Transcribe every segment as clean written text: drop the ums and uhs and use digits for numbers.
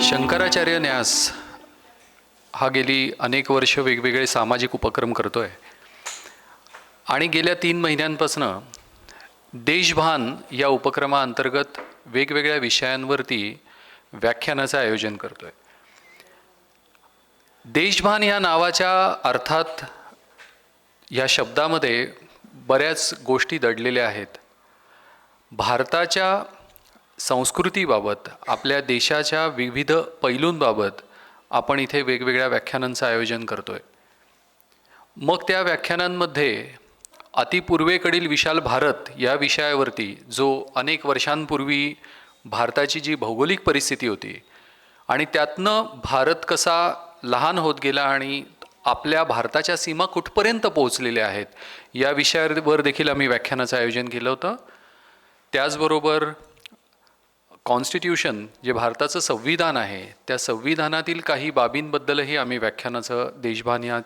शंकराचार्य न्यास हा गेली अनेक वर्ष वेगवेगळे सामाजिक उपक्रम करतो आहे आणि गेल्या 3 महिन्यांपासून देशभान या उपक्रमाअंतर्गत वेगवेगळ्या विषयांवरती व्याख्यानाचं आयोजन करतो आहे. देशभान या नावाच्या अर्थात या शब्दामध्ये बऱ्याच गोष्टी दडलेल्या आहेत. भारताच्या संस्कृतीबाबत, आपल्या देशाच्या विविध पैलूंबाबत आपण इथे वेगवेगळ्या व्याख्यानांचं आयोजन करतो आहे. मग त्या व्याख्यानांमध्ये अतिपूर्वेकडील विशाल भारत या विषयावरती, जो अनेक वर्षांपूर्वी भारताची जी भौगोलिक परिस्थिती होती आणि त्यातनं भारत कसा लहान होत गेला आणि आपल्या भारताच्या सीमा कुठपर्यंत पोहोचलेल्या आहेत या विषयावर देखील आम्ही व्याख्यानाचं आयोजन केलं होतं. त्याचबरोबर कॉन्स्टिट्यूशन, जे भारताचं संविधान आहे, त्या संविधानातील काही बाबींबद्दलही आम्ही व्याख्यानाचं देशभान या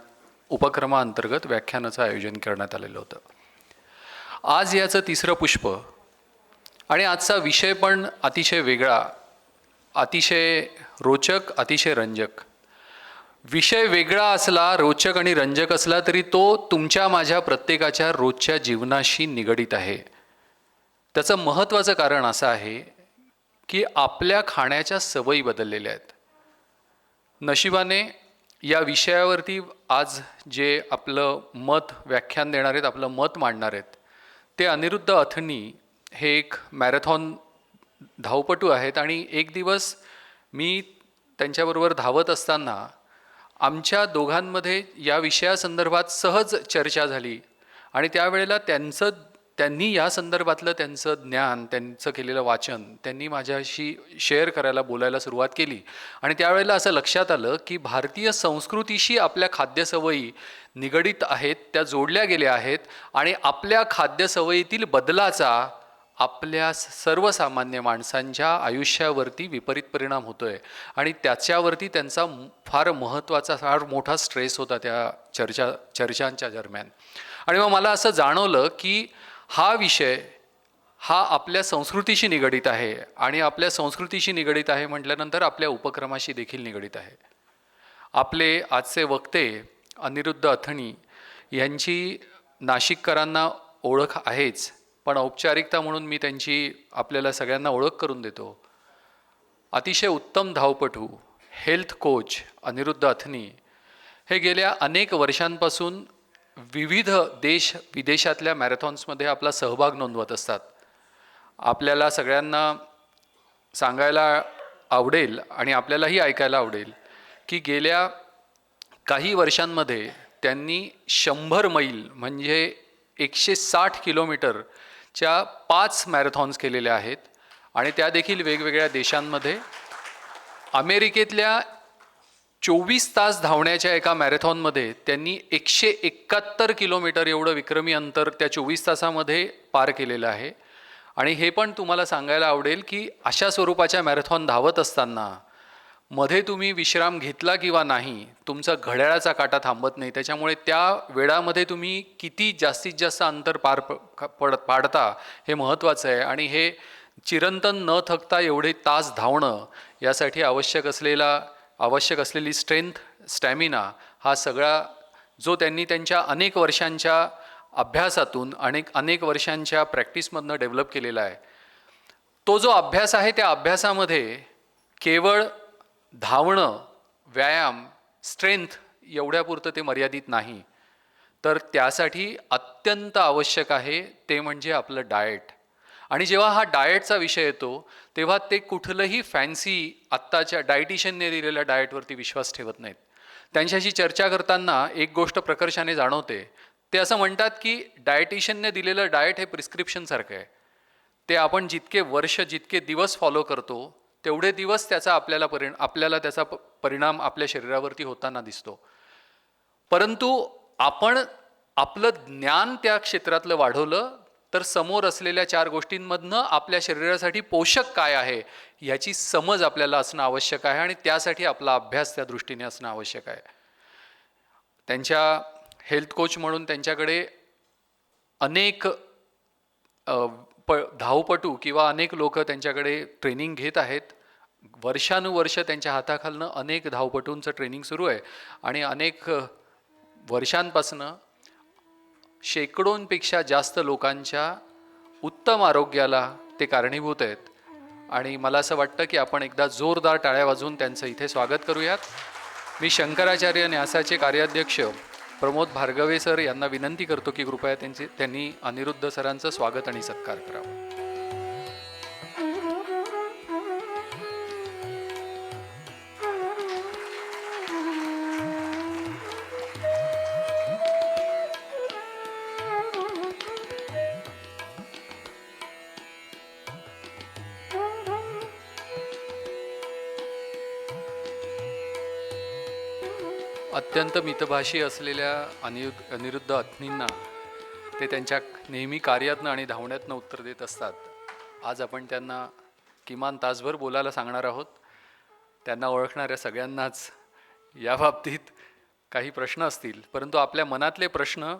उपक्रमाअंतर्गत व्याख्यानाचं आयोजन करण्यात आलेलं होतं. आज याचं 3रं पुष्प आणि आजचा विषय पण अतिशय वेगळा, अतिशय रोचक, अतिशय रंजक. विषय वेगळा असला, रोचक आणि रंजक असला तरी तो तुमच्या माझ्या प्रत्येकाच्या रोजच्या जीवनाशी निगडीत आहे. त्याचं महत्त्वाचं कारण असं आहे की आपल्या खाण्याच्या सवयी बदललेल्या आहेत. नशिबाने या विषयावरती आज जे आपलं मत व्याख्यान देणार आहेत, आपलं मत मांडणार आहेत, ते अनिरुद्ध अथनी हे एक मॅरेथॉन धावपटू आहेत. आणि एक दिवस मी त्यांच्याबरोबर धावत असताना आमच्या दोघांमध्ये या विषयासंदर्भात सहज चर्चा झाली आणि त्यावेळेला त्यांनी या संदर्भातलं त्यांचं ज्ञान, त्यांचं केलेलं वाचन त्यांनी माझ्याशी शेअर करायला, बोलायला सुरुवात केली. आणि त्यावेळेला असं लक्षात आलं की भारतीय संस्कृतीशी आपल्या खाद्यसवयी निगडीत आहेत, त्या जोडल्या गेल्या आहेत आणि आपल्या खाद्यसवयीतील बदलाचा आपल्या सर्वसामान्य माणसांच्या आयुष्यावरती विपरीत परिणाम होतो आहे. आणि त्याच्यावरती त्यांचा फार महत्त्वाचा, फार मोठा स्ट्रेस होता त्या चर्चांच्या दरम्यान. आणि मग मला असं जाणवलं की हा विषय हा आपल्या संस्कृतीशी निगडीत आहे आणि आपल्या संस्कृतीशी निगडीत आहे म्हटल्यानंतर आपल्या उपक्रमाशी देखील निगडीत आहे. आपले आजचे वक्ते अनिरुद्ध अथनी यांची नाशिककरांना ओळख आहेच, पण औपचारिकता म्हणून मी त्यांची आपल्याला सगळ्यांना ओळख करून देतो. अतिशय उत्तम धावपटू, हेल्थ कोच अनिरुद्ध अथनी हे गेल्या अनेक वर्षांपासून विविध देश विदेशातल्या मॅरेथॉन्समध्ये आपला सहभाग नोंदवत असतात. आपल्याला सगळ्यांना सांगायला आवडेल आणि आपल्यालाही ऐकायला आवडेल की गेल्या काही वर्षांमध्ये त्यांनी 100 मैल म्हणजे 160 किलोमीटरच्या 5 मॅरेथॉन्स केलेल्या आहेत. आणि त्या देखील वेगवेगळ्या देशांमध्ये. अमेरिकेतल्या 24 तास धावण्याच्या एका मॅरेथॉनमध्ये त्यांनी 171 किलोमीटर एवढं विक्रमी अंतर त्या 24 तासामध्ये पार केलेलं आहे. आणि हे पण तुम्हाला सांगायला आवडेल की अशा स्वरूपाच्या मॅरेथॉन धावत असताना मध्ये तुम्ही विश्राम घेतला किंवा नाही, तुमचा घड्याळाचा काटा थांबत नाही. त्याच्यामुळे त्या वेळामध्ये तुम्ही किती जास्तीत जास्त अंतर पाडता हे महत्त्वाचं आहे. आणि हे चिरंतन न थकता एवढे तास धावणं, यासाठी आवश्यक असलेली स्ट्रेंथ, स्टॅमिना, हा सगळा जो त्यांनी त्यांच्या अनेक वर्षांच्या अभ्यासातून, अनेक वर्षांच्या प्रॅक्टिसमधनं डेव्हलप केलेला आहे. तो जो अभ्यास आहे त्या अभ्यासामध्ये केवळ धावणं, व्यायाम, स्ट्रेंथ एवढ्यापुरतं ते मर्यादित नाही, तर त्यासाठी अत्यंत आवश्यक आहे ते म्हणजे आपलं डाएट. आणि जेव्हा हा डाएटचा विषय येतो तेव्हा ते कुठलंही फॅन्सी आत्ताच्या डायटिशियनने दिलेल्या डाएटवरती विश्वास ठेवत नाहीत. त्यांच्याशी चर्चा करताना एक गोष्ट प्रकर्षाने जाणवते. ते असं म्हणतात की डायटिशियनने दिलेलं डाएट हे प्रिस्क्रिप्शनसारखं आहे. ते आपण जितके दिवस फॉलो करतो तेवढे दिवस त्याचा आपल्याला त्याचा परिणाम आपल्या शरीरावरती होताना दिसतो. परंतु आपण आपलं ज्ञान त्या क्षेत्रातलं वाढवलं तर समोर असलेल्या 4 गोष्टींमधनं आपल्या शरीरासाठी पोषक काय आहे ह्याची समज आपल्याला असणं आवश्यक आहे. आणि त्यासाठी आपला अभ्यास त्या दृष्टीने असणं आवश्यक आहे. त्यांच्या हेल्थ कोच म्हणून त्यांच्याकडे अनेक धावपटू किंवा अनेक लोक त्यांच्याकडे ट्रेनिंग घेत आहेत. वर्षानुवर्ष त्यांच्या हाताखालनं अनेक धावपटूंचं ट्रेनिंग सुरू आहे आणि अनेक वर्षांपासनं शेकडोंपेक्षा जास्त लोकांच्या उत्तम आरोग्याला ते कारणीभूत आहेत. आणि मला असं वाटतं की आपण एकदा जोरदार टाळ्या वाजवून त्यांचं इथे स्वागत करूयात. मी शंकराचार्य न्यासाचे कार्याध्यक्ष प्रमोद भार्गवे सर यांना विनंती करतो की कृपया त्यांनी अनिरुद्ध सरांचं स्वागत आणि सत्कार करावा. अत्यंत मितभाषी असलेल्या अनिरुद्ध अथनींना ते त्यांच्या नेहमी कार्यातनं आणि धावण्यातनं उत्तर देत असतात. आज आपण त्यांना किमान तासभर बोलायला सांगणार आहोत. त्यांना ओळखणाऱ्या सगळ्यांनाच या बाबतीत काही प्रश्न असतील, परंतु आपल्या मनातले प्रश्न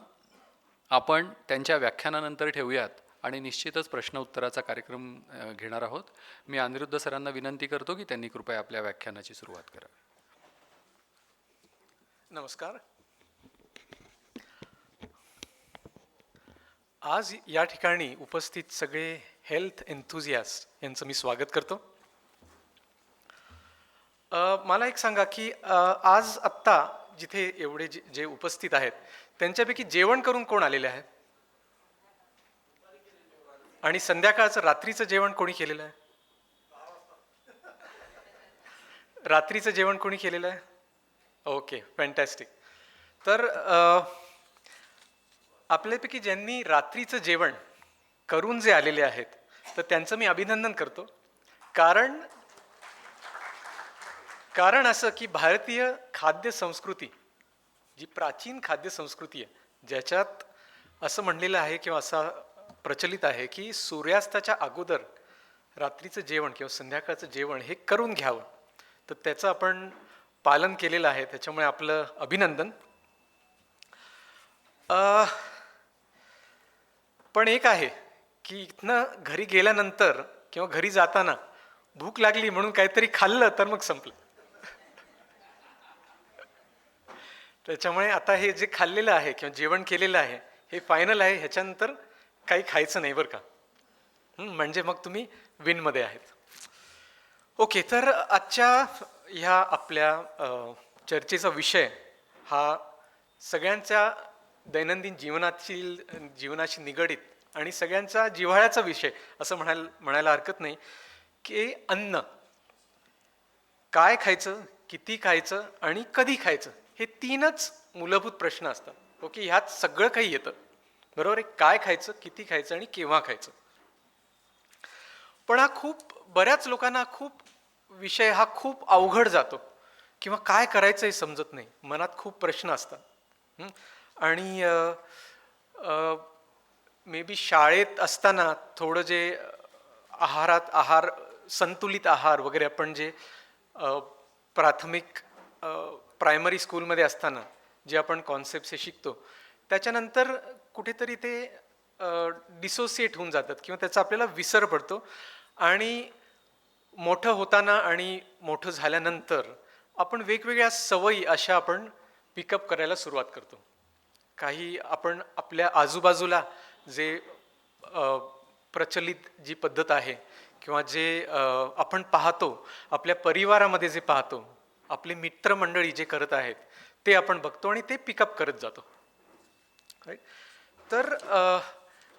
आपण त्यांच्या व्याख्यानानंतर ठेवूयात आणि निश्चितच प्रश्न उत्तराचा कार्यक्रम घेणार आहोत. मी अनिरुद्ध सरांना विनंती करतो की त्यांनी कृपया आपल्या व्याख्यानाची सुरुवात करावी. नमस्कार. आज या ठिकाणी उपस्थित सगळे हेल्थ एन्थुझियास्ट यांचं मी स्वागत करतो. मला एक सांगा की आज आत्ता जिथे एवढे जे उपस्थित आहेत त्यांच्यापैकी जेवण करून कोण आलेले आहेत आणि संध्याकाळचं रात्रीचं जेवण कोणी केलेलं आहे? रात्रीचं जेवण कोणी केलेलं आहे? Okay, fantastic. तर आपल्यापैकी ज्यांनी रात्रीचं जेवण करून जे आलेले आहेत तर त्यांचं मी अभिनंदन करतो. कारण असं की भारतीय खाद्य संस्कृती जी प्राचीन खाद्य संस्कृती आहे ज्याच्यात असं म्हणलेलं आहे किंवा असं प्रचलित आहे की सूर्यास्ताच्या अगोदर रात्रीचं जेवण किंवा संध्याकाळचं जेवण हे करून घ्यावं, तर त्याचं आपण पालन केलेलं आहे. त्याच्यामुळे आपलं अभिनंदन. पण एक आहे की इथनं घरी गेल्यानंतर किंवा घरी जाताना भूक लागली म्हणून काहीतरी खाल्लं तर मग संपलं. त्याच्यामुळे आता हे जे खाल्लेलं आहे किंवा जेवण केलेलं आहे हे फायनल आहे. ह्याच्यानंतर काही खायचं नाही बरं का, म्हणजे मग तुम्ही विनमध्ये आहेत. ओके, तर आजच्या ह्या आपल्या चर्चेचा विषय हा सगळ्यांच्या दैनंदिन जीवनाशी निगडीत आणि सगळ्यांचा जिव्हाळ्याचा विषय असं म्हणायला हरकत नाही की अन्न. काय खायचं, किती खायचं आणि कधी खायचं हे तीनच मूलभूत प्रश्न असतात. ओके, ह्यात सगळं काही येतं, बरोबर आहे? काय खायचं, किती खायचं आणि केव्हा खायचं. पण बऱ्याच लोकांना विषय हा खूप अवघड जातो किंवा काय करायचं हे समजत नाही. मनात खूप प्रश्न असतात. आणि मे बी शाळेत असताना थोडं जे आहार संतुलित आहार वगैरे आपण जे प्रायमरी स्कूलमध्ये असताना जे आपण कॉन्सेप्ट हे शिकतो त्याच्यानंतर कुठेतरी ते डिसोसिएट होऊन जातात किंवा त्याचा आपल्याला विसर पडतो. आणि मोठं होताना आणि मोठं झाल्यानंतर आपण वेगवेगळ्या सवयी अशा आपण पिकअप करायला सुरुवात करतो. काही आपण आपल्या आजूबाजूला जे प्रचलित जी पद्धत आहे किंवा जे आपण पाहतो, आपल्या परिवारामध्ये जे पाहतो, आपले मित्रमंडळी जे करत आहेत ते आपण बघतो आणि ते पिकअप करत जातो. तर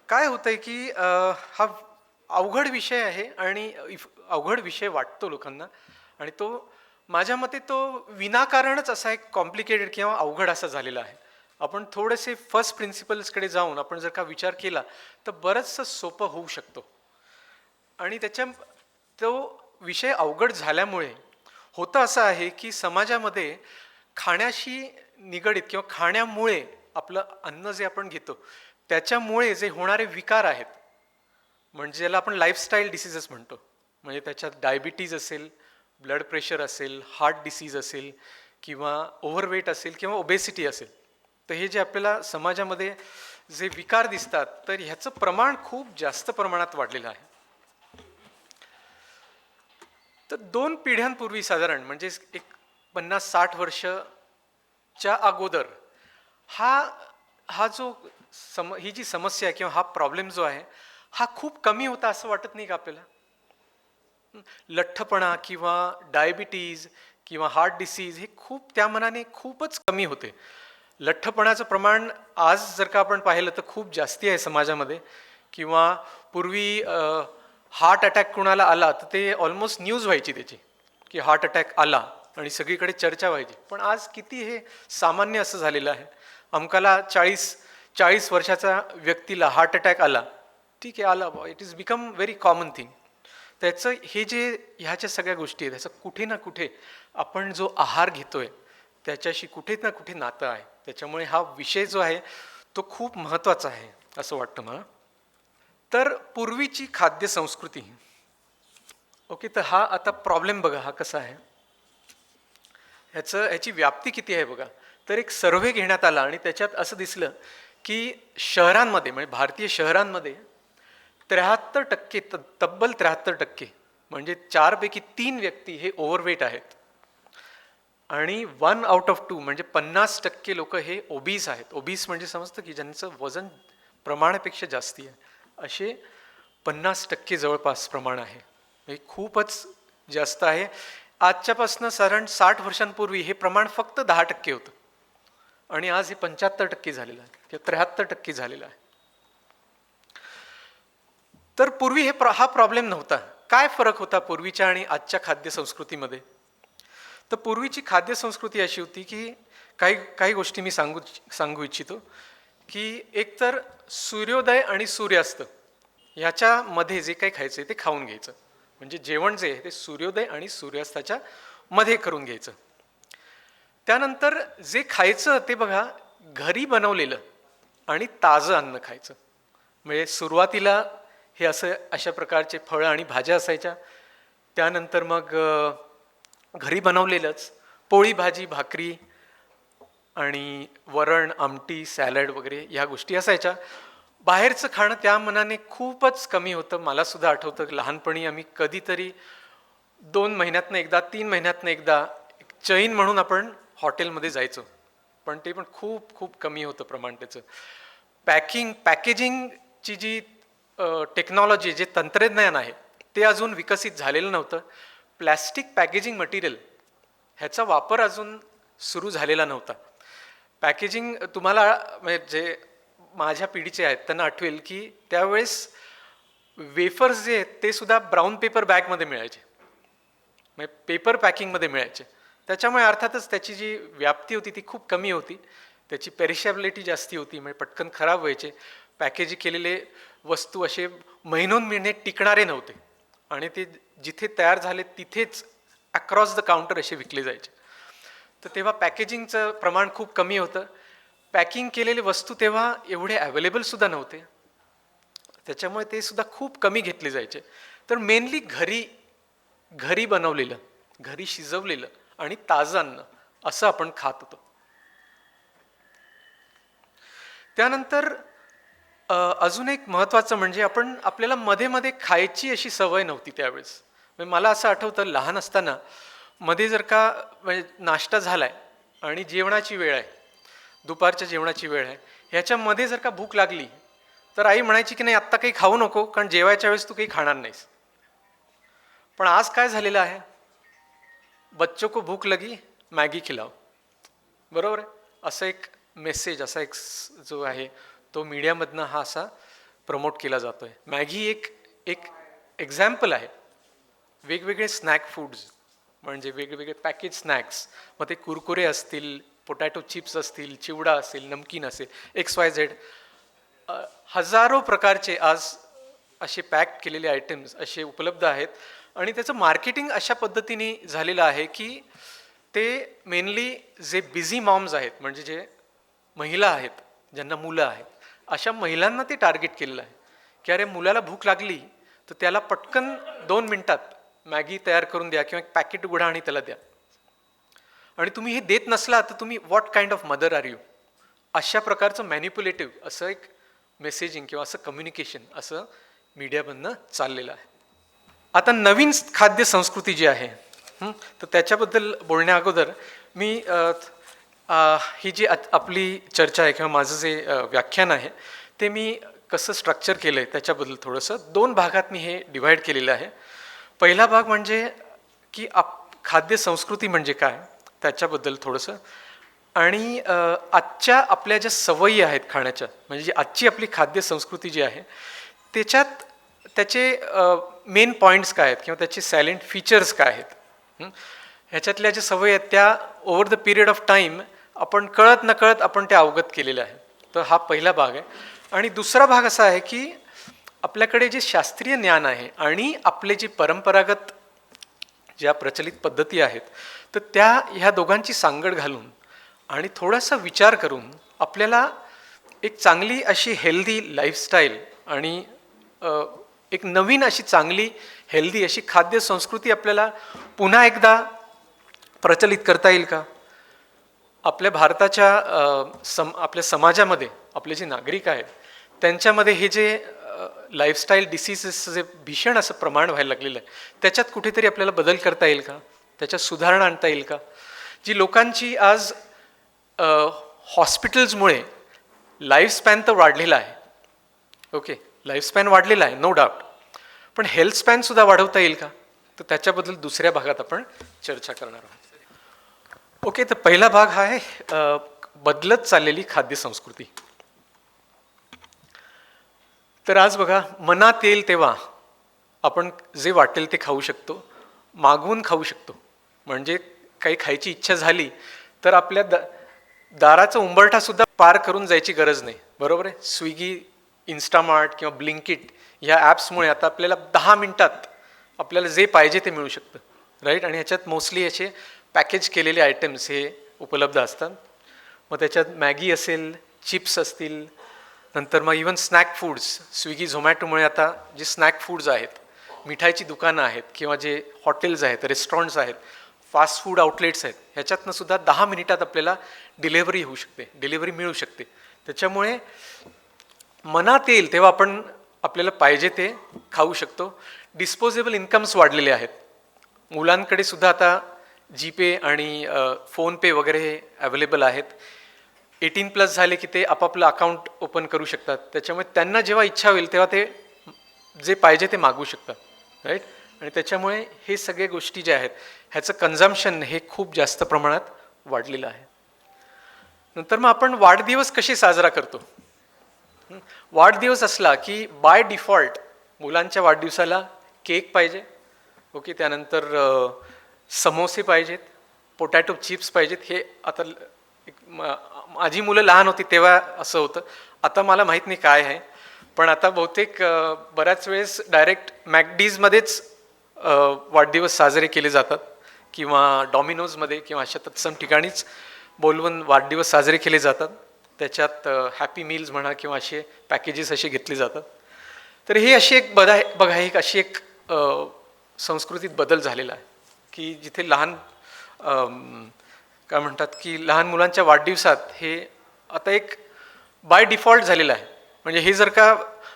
काय होतंय की हा अवघड विषय आहे आणि अवघड विषय वाटतो लोकांना आणि तो माझ्या मते तो विनाकारणच असा एक कॉम्प्लिकेटेड किंवा अवघड असा झालेला आहे. आपण थोडेसे फर्स्ट प्रिन्सिपल्सकडे जाऊन आपण जर का विचार केला तर बरंचसं सोपं होऊ शकतो. आणि तो विषय अवघड झाल्यामुळे होतं असं आहे की समाजामध्ये खाण्याशी निगडीत किंवा खाण्यामुळे आपलं अन्न जे आपण घेतो त्याच्यामुळे जे होणारे विकार आहेत, म्हणजे ज्याला आपण लाईफस्टाईल डिसीजेस म्हणतो, म्हणजे त्याच्यात डायबिटीज असेल, ब्लड प्रेशर असेल, हार्ट डिसीज असेल किंवा ओव्हरवेट असेल किंवा ओबेसिटी असेल, तर हे जे आपल्याला समाजामध्ये जे विकार दिसतात तर ह्याचं प्रमाण खूप जास्त प्रमाणात वाढलेलं आहे. तर 2 पिढ्यांपूर्वी साधारण म्हणजे एक 50-60 वर्षच्या अगोदर हा हा जो ही जी समस्या आहे किंवा हा प्रॉब्लेम जो आहे हा खूप कमी होता असं वाटत नाही का आपल्याला? लठ्ठपणा किंवा डायबिटीज किंवा हार्ट डिसीज हे खूप त्या मनाने खूपच कमी होते. लठ्ठपणाचं प्रमाण आज जर का आपण पाहिलं तर खूप जास्ती आहे समाजामध्ये. किंवा पूर्वी हार्ट अटॅक कुणाला आला तर ते ऑलमोस्ट न्यूज व्हायची त्याची, की हार्ट अटॅक आला आणि सगळीकडे चर्चा व्हायची. पण आज किती हे सामान्य असं झालेलं आहे. अमकाला 40 वर्षाचा व्यक्तीला हार्ट अटॅक आला, ठीक आहे आला, it is become very common thing. त्याचं हे जे ह्याच्या सगळ्या गोष्टी आहेत त्याचं कुठे ना कुठे आपण जो आहार घेतोय त्याच्याशी कुठे ना कुठे नातं आहे. त्याच्यामुळे हा विषय जो आहे तो खूप महत्त्वाचा आहे असं वाटतं मला. तर पूर्वीची खाद्य संस्कृती, ओके, तर हा आता प्रॉब्लेम बघा हा कसा आहे, ह्याची व्याप्ती किती आहे बघा. तर एक सर्व्हे घेण्यात आला आणि त्याच्यात असं दिसलं की शहरांमध्ये म्हणजे भारतीय शहरांमध्ये 73% तब्बल 73% म्हणजे 4 पैकी 3 व्यक्ती हे ओव्हरवेट आहेत. आणि 1 आउट ऑफ 2 म्हणजे 50% लोक हे ओबीस आहेत. ओबीस म्हणजे समजतं की ज्यांचं वजन प्रमाणापेक्षा जास्ती आहे, असे 50% जवळपास प्रमाण आहे. हे खूपच जास्त आहे. आजच्यापासून साधारण 60 वर्षांपूर्वी हे प्रमाण फक्त 10% होतं आणि आज हे 75% झालेलं आहे किंवा 73% झालेलं आहे. तर पूर्वी हा प्रॉब्लेम नव्हता. काय फरक होता पूर्वीच्या आणि आजच्या खाद्य संस्कृतीमध्ये? तर पूर्वीची खाद्य संस्कृती अशी होती की काही गोष्टी मी सांगू इच्छितो की एकतर सूर्योदय आणि सूर्यास्त ह्याच्यामध्ये जे काही खायचं ते खाऊन घ्यायचं. म्हणजे जेवण जे आहे ते सूर्योदय आणि सूर्यास्ताच्या मध्ये करून घ्यायचं. त्यानंतर जे खायचं ते बघा घरी बनवलेलं आणि ताजं अन्न खायचं. म्हणजे सुरुवातीला हे अशा प्रकारचे फळं आणि भाज्या असायच्या. त्यानंतर मग घरी बनवलेलंच पोळी भाजी भाकरी आणि वरण आमटी सॅलड वगैरे ह्या गोष्टी असायच्या. बाहेरचं खाणं त्या मनाने खूपच कमी होतं. मला सुद्धा आठवतं लहानपणी आम्ही कधीतरी 2 महिन्यातनं एकदा 3 महिन्यातनं एकदा चैन म्हणून आपण हॉटेलमध्ये जायचो, पण ते पण खूप खूप कमी होतं प्रमाण त्याचं. पॅकेजिंगची जी टेक्नॉलॉजी जे तंत्रज्ञान आहे ते अजून विकसित झालेलं नव्हतं. प्लॅस्टिक पॅकेजिंग मटेरियल ह्याचा वापर अजून सुरू झालेला नव्हता. पॅकेजिंग तुम्हाला म्हणजे जे माझ्या पिढीचे आहेत त्यांना आठवेल की त्यावेळेस वेफर्स जे आहेत ते सुद्धा ब्राऊन पेपर बॅगमध्ये मिळायचे, म्हणजे पेपर पॅकिंगमध्ये मिळायचे. त्याच्यामुळे अर्थातच त्याची जी व्याप्ती होती ती खूप कमी होती. त्याची पेरिशॅबिलिटी जास्ती होती, म्हणजे पटकन खराब व्हायचे. पॅकेज केलेले वस्तू असे महिने टिकणारे नव्हते आणि ते जिथे तयार झाले तिथेच अक्रॉस द काउंटर असे विकले जायचे. तर तेव्हा पॅकेजिंगचं प्रमाण खूप कमी होतं. पॅकिंग केलेले वस्तू तेव्हा एवढे अवेलेबल सुद्धा नव्हते, त्याच्यामुळे ते सुद्धा खूप कमी घेतले जायचे. तर मेनली घरी बनवलेलं घरी शिजवलेलं आणि ताजं अन्न असं आपण खात होतो. त्यानंतर अजून एक महत्त्वाचं म्हणजे आपल्याला मध्ये मध्ये खायची अशी सवय नव्हती त्यावेळेस. म्हणजे मला असं आठवतं लहान असताना मध्ये जर का म्हणजे नाश्ता झालाय आणि जेवणाची वेळ आहे, दुपारच्या जेवणाची वेळ आहे, ह्याच्यामध्ये जर का भूक लागली तर आई म्हणायची की नाही आत्ता काही खाऊ नको कारण जेवायच्या वेळेस तू काही खाणार नाहीस. पण आज काय झालेलं आहे, बच्चों को भूख लगी मॅगी खिलाओ, बरोबर आहे. असं एक मेसेज असा एक जो आहे तो मीडियामधनं हा असा प्रमोट केला जातोय. मॅगी एक एक्झाम्पल आहे. वेगवेगळे स्नॅक फूड्स म्हणजे वेगवेगळे पॅकेज स्नॅक्स, मग ते कुरकुरे असतील, पोटॅटो चिप्स असतील, चिवडा असेल, नमकीन असेल, XYZ हजारो प्रकारचे आज असे पॅक केलेले आयटम्स असे उपलब्ध आहेत. आणि त्याचं मार्केटिंग अशा पद्धतीने झालेलं आहे की ते मेनली जे बिझी मॉम्स आहेत म्हणजे जे महिला आहेत ज्यांना मुलं आहेत अशा महिलांना ते टार्गेट केलेलं आहे की अरे मुलाला भूक लागली तर त्याला पटकन 2 मिनिटात मॅगी तयार करून द्या किंवा एक पॅकेट उघडा आणि त्याला द्या. आणि तुम्ही हे देत नसला तर तुम्ही what kind of mother are you, अशा प्रकारचं मॅनिप्युलेटिव्ह असं एक मेसेजिंग किंवा असं कम्युनिकेशन असं मीडियामधनं चाललेलं आहे. आता नवीन खाद्य संस्कृती जी आहे, तर त्याच्याबद्दल बोलण्या अगोदर मी ही जी आपली चर्चा आहे किंवा माझं जे व्याख्यान आहे ते मी कसं स्ट्रक्चर केलं आहे त्याच्याबद्दल थोडंसं 2 भागात मी हे डिव्हाइड केलेलं आहे. पहिला भाग म्हणजे की खाद्य संस्कृती म्हणजे काय त्याच्याबद्दल थोडंसं, आणि आजच्या आपल्या ज्या सवयी आहेत खाण्याच्या, म्हणजे आजची आपली खाद्य संस्कृती जी आहे त्याच्यात त्याचे मेन पॉईंट्स काय आहेत किंवा त्याचे सायलेंट फीचर्स काय आहेत, ह्याच्यातल्या ज्या सवयी आहेत त्या over the period of time आपण कळत नकळत आपण त्या अवगत केलेल्या आहेत. तर हा पहिला भाग आहे. आणि दुसरा भाग असा आहे की आपल्याकडे जे शास्त्रीय ज्ञान आहे आणि आपले जे परंपरागत ज्या प्रचलित पद्धती आहेत तर त्या ह्या दोघांची सांगड घालून आणि थोडासा विचार करून आपल्याला एक चांगली अशी हेल्दी लाईफस्टाईल आणि एक नवीन अशी चांगली हेल्दी अशी खाद्य संस्कृती आपल्याला पुन्हा एकदा प्रचलित करता येईल का? आपल्या भारताच्या आपल्या समाजामध्ये आपले जे नागरिक आहेत त्यांच्यामध्ये हे जे लाईफस्टाईल डिसीजेसचं जे भीषण असं प्रमाण व्हायला लागलेलं आहे त्याच्यात कुठेतरी आपल्याला बदल करता येईल का? त्याच्यात सुधारणा आणता येईल का? जी लोकांची आज हॉस्पिटल्समुळे लाईफस्पॅन तर वाढलेला आहे, ओके, लाईफस्पॅन वाढलेला आहे नो डाऊट, पण हेल्थ स्पॅनसुद्धा वाढवता येईल का? तर त्याच्याबद्दल दुसऱ्या भागात आपण चर्चा करणार आहोत. ओके, तर पहिला भाग हा आहे बदलत चाललेली खाद्य संस्कृती. तर आज बघा, मनात येईल तेव्हा आपण जे वाटेल ते खाऊ शकतो, मागवून खाऊ शकतो. म्हणजे काही खायची इच्छा झाली तर आपल्या दाराचा उंबरठासुद्धा पार करून जायची गरज नाही, बरोबर आहे. स्विगी, इन्स्टामार्ट किंवा ब्लिंकिट ह्या ॲप्समुळे आता आपल्याला 10 मिनिटात आपल्याला जे पाहिजे ते मिळू शकतं, राईट. आणि ह्याच्यात मोस्टली असे पॅकेज केलेले आयटम्स हे उपलब्ध असतात. मग त्याच्यात मॅगी असेल, चिप्स असतील, नंतर मग इवन स्नॅक फूड्स. स्विगी झोमॅटोमुळे आता जे स्नॅक फूड्स आहेत, मिठाईची दुकानं आहेत किंवा जे हॉटेल्स आहेत, रेस्टॉरंट्स आहेत, फास्ट फूड आउटलेट्स आहेत, ह्याच्यातनं सुद्धा 10 मिनिटात आपल्याला डिलेव्हरी होऊ शकते, डिलेव्हरी मिळू शकते. त्याच्यामुळे मनात येईल तेव्हा आपण आपल्याला पाहिजे ते खाऊ शकतो. डिस्पोजेबल इन्कम्स वाढलेले आहेत. मुलांकडे सुद्धा आता जीपे आणि फोनपे वगैरे हे अवेलेबल आहेत. 18+ झाले की ते आपापलं अकाउंट ओपन करू शकतात. त्याच्यामुळे त्यांना जेव्हा इच्छा होईल तेव्हा ते जे पाहिजे ते मागवू शकतात, राईट. आणि त्याच्यामुळे हे सगळे गोष्टी ज्या आहेत ह्याचं कन्झम्पशन हे खूप जास्त प्रमाणात वाढलेलं आहे. नंतर मग आपण वाढदिवस कसे साजरा करतो? वाढदिवस असला की बाय डिफॉल्ट मुलांच्या वाढदिवसाला केक पाहिजे, ओके, त्यानंतर समोसे पाहिजेत, पोटॅटो चिप्स पाहिजेत. हे आता माझी मुलं लहान होती तेव्हा असं होतं, आता मला माहीत नाही काय आहे, पण आता बहुतेक बऱ्याच वेळेस डायरेक्ट मॅकडीजमध्येच वाढदिवस साजरे केले जातात किंवा डॉमिनोजमध्ये किंवा अशा तत्सम ठिकाणीच बोलवून वाढदिवस साजरे केले जातात. त्याच्यात हॅपी मील्स म्हणा किंवा असे पॅकेजेस असे घेतले जातात. तर हे अशी एक बघा एक अशी एक संस्कृतीत बदल झालेला आहे की जिथे लहान काय म्हणतात की लहान मुलांच्या वाढदिवसात हे आता एक बाय डिफॉल्ट झालेलं आहे. म्हणजे हे जर का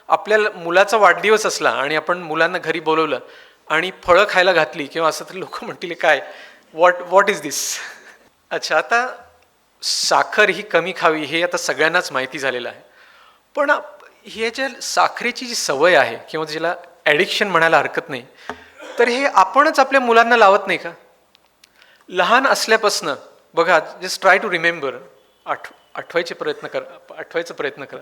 आपल्या मुलाचा वाढदिवस असला आणि आपण मुलांना घरी बोलवलं आणि फळं खायला घातली किंवा असं तर लोक म्हणतील काय व्हॉट इज दिस. अच्छा, आता साखर ही कमी खावी हे आता सगळ्यांनाच माहिती झालेलं आहे, पण हे ज्या साखरेची जी सवय आहे किंवा ज्याला ॲडिक्शन म्हणायला हरकत नाही, तर हे आपणच आपल्या मुलांना लावत नाही का? लहान असल्यापासनं बघा, जस्ट ट्राय टू रिमेंबर, आठवायचा प्रयत्न करा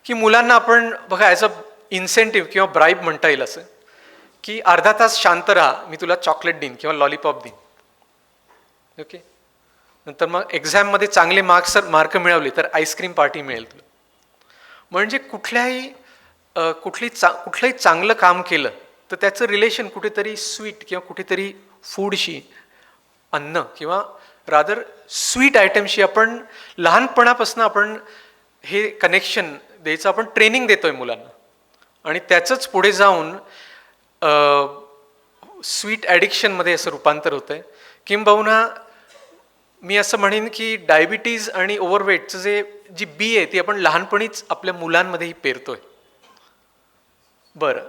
की मुलांना आपण बघा ॲज अ इन्सेंटिव्ह किंवा ब्राईब म्हणता येईल असं की अर्धा तास शांत राहा, मी तुला चॉकलेट देईन किंवा लॉलीपॉप देईन, ओके. नंतर मग एक्झाममध्ये चांगले मार्क मिळवले तर आईस्क्रीम पार्टी मिळेल तुला. म्हणजे कुठलंही चांगलं काम केलं तर त्याचं रिलेशन कुठेतरी स्वीट किंवा कुठेतरी फूडशी, अन्न किंवा रादर स्वीट आयटमशी आपण लहानपणापासून आपण हे कनेक्शन द्यायचं आपण ट्रेनिंग देतोय मुलांना. आणि त्याचंच पुढे जाऊन स्वीट ॲडिक्शनमध्ये असं रूपांतर होतं आहे. किंबहुना मी असं म्हणेन की डायबिटीज आणि ओव्हरवेटचं जी बी आहे ती आपण लहानपणीच आपल्या मुलांमध्येही पेरतोय. बरं,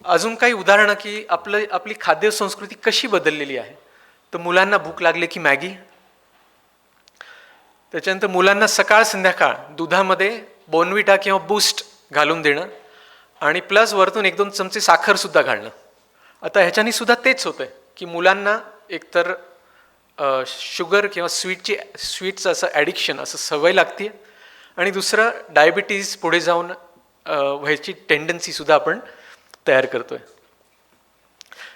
अजून काही उदाहरणं की आपली खाद्य संस्कृती कशी बदललेली आहे. तर मुलांना भूक लागली की मॅगी, त्याच्यानंतर मुलांना सकाळ संध्याकाळ दुधामध्ये बोर्नव्हिटा किंवा बूस्ट घालून देणं आणि प्लस वरतून 1-2 चमचे साखरसुद्धा घालणं. आता ह्याच्यानी सुद्धा तेच होतं आहे की मुलांना एकतर शुगर किंवा स्वीटचं असं ॲडिक्शन, असं सवय लागते आणि दुसरं डायबिटीज पुढे जाऊन व्हायची टेंडन्सीसुद्धा आपण तयार करतो आहे.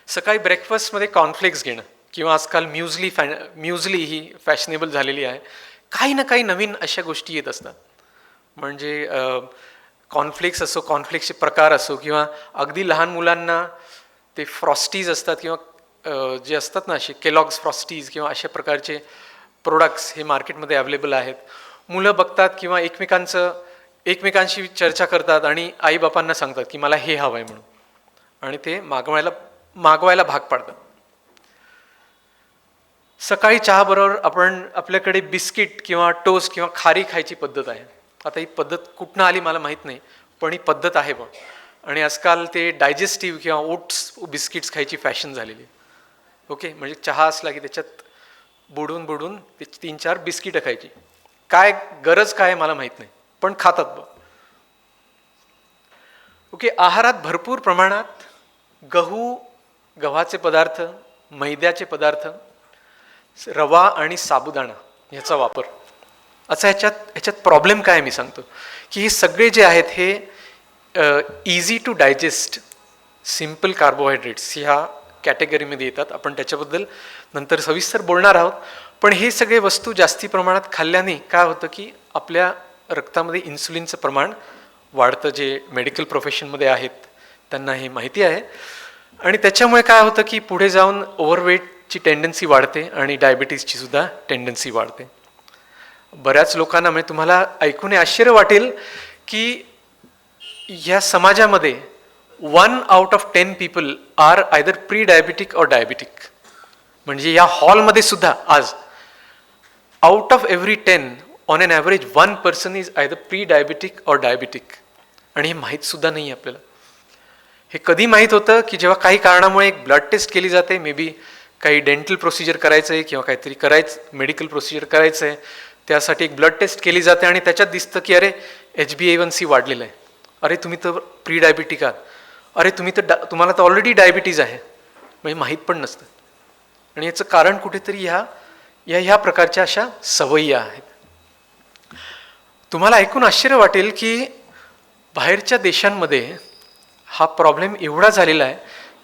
सकाळी ब्रेकफास्टमध्ये कॉर्नफ्लेक्स घेणं किंवा आजकाल म्युझली ही फॅशनेबल झालेली आहे. काही ना काही नवीन अशा गोष्टी येत असतात. म्हणजे कॉर्नफ्लेक्स असो, कॉर्नफ्लेक्सचे प्रकार असो किंवा अगदी लहान मुलांना ते फ्रॉस्टीज असतात किंवा जे असतात ना असे केलॉग्स फ्रॉस्टीज किंवा अशा प्रकारचे प्रोडक्ट्स हे मार्केटमध्ये अवेलेबल आहेत. मुलं बघतात किंवा एकमेकांशी चर्चा करतात आणि आईबापांना सांगतात की मला हे हवं आहे म्हणून, आणि ते मागवायला भाग पाडतात. सकाळी चहाबरोबर आपल्याकडे बिस्किट किंवा टोस्ट किंवा खारी खायची पद्धत आहे. आता ही पद्धत कुठनं आली मला माहीत नाही, पण ही पद्धत आहे बघ. आणि आजकाल ते डायजेस्टिव्ह किंवा ओट्स बिस्किट्स खायची फॅशन झालेली. ओके, म्हणजे चहा असला की त्याच्यात बुडून ते 3-4 बिस्किटं खायची. काय गरज काय मला माहीत नाही, पण खातात बघ. ओके, आहारात भरपूर प्रमाणात गव्हाचे पदार्थ, मैद्याचे पदार्थ, रवा आणि साबुदाणा ह्याचा वापर. असा ह्याच्यात प्रॉब्लेम काय मी सांगतो की हे सगळे जे आहेत हे easy to digest simple carbohydrates ह्या कॅटेगरीमध्ये येतात. आपण त्याच्याबद्दल नंतर सविस्तर बोलणार आहोत. पण हे सगळे वस्तू जास्ती प्रमाणात खाल्ल्याने काय होतं की आपल्या रक्तामध्ये इन्सुलिनचं प्रमाण वाढतं. जे मेडिकल प्रोफेशनमध्ये आहेत त्यांना हे माहिती आहे. आणि त्याच्यामुळे काय होतं की पुढे जाऊन ओव्हरवेटची टेंडन्सी वाढते आणि डायबिटीजची सुद्धा टेंडन्सी वाढते. बऱ्याच लोकांना, म्हणजे तुम्हाला ऐकून आश्चर्य वाटेल की ह्या समाजामध्ये 1 out of 10 people are either prediabetic or diabetic. म्हणजे या हॉलमध्ये सुद्धा आज out of every 10 on an average 1 person is either prediabetic or diabetic. आणि हे माहीत सुद्धा नाही आपल्याला. हे कधी माहीत होतं की जेव्हा काही कारणामुळे एक ब्लड टेस्ट केली जाते, मे बी काही डेंटल प्रोसिजर करायचं आहे किंवा काहीतरी मेडिकल प्रोसिजर करायचं आहे, त्यासाठी एक ब्लड टेस्ट केली जाते आणि त्याच्यात दिसतं की अरे HbA1c वाढलेलं आहे, अरे तुम्ही तर प्री डायबिटिक आहात, अरे तुम्हाला तर ऑलरेडी डायबिटीज आहे. म्हणजे माहीत पण नसतं. आणि याचं कारण कुठेतरी ह्या प्रकारच्या अशा सवयी आहेत. तुम्हाला ऐकून आश्चर्य वाटेल की बाहेरच्या देशांमध्ये हा प्रॉब्लेम एवढा झालेला आहे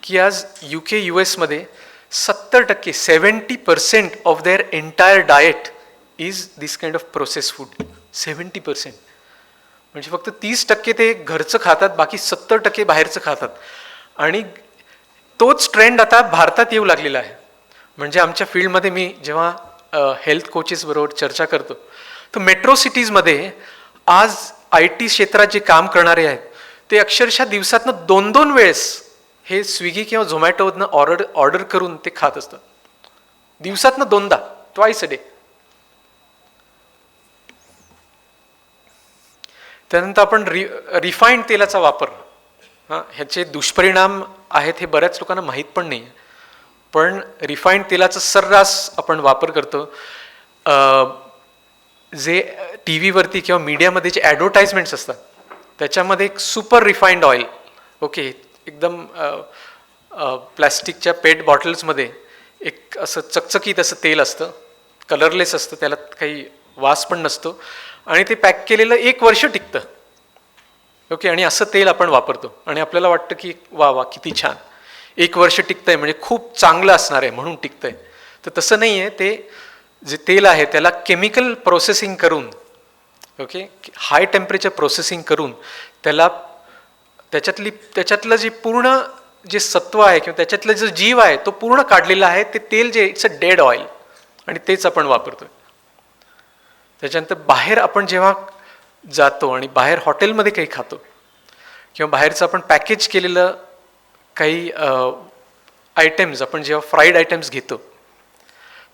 की आज UK US मध्ये 70% of their entire diet is this kind of process food. 70%. म्हणजे फक्त 30% ते घरचं खातात, बाकी 70% बाहेरचं खातात. आणि तोच ट्रेंड आता भारतात येऊ लागलेला आहे. म्हणजे आमच्या फील्डमध्ये मी जेव्हा हेल्थ कोचेस बरोबर चर्चा करतो तर मेट्रो सिटीजमध्ये आज IT क्षेत्रात जे काम करणारे आहेत ते अक्षरशः दिवसातनं 2-2 वेळेस हे स्विगी किंवा झोमॅटोमधनं ऑर्डर करून ते खात असतात. दिवसातनं 2दा, ट्वाईस अ डे. त्यानंतर आपण रिफाईंड तेलाचा वापर, ह्याचे दुष्परिणाम आहेत हे बऱ्याच लोकांना माहीत पण नाही. पण रिफाईंड तेलाचा सर्रास आपण वापर करतो. जे TV वरती किंवा मीडियामध्ये जे ॲडव्हर्टाइजमेंट्स असतात त्याच्यामध्ये एक सुपर रिफाईंड ऑइल, ओके, एकदम प्लॅस्टिकच्या पेट बॉटल्समध्ये एक असं चकचकीत असं तेल असतं, कलरलेस असतं, त्याला काही वास पण नसतो आणि ते पॅक केलेलं 1 वर्ष टिकतं. ओके, आणि असं तेल आपण वापरतो आणि आपल्याला वाटतं की वा किती छान, 1 वर्ष टिकतंय म्हणजे खूप चांगलं असणार आहे म्हणून टिकतंय. तर तसं नाही आहे. ते जे तेल आहे त्याला केमिकल प्रोसेसिंग करून, ओके, हाय टेम्परेचर प्रोसेसिंग करून त्याच्यातलं जे पूर्ण जे सत्व आहे किंवा त्याच्यातलं जो जीव आहे तो पूर्ण काढलेला आहे. ते तेल जे इट्स अ डेड ऑइल आणि तेच आपण वापरतोय. त्याच्यानंतर बाहेर आपण जेव्हा जातो आणि बाहेर हॉटेलमध्ये काही खातो किंवा बाहेरचं आपण पॅकेज केलेलं काही आयटम्स आपण जेव्हा फ्राईड आयटम्स घेतो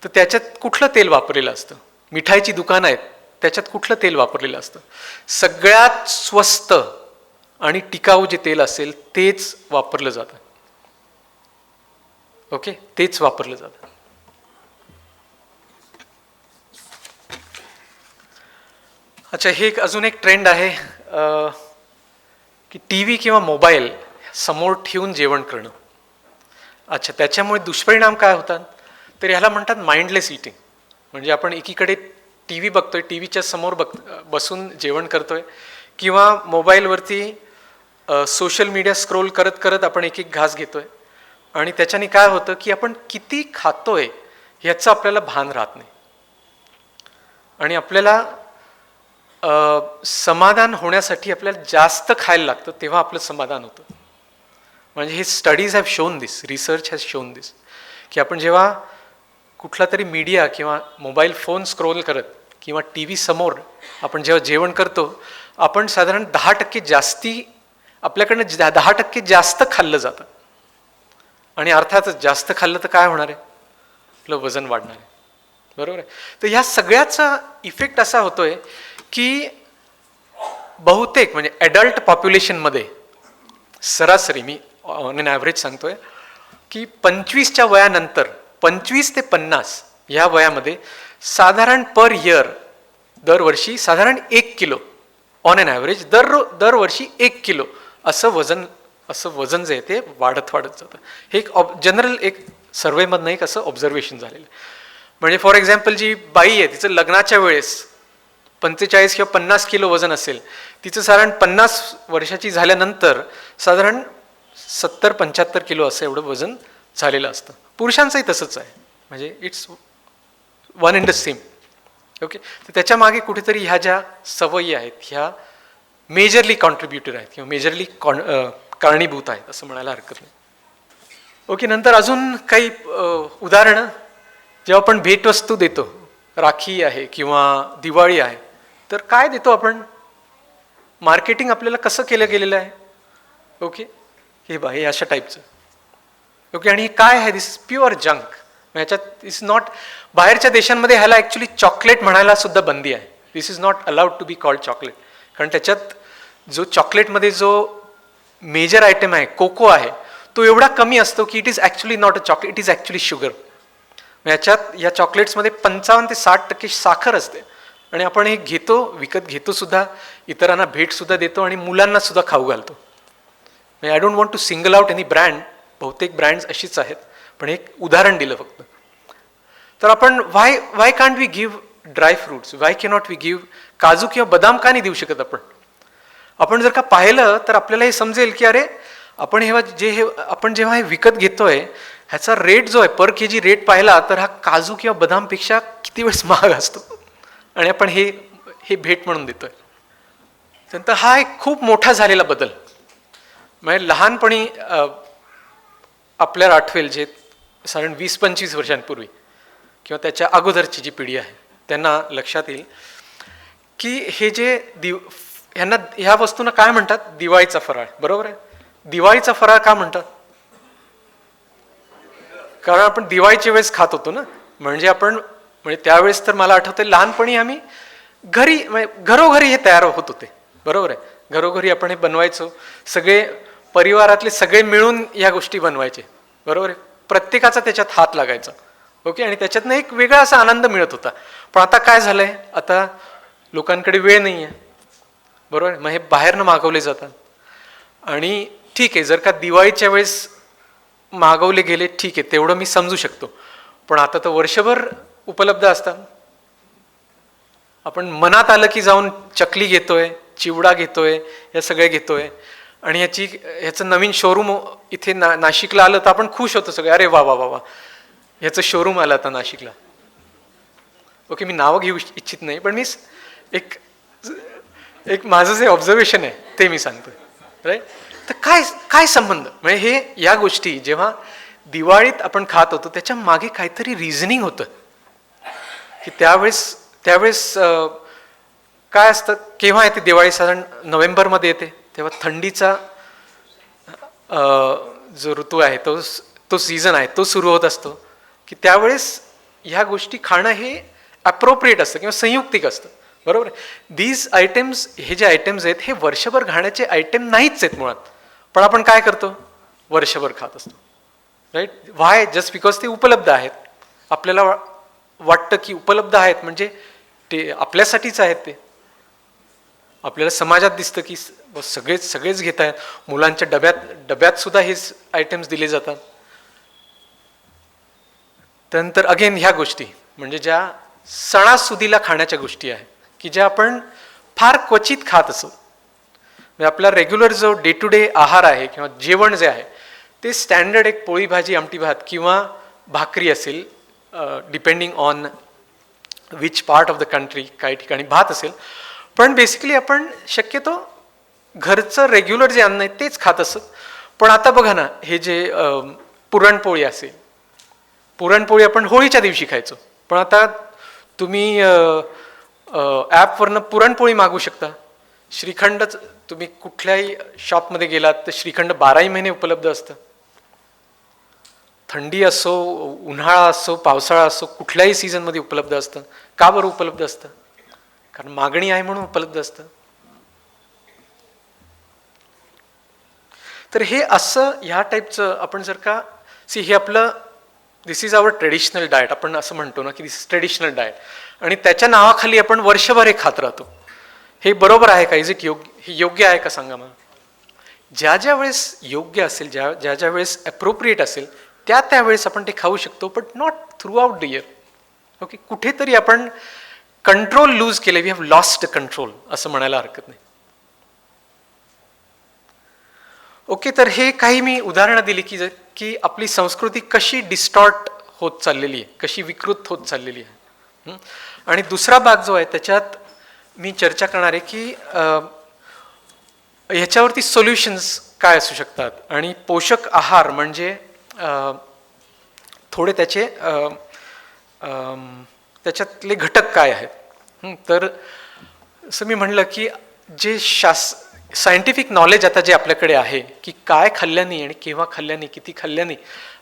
तर त्याच्यात कुठलं तेल वापरलेलं असतं. मिठाईची दुकानं आहेत त्याच्यात कुठलं तेल वापरलेलं असतं. सगळ्यात स्वस्त आणि टिकाऊ जे तेल असेल तेच वापरलं जातं. ओके, तेच वापरलं जातं. अच्छा, हे अजून एक ट्रेंड आहे की टी व्ही किंवा मोबाईल समोर ठेवून जेवण करणं. अच्छा, त्याच्यामुळे दुष्परिणाम काय होतात तर ह्याला म्हणतात माइंडलेस इटिंग. म्हणजे आपण एकीकडे टी व्ही बघतोय, टी व्हीच्या समोर बसून जेवण करतोय, किंवा मोबाईलवरती सोशल मीडिया स्क्रोल करत करत आपण एक एक घास घेतोय, आणि त्याच्याने काय होतं की आपण किती खातोय ह्याचं आपल्याला भान राहत नाही, आणि आपल्याला समाधान होण्यासाठी आपल्याला जास्त खायला लागतं, तेव्हा आपलं समाधान होतं. म्हणजे हे studies have shown this, research has shown this, की आपण जेव्हा कुठला तरी मीडिया किंवा मोबाईल फोन स्क्रोल करत किंवा टी व्ही समोर आपण जेव्हा जेवण करतो, आपण साधारण 10% जास्ती, आपल्याकडनं 10% जास्त खाल्लं जातं. आणि अर्थातच जास्त खाल्लं तर काय होणार आहे, आपलं वजन वाढणार आहे. बरोबर आहे. तर ह्या सगळ्याचा इफेक्ट असा होतोय की बहुतेक म्हणजे ॲडल्ट पॉप्युलेशनमध्ये सरासरी, मी ऑन एन ॲव्हरेज सांगतोय, की 25च्या वयानंतर 25 ते 50 ह्या वयामध्ये साधारण पर इयर दरवर्षी साधारण 1 किलो ऑन एन ॲव्हरेज दरवर्षी 1 किलो असं वजन जे आहे ते वाढत जातं. हे एक जनरल एक सर्वेमधनं एक असं ऑब्झर्वेशन झालेलं आहे. म्हणजे फॉर एक्झाम्पल जी बाई आहे तिचं लग्नाच्या वेळेस 45 किंवा 50 किलो वजन असेल, तिचं साधारण 50 वर्षाची झाल्यानंतर साधारण 70-75 किलो असं एवढं वजन झालेलं असतं. पुरुषांचंही तसंच आहे, म्हणजे it's one in the same. Okay, तर त्याच्या मागे कुठेतरी ह्या ज्या सवयी आहेत ह्या मेजरली कॉन्ट्रीब्युटर आहेत किंवा मेजरली कारणीभूत आहेत असं म्हणायला हरकत नाही. ओके, नंतर अजून काही उदाहरणं. जेव्हा आपण भेटवस्तू देतो, राखी आहे किंवा दिवाळी आहे, तर काय देतो आपण, मार्केटिंग आपल्याला कसं केलं गेलेलं आहे. ओके, हे अशा टाईपचं. ओके, आणि काय आहे, दिस इज प्युअर जंक. ह्याच्यात इज नॉट, बाहेरच्या देशांमध्ये ह्याला ॲक्च्युली चॉकलेट म्हणायला सुद्धा बंदी आहे. This is not allowed to be called chocolate, कारण त्याच्यात जो चॉकलेटमध्ये जो मेजर आयटम आहे, कोको आहे, तो एवढा कमी असतो की it is actually not a chocolate, it is actually sugar. ह्याच्यात या चॉकलेट्समध्ये 55 ते 60% साखर असते, आणि आपण हे घेतो, विकत घेतो सुद्धा, इतरांना भेटसुद्धा देतो आणि मुलांना सुद्धा खाऊ घालतो. I don't want to single out any brand, बहुतेक ब्रँड्स अशीच आहेत, पण एक उदाहरण दिलं फक्त. तर आपण why can't we give dry fruits, why cannot we give काजू किंवा बदाम का नाही देऊ शकत आपण. आपण जर का पाहिलं तर आपल्याला हे समजेल की अरे आपण आपण जेव्हा हे विकत घेतोय ह्याचा रेट जो आहे पर केजी रेट पाहिला तर हा काजू किंवा बदामपेक्षा किती वेळेस महाग असतो, आणि आपण हे भेट म्हणून देतोय. तर हा एक खूप मोठा झालेला बदल. म्हणजे लहानपणी आपल्याला आठवेल, जे साधारण 20-25 वर्षांपूर्वी किंवा त्याच्या अगोदरची जी पिढी आहे त्यांना लक्षात येईल की हे जे ह्या वस्तूंना काय म्हणतात, दिवाळीचा फराळ. बरोबर आहे. दिवाळीचा फराळ का म्हणतात, कारण आपण दिवाळीच्या वेळेस खात होतो ना. म्हणजे त्यावेळेस तर मला आठवतंय लहानपणी आम्ही घरोघरी हे तयार होत होते. बरोबर आहे. घरोघरी आपण हे बनवायचो, सगळे परिवारातले सगळे मिळून या गोष्टी बनवायचे. बरोबर आहे. प्रत्येकाचा त्याच्यात हात लागायचा. ओके, आणि त्याच्यातनं एक वेगळा असा आनंद मिळत होता. पण आता काय झालंय, आता लोकांकडे वेळ नाही आहे. बरोबर आहे. मग हे बाहेरनं मागवले जातात, आणि ठीक आहे, जर का दिवाळीच्या वेळेस मागवले गेले ठीक आहे, तेवढं मी समजू शकतो. पण आता तर वर्षभर उपलब्ध असतात. आपण मनात आलं की जाऊन चकली घेतोय, चिवडा घेतोय, हे सगळे घेतोय, आणि ह्याचं नवीन शोरूम इथे नाशिकला आलं तर आपण खुश होतो सगळे, अरे वा वा वा वा, ह्याचं शोरूम आलं आता नाशिकला. ओके, मी नावं घेऊ इच्छित नाही, पण मी एक माझं जे ऑब्झर्वेशन आहे ते मी सांगतोय. राईट. तर काय संबंध, म्हणजे हे या गोष्टी जेव्हा दिवाळीत आपण खात होतो त्याच्या मागे काहीतरी रिझनिंग होतं की त्यावेळेस काय असतं, केव्हा येते दिवाळी, साधारण नोव्हेंबरमध्ये येते, तेव्हा थंडीचा जो ऋतू आहे तो सीझन आहे तो सुरू होत असतो, की त्यावेळेस ह्या गोष्टी खाणं हे अप्रोप्रिएट असतं किंवा संयुक्तिक असतं. बरोबर आहे. दीज आयटेम्स, हे जे आयटेम्स आहेत हे वर्षभर खाण्याचे आयटेम नाहीच आहेत मुळात, पण आपण काय करतो, वर्षभर खात असतो. राईट? व्हाय? जस्ट बिकॉज ते उपलब्ध आहेत. आपल्याला वाटतं की उपलब्ध आहेत म्हणजे ते आपल्यासाठीच आहेत. ते आपल्याला समाजात दिसतं की सगळेच घेत आहेत. मुलांच्या डब्यात सुद्धा हेच आयटेम्स दिले जातात. त्यानंतर अगेन ह्या गोष्टी म्हणजे ज्या सणासुदीला खाण्याच्या गोष्टी आहेत की ज्या आपण फार क्वचित खात असो. म्हणजे आपला रेग्युलर जो डे टू डे आहार आहे किंवा जेवण जे आहे ते स्टँडर्ड एक पोळी भाजी आमटी भात किंवा भाकरी असेल, depending on which part of the country. काही ठिकाणी भात असेल, पण बेसिकली आपण शक्यतो घरचं रेग्युलर जे अन्न आहे तेच खात असत. पण आता बघा ना, हे जे पुरणपोळी असेल, पुरणपोळी आपण होळीच्या दिवशी खायचो, पण आता तुम्ही ॲपवरनं पुरणपोळी मागू शकता. श्रीखंडच तुम्ही कुठल्याही शॉपमध्ये गेलात तर श्रीखंड 12ही महिने उपलब्ध असतं. थंडी असो, उन्हाळा असो, पावसाळा असो, कुठल्याही सीझनमध्ये उपलब्ध असतं. का बरं उपलब्ध असतं? कारण मागणी आहे म्हणून उपलब्ध असतं. तर हे असं ह्या टाईपचं आपण जर का हे आपलं दिस इज आवर ट्रेडिशनल डाएट, आपण असं म्हणतो ना की दिस इज ट्रेडिशनल डाएट, आणि त्याच्या नावाखाली आपण वर्षभर हे खात राहतो. हे बरोबर आहे का? इज इट योग्य? हे योग्य आहे का सांगा मला? ज्या वेळेस योग्य असेल, ज्या वेळेस ॲप्रोप्रिएट असेल त्या वेळेस आपण ते खाऊ शकतो, but not through out the year. Okay, कुठेतरी आपण कंट्रोल लूज केले, वी हॅव लॉस्ट कंट्रोल असं म्हणायला हरकत नाही. ओके, तर हे काही मी उदाहरणं दिली की आपली संस्कृती कशी डिस्टॉर्ट होत चाललेली आहे, कशी विकृत होत चाललेली आहे. आणि दुसरा भाग जो आहे त्याच्यात मी चर्चा करणार आहे की ह्याच्यावरती सोल्युशन्स काय असू शकतात आणि पोषक आहार म्हणजे थोडे त्याच्यातले घटक काय आहेत. तर असं मी म्हणलं की जे सायंटिफिक नॉलेज आता जे आपल्याकडे आहे की काय खाल्ल्याने आणि केव्हा खाल्ल्याने, किती खाल्ल्याने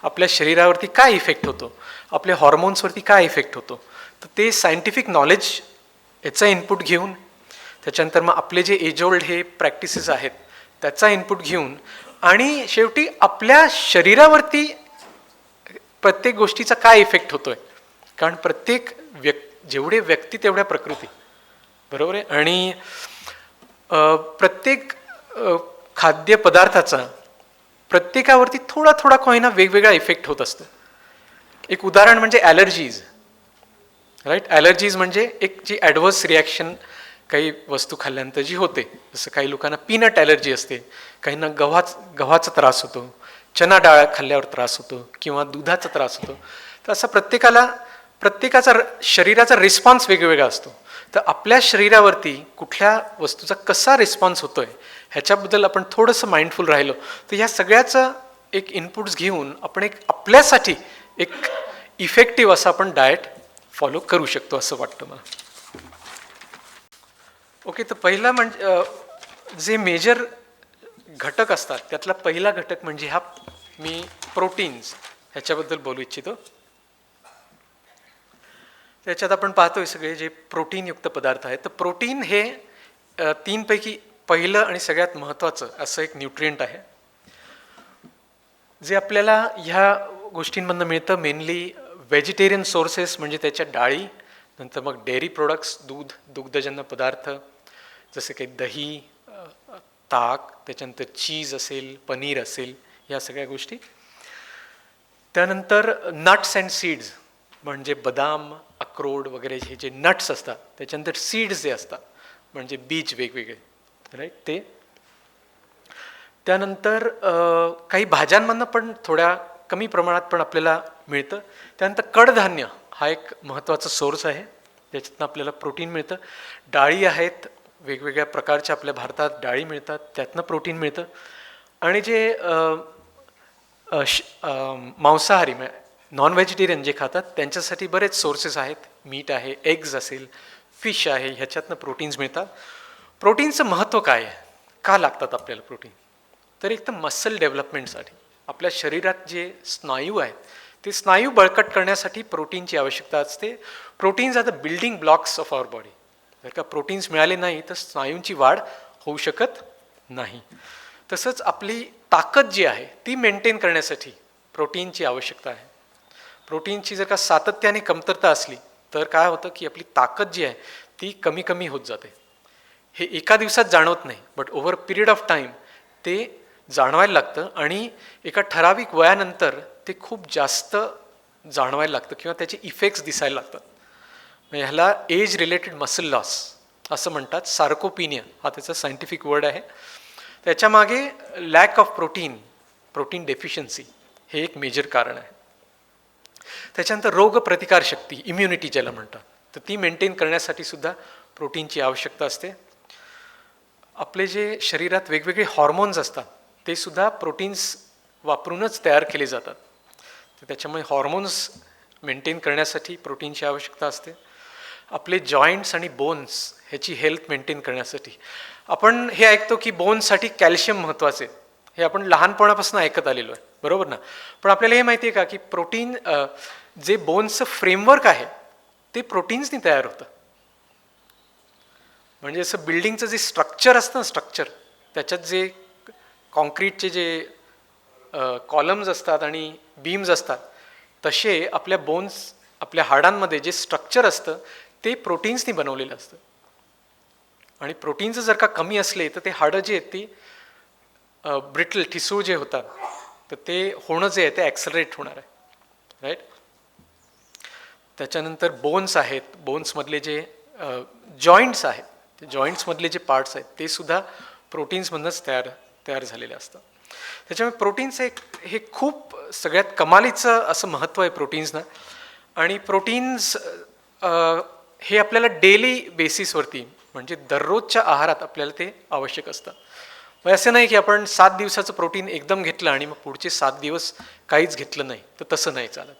आपल्या शरीरावरती काय इफेक्ट होतो, आपल्या हॉर्मोन्सवरती काय इफेक्ट होतो, तर ते सायंटिफिक नॉलेज याचा इनपुट घेऊन, त्याच्यानंतर मग आपले जे एज ओल्ड हे प्रॅक्टिसेस आहेत त्याचा इनपुट घेऊन, आणि शेवटी आपल्या शरीरावरती प्रत्येक गोष्टीचा काय इफेक्ट होतोय. कारण प्रत्येक जेवढे व्यक्ती तेवढ्या प्रकृती, बरोबर आहे. आणि प्रत्येक खाद्यपदार्थाचा प्रत्येकावरती थोडा थोडा का होईना वेगवेगळा इफेक्ट होत असतो. एक उदाहरण म्हणजे ॲलर्जीज. राईट? ॲलर्जीज म्हणजे एक जी ॲडव्हर्स रिॲक्शन काही वस्तू खाल्ल्यानंतर जी होते. जसं काही लोकांना पीनट ॲलर्जी असते, काहींना गव्हाचा त्रास होतो, चना डाळ खाल्ल्यावर त्रास होतो किंवा दुधाचा त्रास होतो. तर असं प्रत्येकाचा शरीराचा रिस्पॉन्स वेगवेगळा असतो. तर आपल्या शरीरावरती कुठल्या वस्तूचा कसा रिस्पॉन्स होतोय ह्याच्याबद्दल आपण थोडंसं माइंडफुल राहिलो तर ह्या सगळ्याचं एक इनपुट्स घेऊन आपण एक आपल्यासाठी एक इफेक्टिव्ह असं आपण डाएट फॉलो करू शकतो असं वाटतं मला. ओके, तर पहिला म्हणजे जे मेजर घटक असतात त्यातला पहिला घटक म्हणजे हा मी प्रोटीन्स ह्याच्याबद्दल बोलू इच्छितो. त्याच्यात आपण पाहतोय सगळे जे प्रोटीनयुक्त पदार्थ आहेत. तर प्रोटीन हे तीनपैकी पहिलं आणि सगळ्यात महत्त्वाचं असं एक न्यूट्रिएंट आहे जे आपल्याला ह्या गोष्टींमधनं मिळतं. मेनली व्हेजिटेरियन सोर्सेस म्हणजे त्याच्या डाळी, नंतर मग डेअरी प्रोडक्ट्स, दुग्धजन्य पदार्थ जसे काही दही, ताक, त्याच्यानंतर चीज असेल, पनीर असेल, ह्या सगळ्या गोष्टी. त्यानंतर नट्स अँड सीड्स म्हणजे बदाम, अक्रोड वगैरे हे जे नट्स असतात, त्याच्यानंतर सीड्स जे असतात म्हणजे बीज वेगवेगळे, राईट, ते. त्यानंतर काही भाज्यांमधनं पण थोड्या कमी प्रमाणात पण आपल्याला मिळतं. त्यानंतर कडधान्य हा एक महत्त्वाचा सोर्स आहे, त्याच्यातनं आपल्याला प्रोटीन मिळतं. डाळी आहेत, वेगवेगळ्या प्रकारच्या आपल्या भारतात डाळी मिळतात, त्यातनं प्रोटीन मिळतं. आणि जे मांसाहारी नॉन व्हेजिटेरियन जे खातात त्यांच्यासाठी बरेच सोर्सेस आहेत. मीठ आहे, एग्ज असेल, फिश आहे, ह्याच्यातनं प्रोटीन्स मिळतात. प्रोटीनचं महत्त्व काय आहे, का लागतात आपल्याला प्रोटीन? तर एक तर मसल डेव्हलपमेंटसाठी, आपल्या शरीरात जे स्नायू आहेत ते स्नायू बळकट करण्यासाठी प्रोटीनची आवश्यकता असते. Proteins are the building blocks of our body, जर का प्रोटीन्स मिळाले नाही तर स्नायूंची वाढ होऊ शकत नाही. तसंच आपली ताकद जी आहे ती मेंटेन करण्यासाठी प्रोटीनची आवश्यकता आहे. प्रोटीनची जर का सातत्याने कमतरता असली तर काय होतं की आपली ताकद जी आहे ती कमी कमी होत जाते. हे एका दिवसात जाणवत नाही, but over period of time ते जाणवायला लागतं आणि एका ठराविक वयानंतर ते खूप जास्त जाणवायला लागतं किंवा त्याचे इफेक्ट्स दिसायला लागतात. ह्याला एज रिलेटेड मसल लॉस असं म्हणतात. सार्कोपिनिया हा त्याचा सायंटिफिक वर्ड आहे. त्याच्यामागे लॅक ऑफ प्रोटीन डेफिशियन्सी हे एक मेजर कारण आहे. त्याच्यानंतर रोगप्रतिकारशक्ती, इम्युनिटी ज्याला म्हणतात, तर ती मेंटेन करण्यासाठी सुद्धा प्रोटीनची आवश्यकता असते. आपले जे शरीरात वेगवेगळे हॉर्मोन्स असतात ते सुद्धा प्रोटीन्स वापरूनच तयार केले जातात. तर त्याच्यामुळे हॉर्मोन्स मेंटेन करण्यासाठी प्रोटीनची आवश्यकता असते. आपले जॉईंट्स आणि बोन्स ह्याची हेल्थ मेंटेन करण्यासाठी आपण हे ऐकतो की बोन्ससाठी कॅल्शियम महत्त्वाचे, हे आपण लहानपणापासून ऐकत आलेलो आहे, बरोबर ना. पण आपल्याला हे माहिती आहे का की प्रोटीन जे बोन्सचं फ्रेमवर्क आहे ते प्रोटीन्सनी तयार होतं. म्हणजे असं बिल्डिंगचं जे स्ट्रक्चर असतं ना, स्ट्रक्चर त्याच्यात जे कॉन्क्रीटचे जे कॉलम्स असतात आणि बीम्स असतात तसे आपल्या बोन्स, आपल्या हाडांमध्ये जे स्ट्रक्चर असतं ते प्रोटीन्सनी बनवलेलं असतं. आणि प्रोटीन्स जर का कमी असले तर ते हाडं जे आहेत ती ब्रिटल ठिसूळ जे होतात तर ते होणं जे आहे ते ॲक्सलरेट होणार आहे, राईट. त्याच्यानंतर बोन्स आहेत, बोन्समधले जे जॉईंट्स आहेत, ते जॉईंट्समधले जे पार्ट्स आहेत ते सुद्धा प्रोटीन्समधूनच तयार झालेले असतात. त्याच्यामुळे प्रोटीन्स हे खूप सगळ्यात कमालीचं असं महत्त्व आहे प्रोटीन्सना. आणि प्रोटीन्स हे आपल्याला डेली बेसिसवरती म्हणजे दररोजच्या आहारात आपल्याला ते आवश्यक असतं. मग असं नाही की आपण 7 दिवसाचं प्रोटीन एकदम घेतलं आणि मग पुढचे 7 दिवस काहीच घेतलं नाही, तर तसं नाही चालत.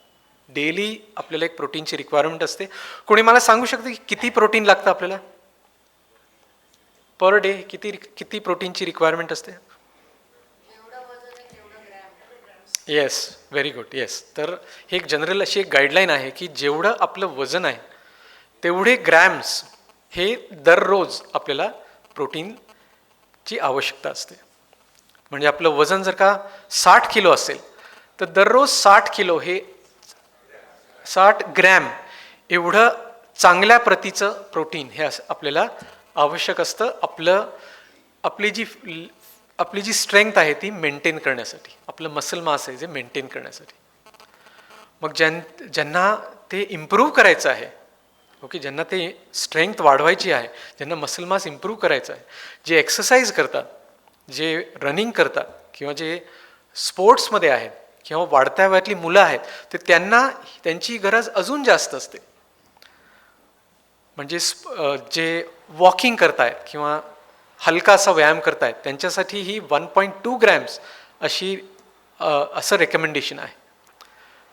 डेली आपल्याला एक प्रोटीनची रिक्वायरमेंट असते. कोणी मला सांगू शकतं की किती प्रोटीन लागतं आपल्याला पर डे? किती प्रोटीनची रिक्वायरमेंट असते? Yes, very good. येस, तर हे एक जनरल अशी एक गाईडलाईन आहे की जेवढं आपलं वजन आहे तेवढे ग्रॅम्स हे दररोज आपल्याला प्रोटीनची आवश्यकता असते. म्हणजे आपलं वजन जर का 60 किलो असेल तर दररोज 60 किलो हे 60 ग्रॅम एवढं चांगल्या प्रतीचं प्रोटीन हे आपल्याला आवश्यक असतं आपली जी स्ट्रेंथ आहे ती मेंटेन करण्यासाठी, आपलं मसल मास आहे जे मेंटेन करण्यासाठी. मग ज्यांना ते इम्प्रूव्ह करायचं आहे, ओके, ज्यांना ते स्ट्रेंथ वाढवायची आहे, ज्यांना मसल मास इम्प्रूव्ह करायचं आहे, जे एक्सरसाइज करतात, जे रनिंग करतात किंवा जे स्पोर्ट्समध्ये आहेत किंवा वाढत्या वयातली मुलं आहेत, तर त्यांना त्यांची गरज अजून जास्त असते. म्हणजे जे वॉकिंग करतायत किंवा हलका असा व्यायाम करतायत त्यांच्यासाठी ही 1.2 ग्रॅम्स असं रेकमेंडेशन आहे.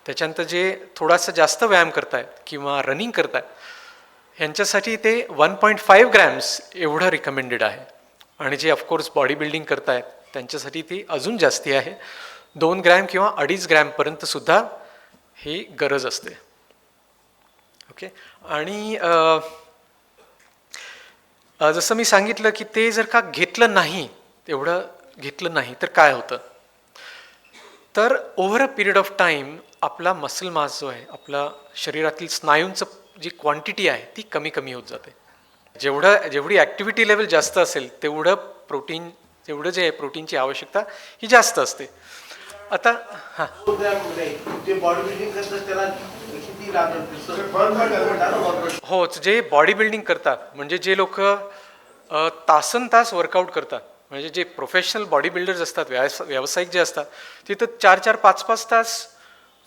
त्याच्यानंतर जे थोडासा जास्त व्यायाम करतायत किंवा रनिंग करतायत ह्यांच्यासाठी ते 1.5 ग्रॅम्स एवढं रिकमेंडेड आहे. आणि जे ऑफकोर्स बॉडी बिल्डिंग करतायत त्यांच्यासाठी ती अजून जास्ती आहे, 2 ग्रॅम किंवा 2.5 ग्रॅमपर्यंत सुद्धा ही गरज असते. ओके. आणि जसं मी सांगितलं की ते जर का घेतलं नाही, तेवढं घेतलं नाही तर काय होतं, तर over a period of time आपला मसल मास जो आहे, आपला शरीरातील स्नायूंचं जी क्वांटिटी आहे ती कमी कमी होत जाते. जेवढी ॲक्टिव्हिटी लेवल जास्त असेल तेवढं जे आहे प्रोटीनची आवश्यकता ही जास्त असते. आता हां, हो, जे बॉडी बिल्डिंग करतात म्हणजे जे लोक तासन तास वर्कआउट करतात, म्हणजे जे प्रोफेशनल बॉडी बिल्डर्स असतात, व्यावसायिक जे असतात, ते तर 4-4, 5-5 तास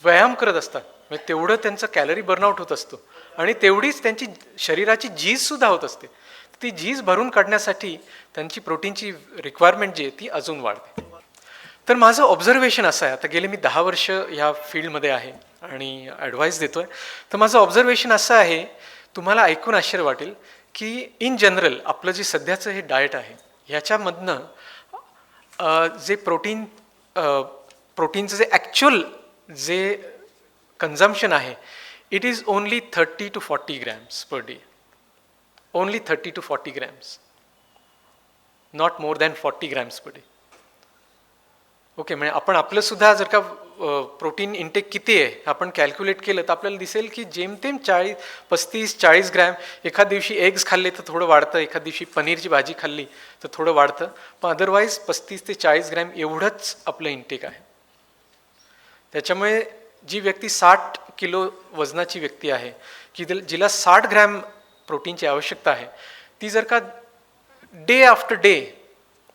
व्यायाम करत असतात. म्हणजे तेवढं त्यांचं कॅलरी बर्नआउट होत असतो आणि तेवढीच त्यांची शरीराची झीजसुद्धा होत असते. ती झीज भरून काढण्यासाठी त्यांची प्रोटीनची रिक्वायरमेंट जी आहे ती अजून वाढते. तर माझं ऑब्झर्वेशन असं आहे, आता गेले मी 10 वर्ष ह्या फील्डमध्ये आहे आणि ॲडवाईस देतो आहे, तर माझं ऑब्झर्वेशन असं आहे, तुम्हाला ऐकून आश्चर्य वाटेल की इन जनरल आपलं जे सध्याचं हे डाएट आहे ह्याच्यामधनं जे प्रोटीनचं जे ॲक्च्युअल जे कन्झम्पशन आहे it is only 30 to 40 grams per day only 30 to 40 grams, not more than 40 grams per day. Okay, म्हणजे आपण आपलं सुद्धा जर का प्रोटीन इंटेक किती आहे आपण कॅल्क्युलेट केलं तर आपल्याला दिसेल की जेमतेम 35-40 ग्रॅम. एखाद दिवशी एग्स खाल्ले तर थोडं वाढतं, एखाद दिवशी पनीरची भाजी खाल्ली तर थोडं वाढतं, पण अदरवाईज 35 ते 40 ग्रॅम एवढंच आपलं इंटेक आहे. त्याच्यामुळे जी व्यक्ती 60 किलो वजनाची व्यक्ती आहे की जिला 60 ग्रॅम प्रोटीनची आवश्यकता आहे, ती जर का डे आफ्टर डे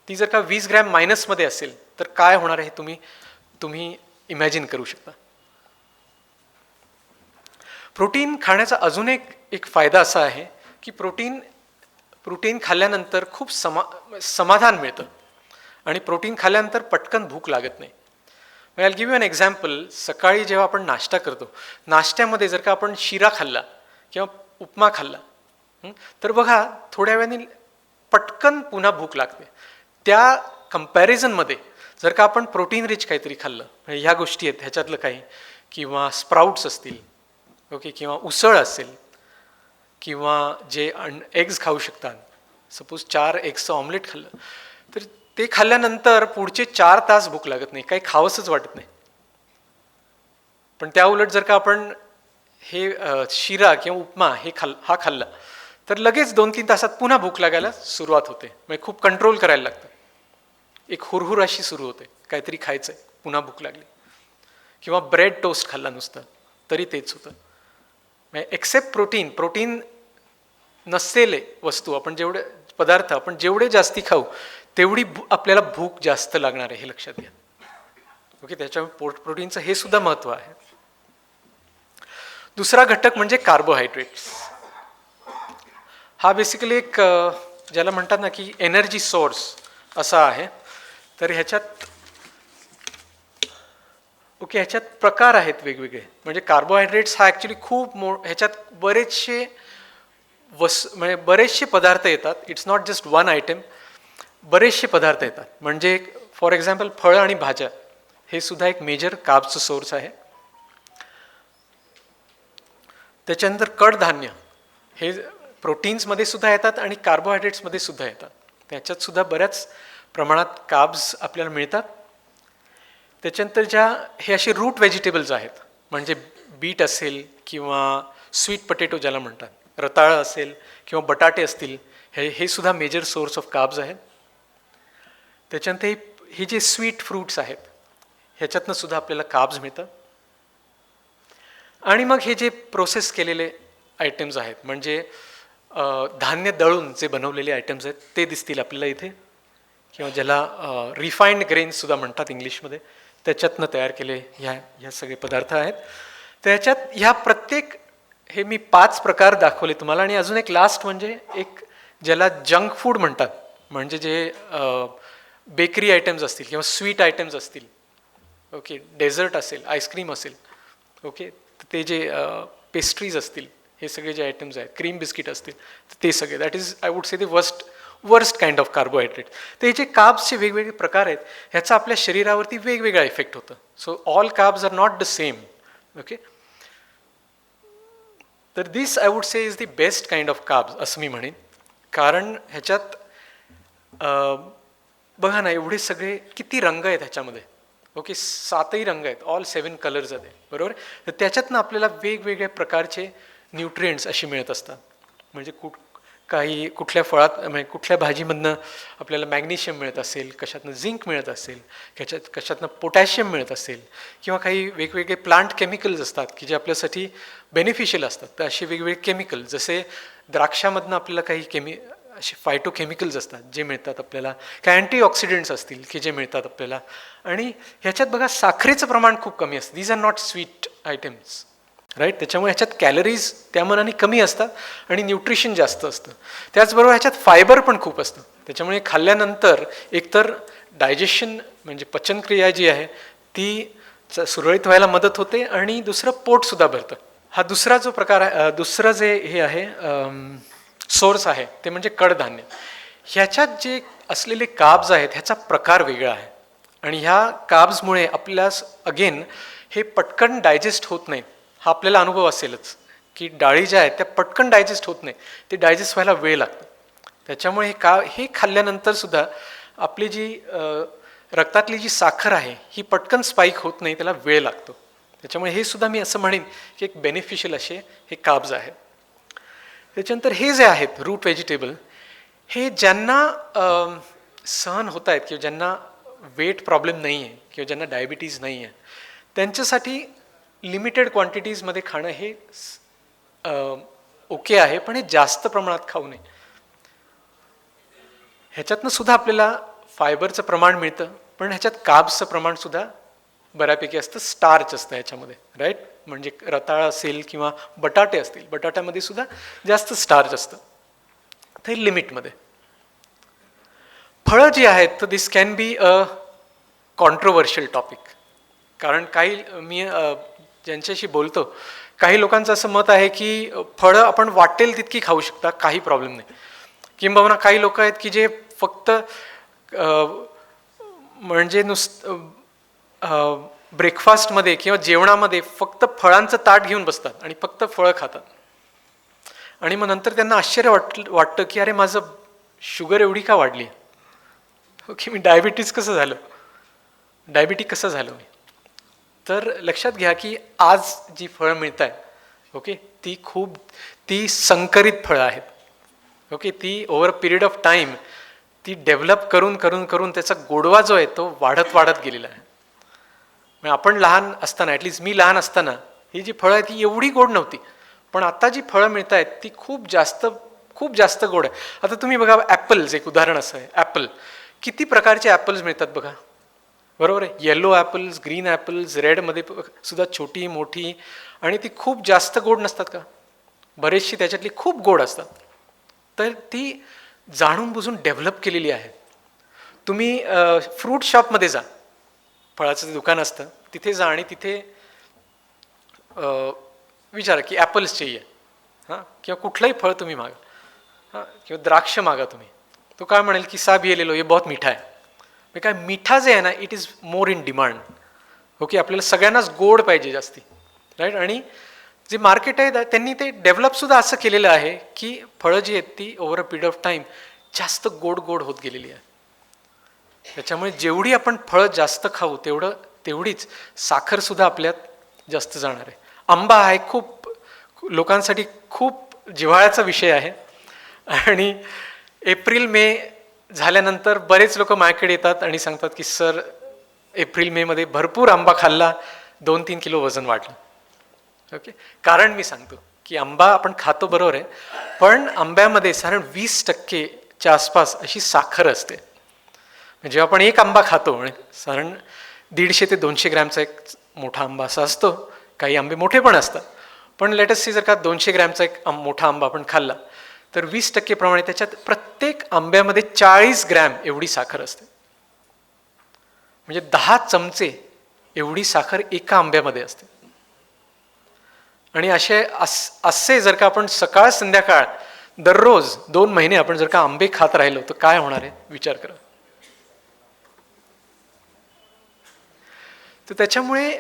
ती जर का 20 ग्रॅम मायनसमध्ये असेल तर काय होणार आहे तुम्ही इमॅजिन करू शकता. प्रोटीन खाण्याचा अजून एक फायदा असा आहे की प्रोटीन खाल्ल्यानंतर खूप समाधान मिळतं आणि प्रोटीन खाल्ल्यानंतर पटकन भूक लागत नाही. I give you an example. सकाळी जेव्हा आपण नाश्ता करतो, नाश्त्यामध्ये जर का आपण शिरा खाल्ला किंवा उपमा खाल्ला तर बघा थोड्या वेळाने पटकन पुन्हा भूक लागते. त्या कंपॅरिझनमध्ये जर का आपण प्रोटीन रिच काहीतरी खाल्लं, म्हणजे ह्या गोष्टी आहेत ह्याच्यातलं काही, किंवा स्प्राउट्स असतील, ओके, किंवा उसळ असेल, किंवा जे एग्ज खाऊ शकतात, सपोज 4 एग्सचं ऑमलेट खाल्लं तर ते खाल्ल्यानंतर पुढचे 4 तास भूक लागत नाही, काही खावंसच वाटत नाही. पण त्या उलट जर का आपण हे शिरा किंवा उपमा हा खाल्ला तर लगेच 2-3 तासात पुन्हा भूक लागायला सुरुवात होते. म्हणजे खूप कंट्रोल करायला लागतं, एक हुरहुर अशी सुरू होते, काहीतरी खायचं आहे, पुन्हा भूक लागली. किंवा ब्रेड टोस्ट खाल्ला नुसतं तरी तेच होतं. म्हणजे एक्सेप्ट प्रोटीन नसलेले वस्तू पदार्थ आपण जेवढे जास्ती खाऊ तेवढी आपल्याला भूक जास्त लागणार आहे, हे लक्षात घ्या. ओके, त्याच्यामुळे प्रोटीनचं हे सुद्धा महत्त्व आहे. दुसरा घटक म्हणजे कार्बोहायड्रेट्स. हा बेसिकली एक ज्याला म्हणतात ना की एनर्जी सोर्स असा आहे. तर ह्याच्यात प्रकार आहेत वेगवेगळे. म्हणजे कार्बोहायड्रेट्स हा ॲक्च्युली खूप ह्याच्यात बरेचसे पदार्थ येतात. It's not just one item, बरेचसे पदार्थ येतात. म्हणजे फॉर एक्झाम्पल फळं आणि भाज्या हे सुद्धा एक मेजर कार्ब्सचं सोर्स आहे. त्याच्यानंतर कडधान्य हे प्रोटीन्समध्ये सुद्धा येतात आणि कार्बोहायड्रेट्समध्ये सुद्धा येतात. त्याच्यात सुद्धा बऱ्याच प्रमाणात कार्ब्स आपल्याला मिळतात. त्याच्यानंतर हे असे रूट व्हेजिटेबल्स आहेत, म्हणजे बीट असेल किंवा स्वीट पोटॅटो ज्याला म्हणतात, रताळं असेल किंवा बटाटे असतील, हे सुद्धा मेजर सोर्स ऑफ कार्ब्स आहेत. त्याच्यानंतर हे जे स्वीट फ्रूट्स आहेत ह्याच्यातनं सुद्धा आपल्याला कार्ब्स मिळतात. आणि मग हे जे प्रोसेस केलेले आयटम्स आहेत, म्हणजे धान्य दळून जे बनवलेले आयटम्स आहेत ते दिसतील आपल्याला इथे, किंवा ज्याला रिफाईंड ग्रेन्स सुद्धा म्हणतात इंग्लिशमध्ये, त्याच्यातनं तयार केले ह्या सगळे पदार्थ आहेत. त्याच्यात हे मी 5 प्रकार दाखवले तुम्हाला. आणि अजून एक लास्ट म्हणजे एक ज्याला जंक फूड म्हणतात, म्हणजे जे बेकरी आयटम्स असतील किंवा स्वीट आयटम्स असतील, ओके, डेझर्ट असेल, आईस्क्रीम असेल, ओके, ते जे पेस्ट्रीज असतील, हे सगळे जे आयटम्स आहेत, क्रीम बिस्किट असतील, ते सगळे, that is I would say the worst kind of carbohydrate. तर हे जे कार्ब्सचे वेगवेगळे प्रकार आहेत ह्याचा आपल्या शरीरावरती वेगवेगळा इफेक्ट होतं. So all carbs are not the same. Okay, तर this I would say is the best kind of carbs असं मी म्हणेन. कारण ह्याच्यात बघा ना, एवढे सगळे किती रंग आहेत ह्याच्यामध्ये. ओके, 7ही रंग आहेत, ऑल 7 कलर्स आहेत, बरोबर. तर त्याच्यातनं आपल्याला वेगवेगळ्या प्रकारचे न्यूट्रिएंट्स असे मिळत असतात. म्हणजे कुठल्या फळात, म्हणजे कुठल्या भाजीमधनं आपल्याला मॅग्नेशियम मिळत असेल, कशातनं झिंक मिळत असेल, कशातनं पोटॅशियम मिळत असेल, किंवा काही वेगवेगळे प्लांट केमिकल्स असतात की जे आपल्यासाठी बेनिफिशियल असतात. तर असे वेगवेगळे केमिकल, जसे द्राक्षामधनं आपल्याला काही असे फायटोकेमिकल्स असतात जे मिळतात आपल्याला, काही अँटीऑक्सिडंट्स असतील की जे मिळतात आपल्याला. आणि ह्याच्यात बघा साखरेचं प्रमाण खूप कमी असतं. These are not sweet items, right. त्याच्यामुळे ह्याच्यात कॅलरीज त्या मानाने कमी असतात आणि न्यूट्रिशन जास्त असतं. त्याचबरोबर ह्याच्यात फायबर पण खूप असतं. त्याच्यामुळे खाल्ल्यानंतर एकतर डायजेशन म्हणजे पचनक्रिया जी आहे ती सुरळीत व्हायला मदत होते आणि दुसरं पोटसुद्धा भरतं. हा दुसरा जो प्रकार आहे, दुसरं जे हे आहे सोर्स आहे ते म्हणजे कडधान्य. ह्याच्यात जे असलेले कार्ब्स आहेत ह्याचा प्रकार वेगळा आहे. आणि ह्या कार्ब्समुळे आपल्यास अगेन हे पटकन डायजेस्ट होत नाहीत. हा आपल्याला अनुभव असेलच की डाळी ज्या आहेत त्या पटकन डायजेस्ट होत नाही, ते डायजेस्ट व्हायला वेळ लागतो. त्याच्यामुळे हे खाल्ल्यानंतर सुद्धा आपली जी रक्तातली जी साखर आहे ही पटकन स्पाईक होत नाही, त्याला वेळ लागतो. त्याच्यामुळे हे सुद्धा मी असं म्हणेन की एक बेनिफिशियल असे हे कार्ब्स आहेत. त्याच्यानंतर हे जे आहेत रूट व्हेजिटेबल, हे ज्यांना सहन होत आहेत किंवा ज्यांना वेट प्रॉब्लेम नाही आहे किंवा ज्यांना डायबिटीज नाही आहे, त्यांच्यासाठी लिमिटेड क्वांटिटीजमध्ये खाणं हे ओके आहे, पण हे जास्त प्रमाणात खाऊ नये. ह्याच्यातनं सुद्धा आपल्याला फायबरचं प्रमाण मिळतं, पण ह्याच्यात कार्ब्सचं प्रमाण सुद्धा बऱ्यापैकी असतं. स्टार्च असतं ह्याच्यामध्ये, राईट? म्हणजे रताळा असेल किंवा बटाटे असतील, बटाट्यामध्ये सुद्धा जास्त स्टार्च असतं, ते लिमिटमध्ये. फळं जी आहेत तर this can be a controversial topic. कारण काही मी ज्यांच्याशी बोलतो, काही लोकांचं असं मत आहे की फळं आपण वाटेल तितकी खाऊ शकता, काही प्रॉब्लेम नाही. किंबहुना काही लोक आहेत की जे फक्त म्हणजे ब्रेकफास्टमध्ये किंवा जेवणामध्ये फक्त फळांचं ताट घेऊन बसतात आणि फक्त फळं खातात. आणि मग नंतर त्यांना आश्चर्य वाटतं की अरे माझं शुगर एवढी का वाढली, ओके, मी डायबिटीज कसं झालं मी. तर लक्षात घ्या की आज जी फळं मिळत आहेत, ओके, ती संकरित फळं आहेत. ओके, ती over a period of time ती डेव्हलप करून करून करून त्याचा गोडवा जो आहे तो वाढत गेलेला आहे. म्हणजे आपण लहान असताना, ॲटलिस्ट मी लहान असताना, ही जी फळं आहेत ती एवढी गोड नव्हती, पण आता जी फळं मिळत आहेत ती खूप जास्त गोड आहे. आता तुम्ही बघा, ॲपल्स एक उदाहरण असं आहे. ॲपल, किती प्रकारचे ॲपल्स मिळतात बघा, बरोबर आहे? येलो ॲपल्स, ग्रीन ॲपल्स, रेडमध्ये सुद्धा छोटी मोठी, आणि ती खूप जास्त गोड नसतात का? बरेचशी त्याच्यातली खूप गोड असतात. तर ती जाणून बुजून डेव्हलप केलेली आहे. तुम्ही फ्रूट शॉपमध्ये जा, फळाचं जे दुकान असतं तिथे जा आणि तिथे विचारा की ॲपल्स चाहिए, हां, किंवा कुठलंही फळ तुम्ही मागा, हां, किंवा द्राक्ष मागा तुम्ही, तो काय म्हणेल की साब ये ले लो, ये बहुत मीठा है. म्हणजे काय, मिठा जे आहे ना, it is more in demand. Okay, आपल्याला सगळ्यांनाच गोड पाहिजे जास्ती, राईट? आणि जे मार्केट आहे त्यांनी ते डेव्हलपसुद्धा असं केलेलं आहे की फळं जी आहेत ती over a period of time जास्त गोड होत गेलेली आहे. त्याच्यामुळे जेवढी आपण फळं जास्त खाऊ तेवढीच साखरसुद्धा आपल्यात जास्त जाणार आहे. आंबा हा एक खूप लोकांसाठी खूप जिव्हाळ्याचा विषय आहे, आणि एप्रिल मे झाल्यानंतर बरेच लोक माझ्याकडे येतात आणि सांगतात की सर, एप्रिल मेमध्ये भरपूर आंबा खाल्ला, 2-3 किलो वजन वाढलं. ओके, कारण मी सांगतो की आंबा आपण खातो बरोबर आहे, पण आंब्यामध्ये साधारण 20% आसपास अशी साखर असते. जेव्हा आपण एक आंबा खातो, साधारण 150 ते 200 ग्रॅमचा एक मोठा आंबा असा असतो, काही आंबे मोठे पण असतात, पण लेटस सी जर का 200 ग्रॅमचा एक मोठा आंबा आपण खाल्ला तर 20% प्रमाणे त्याच्यात प्रत्येक आंब्यामध्ये 40 ग्रॅम एवढी साखर असते. म्हणजे 10 चमचे एवढी साखर एका आंब्यामध्ये असते. आणि असे जर का आपण सकाळ संध्याकाळ दररोज 2 महिने आपण जर का आंबे खात राहिलो तर काय होणार आहे, विचार करा. तर त्याच्यामुळे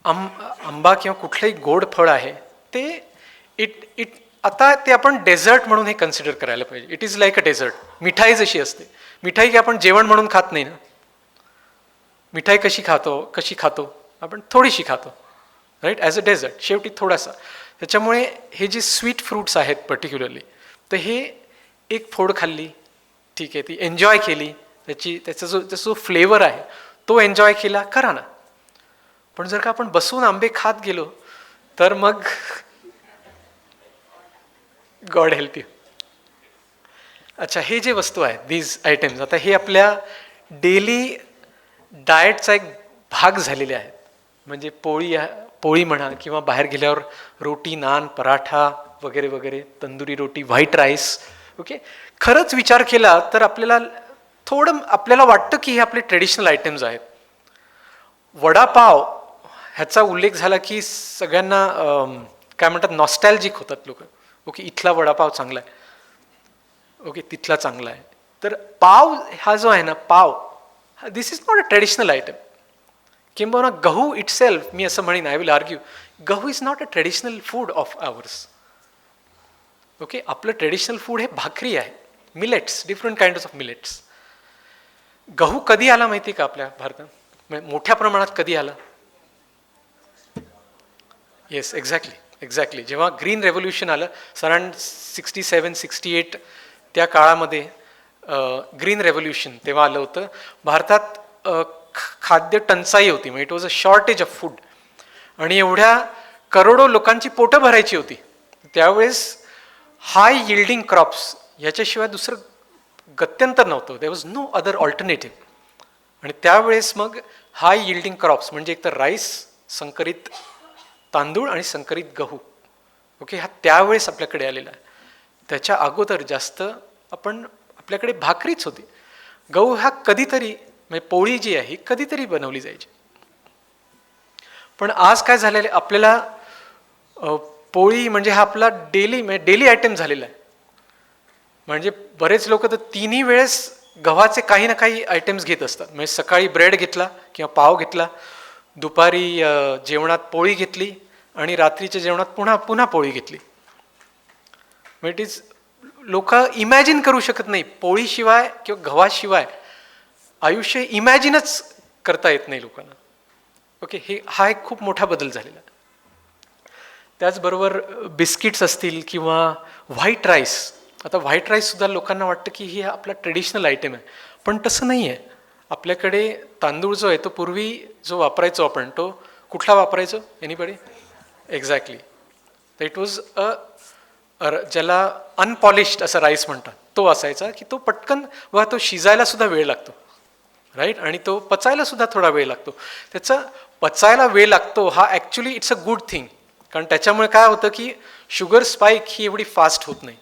आंबा किंवा कुठलंही गोड फळ आहे ते आता ते आपण डेझर्ट म्हणून हे कन्सिडर करायला पाहिजे. It is like a dessert. मिठाई जशी असते, मिठाई की आपण जेवण म्हणून खात नाही ना. मिठाई कशी खातो आपण, थोडीशी खातो, राईट, ॲज अ डेझर्ट, शेवटी थोडासा. त्याच्यामुळे हे जे स्वीट फ्रूट्स आहेत पर्टिक्युलरली, तर हे एक फोड खाल्ली, ठीक आहे, ती एन्जॉय केली, त्याचा जो फ्लेवर आहे तो एन्जॉय केला, करा ना. पण जर का आपण बसून आंबे खात गेलो तर मग गॉड हेल्प यू. अच्छा, हे जे वस्तू आहेत, दीज आयटम्स, आता हे आपल्या डेली डाएटचा एक भाग झालेले आहेत. म्हणजे पोळी म्हणा, किंवा बाहेर गेल्यावर रोटी, नान, पराठा वगैरे वगैरे, तंदुरी रोटी, व्हाईट राईस. ओके, खरंच विचार केला तर आपल्याला वाटतं की हे आपले ट्रेडिशनल आयटम्स आहेत. वडापाव ह्याचा उल्लेख झाला की सगळ्यांना काय म्हणतात, नॉस्टॅल्जिक होतात लोक. ओके, इथला वडापाव चांगला आहे, ओके, तिथला चांगला आहे. तर पाव हा जो आहे ना, पाव, this is not a traditional item. किंबहुना गहू इटसेल्फ, मी असं म्हणेन, आय विल आर्ग्यू गहू is not a traditional food of ours. Okay, आपलं ट्रेडिशनल फूड हे भाकरी आहे, millets, different kind of millets. गहू कधी आला माहिती का आपल्या भारतात? मोठ्या प्रमाणात कधी आला? Yes, exactly. जेव्हा ग्रीन रेव्होल्युशन आलं अराउंड 67-68 त्या काळामध्ये, ग्रीन रेव्होल्युशन तेव्हा आलं होतं भारतात. खाद्य टंचाई होती, म्हणजे it was a shortage of food, आणि एवढ्या करोडो लोकांची पोटं भरायची होती. त्यावेळेस हाय यिल्डिंग क्रॉप्स याच्याशिवाय दुसरं गत्यंतर नव्हतं. There was no other alternative. आणि त्यावेळेस मग हाय यिल्डिंग क्रॉप्स म्हणजे एक तर राईस, संकरित तांदूळ आणि संकरित गहू. ओके, हा त्यावेळेस आपल्याकडे आलेला आहे. त्याच्या अगोदर जास्त आपल्याकडे भाकरीच होती. गहू हा कधीतरी, म्हणजे पोळी जी आहे ही कधीतरी बनवली जायची. पण आज काय झालेलं आहे, आपल्याला पोळी म्हणजे हा आपला डेली आयटम झालेला आहे. म्हणजे बरेच लोक तर 3ही वेळेस गव्हाचे काही ना काही आयटम्स घेत असतात. म्हणजे सकाळी ब्रेड घेतला किंवा पाव घेतला, दुपारी जेवणात पोळी घेतली, आणि रात्रीच्या जेवणात पुन्हा पोळी घेतली. इट इज, लोक इमॅजिन करू शकत नाही पोळीशिवाय किंवा गव्हाशिवाय आयुष्य इमॅजिनच करता येत नाही लोकांना. ओके, हा एक खूप मोठा बदल झालेला. त्याचबरोबर बिस्किट्स असतील किंवा व्हाईट राईस. आता व्हाईट राईससुद्धा लोकांना वाटतं की ही आपला ट्रेडिशनल आयटम आहे, पण तसं नाही आहे. आपल्याकडे तांदूळ जो आहे तो पूर्वी जो वापरायचो आपण, तो कुठला वापरायचो? एनीबडी? एक्झॅक्टली. तर इट वॉज ज्याला अनपॉलिश्ड असं राईस म्हणतात, तो असायचा की तो पटकन तो शिजायला सुद्धा वेळ लागतो, राईट, आणि तो पचायला सुद्धा थोडा वेळ लागतो. त्याचा पचायला वेळ लागतो हा actually it's a good thing, कारण त्याच्यामुळे काय होतं की शुगर स्पाईक ही एवढी फास्ट होत नाही.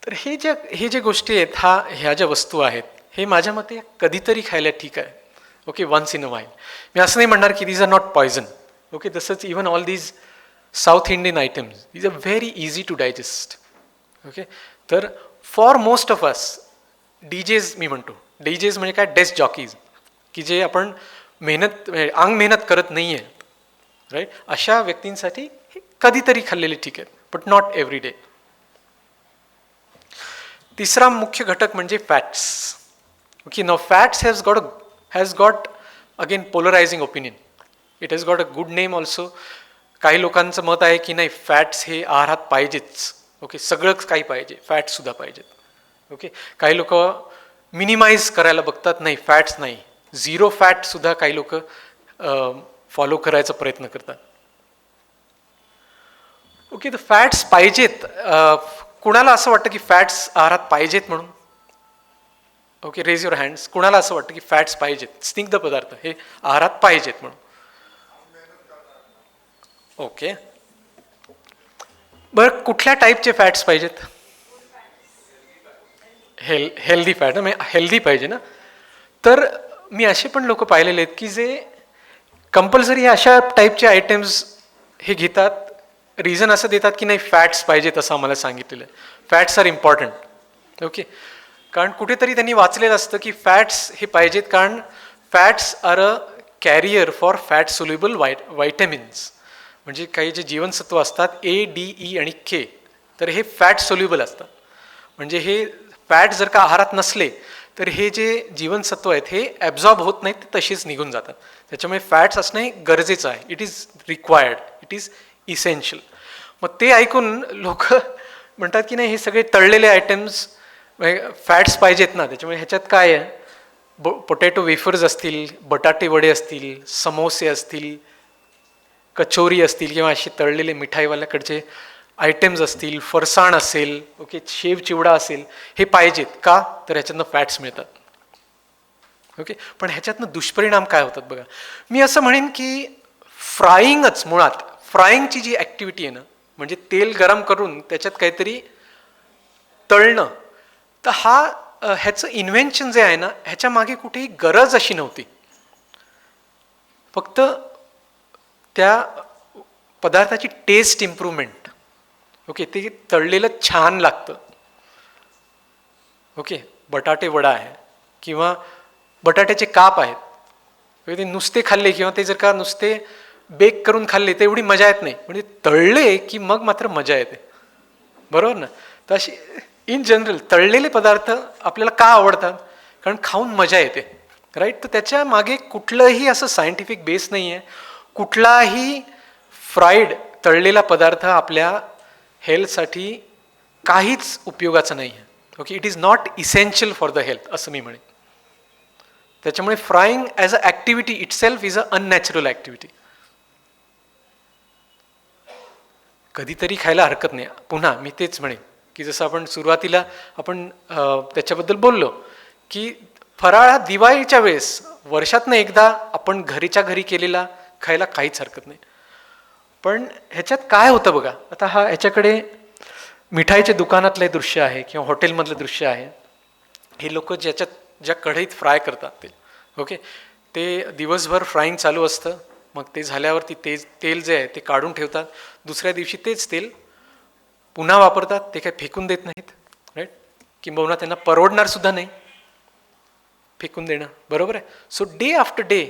तर हे जे गोष्टी आहेत, ह्या ज्या वस्तू आहेत, हे माझ्या मते कधीतरी खायला ठीक आहे. Okay, once in a while. मी असं नाही म्हणणार की these are not poison. Okay, तसंच even all these South Indian items, these are very easy to digest. Okay, तर for most of us dishes, मी म्हणतो डीजेज म्हणजे काय, डेस्क जॉकीज, की जे आपण अंग मेहनत करत नाही आहे, राईट, अशा व्यक्तींसाठी हे कधीतरी खाल्लेले ठीक आहेत, बट नॉट एव्हरी डे. तिसरा मुख्य घटक म्हणजे fats. Okay, now fats has got again polarising opinion. It has got a good name also. काही लोकांचं मत आहे की नाही, फॅट्स हे आहारात पाहिजेच. ओके, सगळंच काही पाहिजे, फॅट्ससुद्धा पाहिजेत. ओके, काही लोक मिनिमाइज करायला बघतात, नाही फॅट्स नाही, झिरो फॅटसुद्धा काही लोक फॉलो करायचा प्रयत्न करतात. ओके, तर फॅट्स पाहिजेत. कुणाला असं वाटतं की फॅट्स आहारात पाहिजेत म्हणून? Okay, raise your hands. कुणाला असं वाटतं की फॅट्स पाहिजेत, स्निग्ध पदार्थ हे आहारात पाहिजेत म्हणून? ओके, बरं, कुठल्या टाईपचे फॅट्स पाहिजेत? हेल्दी फॅट, म्हणजे हेल्दी पाहिजे ना. तर मी असे पण लोक पाहिलेले आहेत की जे कंपल्सरी अशा टाईपचे आयटम्स हे घेतात, रिझन असं देतात की नाही फॅट्स पाहिजेत असं आम्हाला सांगितलेलं आहे, फॅट्स आर इम्पॉर्टंट. ओके, कारण कुठेतरी त्यांनी वाचलेलं असतं की फॅट्स हे पाहिजेत, कारण fats are a carrier for fat soluble vitamins. म्हणजे काही जे जीवनसत्व असतात A, D, E आणि K, तर हे फॅट सोल्युबल असतात. म्हणजे हे फॅट जर का आहारात नसले तर हे जे जीवनसत्व आहेत हे ॲब्झॉर्ब होत नाहीत, ते तशीच निघून जातात. त्याच्यामुळे फॅट्स असणं हे गरजेचं आहे. It is required, it is essential. मग ते ऐकून लोक म्हणतात की नाही हे सगळे तळलेले आयटम्स फॅट्स पाहिजेत ना, त्याच्यामुळे ह्याच्यात काय आहे, पोटॅटो वेफर्स असतील, बटाटे वडे असतील, समोसे असतील, कचोरी असतील, किंवा असे तळलेले मिठाईवाल्याकडचे आयटम्स असतील, फरसाण असेल, ओके, शेव चिवडा असेल, हे पाहिजेत का, तर ह्याच्यातनं फॅट्स मिळतात. ओके, पण ह्याच्यातनं दुष्परिणाम काय होतात बघा. मी असं म्हणेन की फ्राईंगच, मुळात फ्राईंगची जी ॲक्टिव्हिटी आहे ना, म्हणजे तेल गरम करून त्याच्यात काहीतरी तळणं, तर ह्याचं इन्व्हेन्शन जे आहे ना, ह्याच्या मागे कुठेही गरज अशी नव्हती. फक्त त्या पदार्थाची टेस्ट इम्प्रूव्हमेंट. ओके, ते तळलेलं छान लागतं. ओके, बटाटे वडा आहे किंवा बटाट्याचे काप आहेत, म्हणजे ते नुसते खाल्ले किंवा ते जर का नुसते बेक करून खाल्ले तर एवढी मजा येत नाही, म्हणजे तळले की मग मात्र मजा येते, बरोबर ना. तर अशी इन जनरल तळलेले पदार्थ आपल्याला का आवडतात, कारण खाऊन मजा येते, राईट. तर त्याच्या मागे कुठलंही असं सायंटिफिक बेस नाही आहे. कुठलाही फ्राईड तळलेला पदार्थ आपल्या हेल्थसाठी काहीच उपयोगाचं नाही आहे. Okay, it is not essential for the health असं मी म्हणेन. त्याच्यामुळे frying as a activity itself is a unnatural activity. कधीतरी खायला हरकत नाही. पुन्हा मी तेच म्हणेन की जसं आपण सुरुवातीला आपण त्याच्याबद्दल बोललो की फराळ दिवाळीच्या वेळेस वर्षातनं एकदा आपण घरीच्या घरी केलेला खायला काहीच हरकत नाही. पण ह्याच्यात काय होतं बघा, आता हा ह्याच्याकडे मिठाईच्या दुकानातलं दृश्य आहे किंवा हॉटेलमधलं दृश्य आहे. हे लोक ज्या कढईत फ्राय करतात ते, ओके, ते दिवसभर फ्राईंग चालू असतं. मग ते झाल्यावरती तेल जे आहे ते काढून ठेवतात. दुसऱ्या दिवशी तेच तेल पुन्हा वापरतात. ते काही फेकून देत नाहीत, राईट. किंबहुना त्यांना परवडणार सुद्धा नाही फेकून देणं, बरोबर आहे. सो डे आफ्टर डे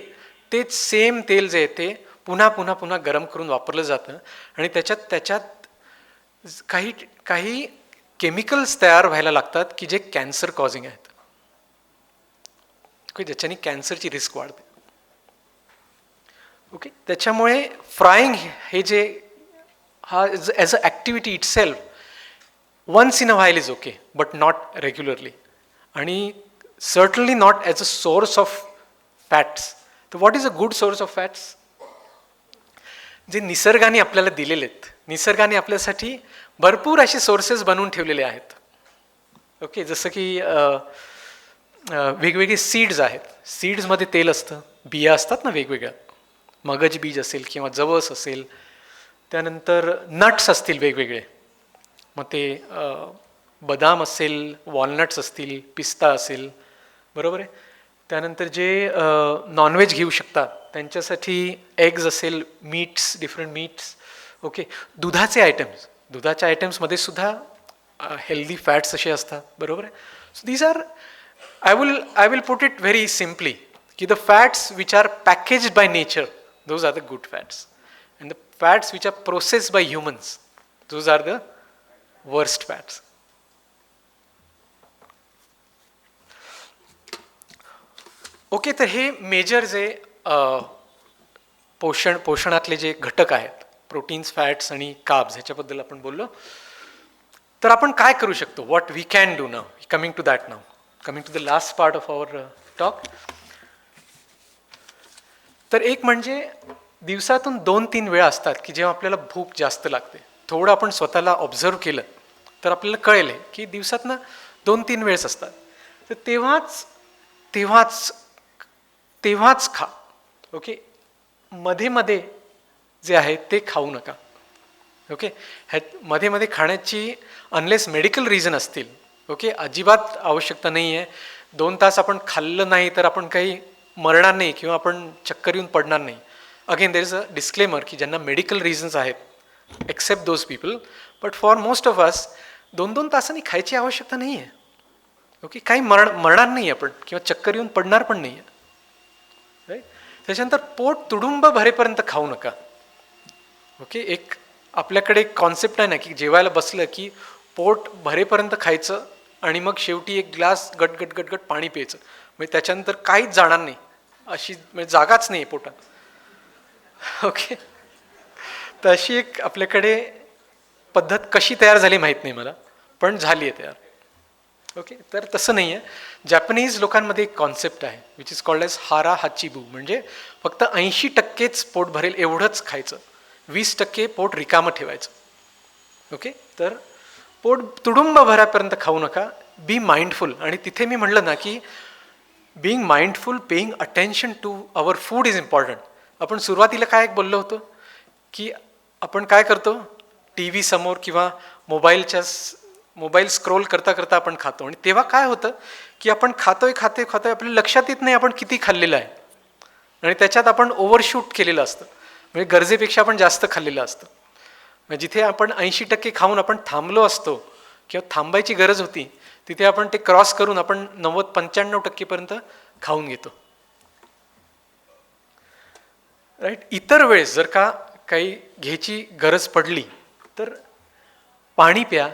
तेच सेम तेल जे आहे ते पुन्हा पुन्हा पुन्हा गरम करून वापरलं जातं. आणि त्याच्यात काही काही केमिकल्स तयार व्हायला लागतात की जे कॅन्सर कॉझिंग आहेत, ओके, ज्याच्याने कॅन्सरची रिस्क वाढते. ओके, त्याच्यामुळे फ्राईंग हे जे हा as a activity itself once in a while is okay, but not regularly, आणि certainly not as a source of fats. तर what is a good source of fats? जे निसर्गाने आपल्याला दिलेले आहेत. निसर्गाने आपल्यासाठी भरपूर असे सोर्सेस बनवून ठेवलेले आहेत, ओके. जसं की वेगवेगळे सीड्स आहेत. सीड्समध्ये तेल असतं, बिया असतात ना वेगवेगळ्या, मगज बीज असेल किंवा जवस असेल, त्यानंतर नट्स असतील वेगवेगळे, मग ते बदाम असेल, वॉलनट्स असतील, पिस्ता असेल, बरोबर आहे. त्यानंतर जे नॉनव्हेज घेऊ शकतात त्यांच्यासाठी एग्ज असेल, मीट्स, डिफरंट मीट्स, ओके. दुधाच्या आयटम्समध्ये सुद्धा हेल्दी फॅट्स असे असतात, बरोबर आहे. So these are, I will put it very simply ki the fats which are packaged by nature, those are the good fats, and the fats which are processed by humans, those are the worst fats. Okay, तर हे major जे पोषणातले जे घटक आहेत, proteins, fats आणि carbs, ह्याच्याबद्दल आपण बोललो. तर आपण काय करू शकतो, what we can do now, coming to that now, coming to the last part of our talk. तर एक म्हणजे दिवसातून 2-3 वेळा असतात की जेव्हा आपल्याला भूक जास्त लागते. थोडं आपण स्वतःला ऑब्झर्व केलं तर आपल्याला कळेल की दिवसातनं 2-3 वेळेस असतात. तर तेव्हाच खा, ओके. मध्ये मध्ये जे आहे ते खाऊ नका, ओके. मध्ये मध्ये खाण्याची अनलेस मेडिकल रिझन असतील, ओके, अजिबात आवश्यकता नाही आहे. 2 तास आपण खाल्लं नाही तर आपण काही मरणार नाही किंवा आपण चक्कर येऊन पडणार नाही. Again there is a disclaimer की ज्यांना मेडिकल रिझन्स आहेत, except those people, but for most of us 2-2 तासांनी खायची आवश्यकता नाही आहे, ओके. काही मरणार नाही आपण किंवा चक्कर येऊन पडणार पण नाही आहे, राईट. त्याच्यानंतर पोट तुडुंब भरेपर्यंत खाऊ नका, ओके. एक आपल्याकडे एक कॉन्सेप्ट आहे ना की जेवायला बसलं की पोट भरेपर्यंत खायचं आणि मग शेवटी एक ग्लास गटगट पाणी प्यायचं, म्हणजे त्याच्यानंतर काहीच जाणार नाही, अशी म्हणजे जागाच नाही पोटात, ओके. तर अशी एक आपल्याकडे पद्धत कशी तयार झाली माहीत नाही मला, पण झाली आहे तयार, ओके. तर तसं नाही आहे. जॅपनीज लोकांमध्ये एक कॉन्सेप्ट आहे विच इज कॉल्ड एज हारा हाचिबू, म्हणजे फक्त 80%च पोट भरेल एवढंच खायचं, 20% पोट रिकामं ठेवायचं, ओके. तर पोट तुडुंब भरापर्यंत खाऊ नका. Be mindful. आणि तिथे मी म्हटलं ना की being mindful, paying attention to our food is important. आपण सुरुवातीला काय बोललो होतो की आपण काय करतो, टी व्ही समोर किंवा मोबाईल स्क्रोल करता करता आपण खातो, आणि तेव्हा काय होतं की आपण खातोय आपल्या लक्षात येत नाही आपण किती खाल्लेलं आहे, आणि त्याच्यात आपण ओव्हरशूट केलेलं असतं, म्हणजे गरजेपेक्षा आपण जास्त खाल्लेलं असतं. म्हणजे जिथे आपण 80% खाऊन आपण थांबलो असतो किंवा थांबायची गरज होती, तिथे आपण ते क्रॉस करून आपण 90-95% पर्यंत खाऊन घेतो. राईट. इतर वेळेस जर का काही घ्यायची गरज पडली तर पाणी प्या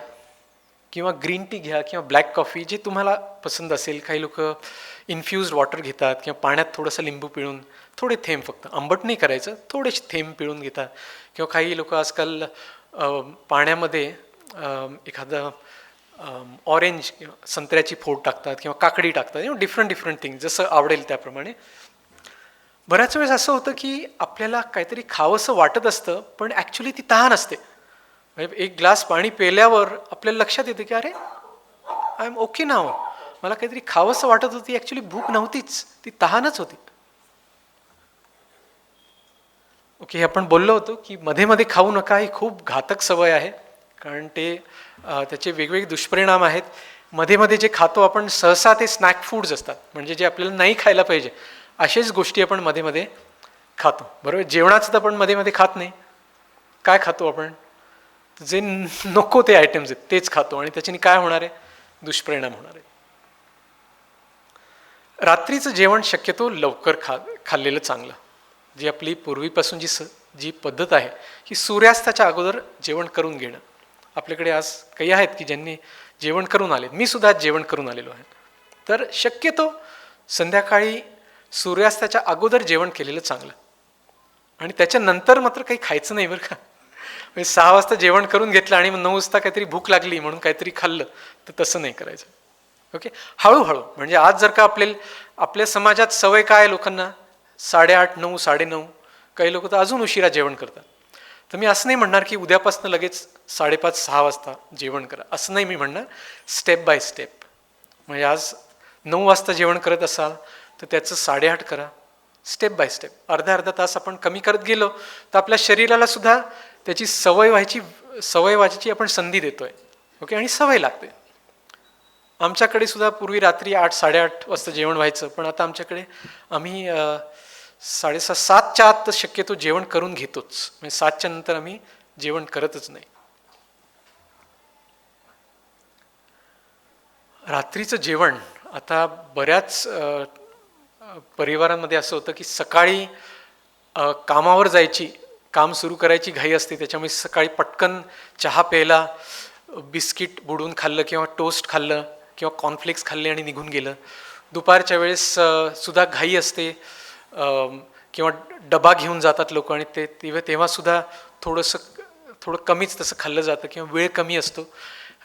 किंवा ग्रीन टी घ्या किंवा ब्लॅक कॉफी, जे तुम्हाला पसंत असेल. काही लोक इन्फ्युज्ड वॉटर घेतात किंवा पाण्यात थोडंसं लिंबू पिळून थोडे थेंब, फक्त आंबट नाही करायचं, थोडेसे थेंब पिळून घेतात. किंवा काही लोक आजकाल पाण्यामध्ये एखादं ऑरेंज किंवा संत्र्याची फोड टाकतात किंवा काकडी टाकतात. डिफरंट थिंग, जसं आवडेल त्याप्रमाणे. बऱ्याच वेळेस असं होतं की आपल्याला काहीतरी खावंसं वाटत असतं, पण ॲक्च्युली ती तहान असते. म्हणजे एक ग्लास पाणी पिल्यावर आपल्याला लक्षात येतं की अरे आय एम ओके नाव, मला काहीतरी खावंसं वाटत होती, ॲक्च्युली भूक नव्हतीच, ती तहानच होती. ओके, हे आपण बोललो होतो की मध्ये मध्ये खाऊ नका, ही खूप घातक सवय आहे, कारण त्याचे वेगवेगळे दुष्परिणाम आहेत. मध्ये मध्ये जे खातो आपण सहसा ते स्नॅक फूड्स असतात, म्हणजे जे आपल्याला नाही खायला पाहिजे अशाच गोष्टी आपण मध्ये मध्ये खातो. बरोबर, जेवणाचं तर आपण मध्ये मध्ये खात नाही. काय खातो आपण? जे नको ते आयटम्स आहेत तेच खातो, आणि त्याच्याने काय होणार आहे? दुष्परिणाम होणार आहे. रात्रीचं जेवण शक्यतो लवकर खाल्लेलं चांगलं. जी आपली पूर्वीपासून जी पद्धत आहे की सूर्यास्ताच्या अगोदर जेवण करून घेणं. आपल्याकडे आज काही आहेत की ज्यांनी जेवण करून आले, मी सुद्धा जेवण करून आलेलो आहे. तर शक्यतो संध्याकाळी सूर्यास्ताच्या अगोदर जेवण केलेलं चांगलं, आणि त्याच्यानंतर मात्र काही खायचं नाही बरं का. म्हणजे 6 वाजता जेवण करून घेतलं आणि मग 9 वाजता काहीतरी भूक लागली म्हणून काहीतरी खाल्लं, तर तसं नाही करायचं. ओके, हळूहळू. म्हणजे आज जर का आपल्या समाजात सवय काय आहे लोकांना, 8:30, 9, 9:30, काही लोक तर अजून उशिरा जेवण करतात. तर मी असं नाही म्हणणार की उद्यापासून लगेच 5:30, 6 वाजता जेवण करा, असं नाही मी म्हणणार. Step by step. म्हणजे आज 9 वाजता जेवण करत असाल तर त्याचं 8:30 करा, स्टेप बाय स्टेप. अर्धा तास आपण कमी करत गेलो तर आपल्या शरीराला सुद्धा त्याची सवय व्हायची आपण संधी देतोय. ओके, आणि सवय लागते. आमच्याकडे सुद्धा पूर्वी रात्री 8, 8:30 वाजता जेवण व्हायचं, पण आता आमच्याकडे आम्ही 6:30, 7च्या आत तर शक्यतो जेवण करून घेतोच. म्हणजे 7च्या नंतर आम्ही जेवण करतच नाही. रात्रीचं जेवण आता बऱ्याच परिवारांमध्ये असं होतं की सकाळी कामावर काम सुरू करायची घाई असते, त्याच्यामुळे सकाळी पटकन चहा प्यायला बिस्किट बुडवून खाल्लं किंवा टोस्ट खाल्लं किंवा कॉर्नफ्लेक्स खाल्ले आणि निघून गेलं. दुपारच्या वेळेस सुद्धा घाई असते, किंवा डबा घेऊन जातात लोक, आणि तेव्हा सुद्धा थोडं कमीच तसं खाल्लं जातं किंवा वेळ कमी असतो.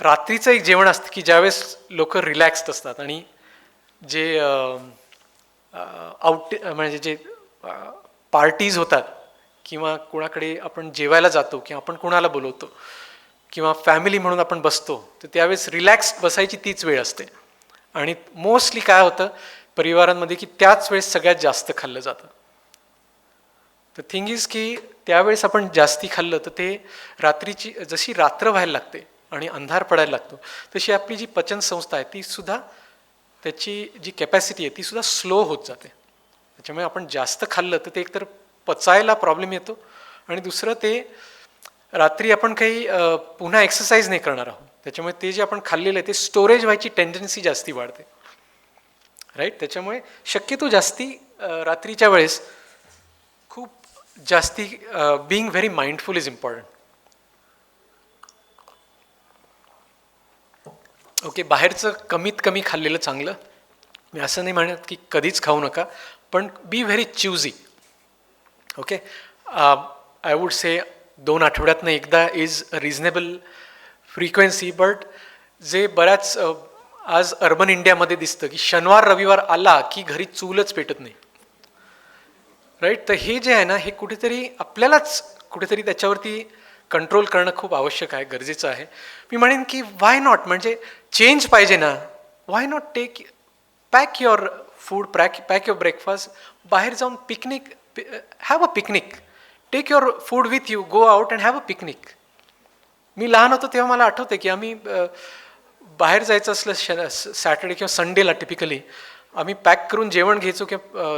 रात्रीचं एक जेवण असतं की ज्यावेळेस लोक रिलॅक्स्ड असतात, आणि जे म्हणजे जे पार्टीज होतात किंवा कोणाकडे आपण जेवायला जातो किंवा आपण कोणाला बोलवतो किंवा फॅमिली म्हणून आपण बसतो, तर त्यावेळेस रिलॅक्स्ड बसायची तीच वेळ असते. आणि मोस्टली काय होतं परिवारांमध्ये की त्याच वेळेस सगळ्यात जास्त खाल्लं जातं. तर थिंग इज की त्यावेळेस आपण जास्ती खाल्लं तर ते रात्रीची जशी रात्र व्हायला लागते आणि अंधार पडायला लागतो, तशी आपली जी पचनसंस्था आहे ती सुद्धा, त्याची जी कॅपॅसिटी आहे ती सुद्धा स्लो होत जाते. त्याच्यामुळे आपण जास्त खाल्लं तर ते एकतर पचायला प्रॉब्लेम येतो, आणि दुसरं ते रात्री आपण काही पुन्हा एक्सरसाइज नाही करणार आहोत, त्याच्यामुळे ते जे आपण खाल्लेलं आहे ते स्टोरेज व्हायची टेंडन्सी जास्ती वाढते. राईट. त्याच्यामुळे शक्यतो जास्ती रात्रीच्या वेळेस खूप जास्ती being very mindful is important. Okay, बाहेरचं कमीत कमी खाल्लेलं चांगलं. मी असं नाही म्हणत की कधीच खाऊ नका, पण be very choosy. Okay, I would say 2 आठवड्यातनं एकदा is a reasonable frequency. But जे बऱ्याच आज अर्बन इंडियामध्ये दिसतं की शनिवार रविवार आला की घरी चूलच पेटत नाही. राईट. तर हे जे आहे ना, हे कुठेतरी आपल्यालाच कुठेतरी त्याच्यावरती कंट्रोल करणं खूप आवश्यक आहे, गरजेचं आहे. मी म्हणेन की व्हाय नॉट, म्हणजे चेंज पाहिजे ना, why not pack your food, pack your breakfast, बाहेर जाऊन picnic, have a picnic, take your food with you, go out and have a picnic. मी लहान होतो तेव्हा मला आठवतं की आम्ही बाहेर जायचं असलं सॅटर्डे किंवा संडेला टिपिकली आम्ही पॅक करून जेवण घ्यायचो किंवा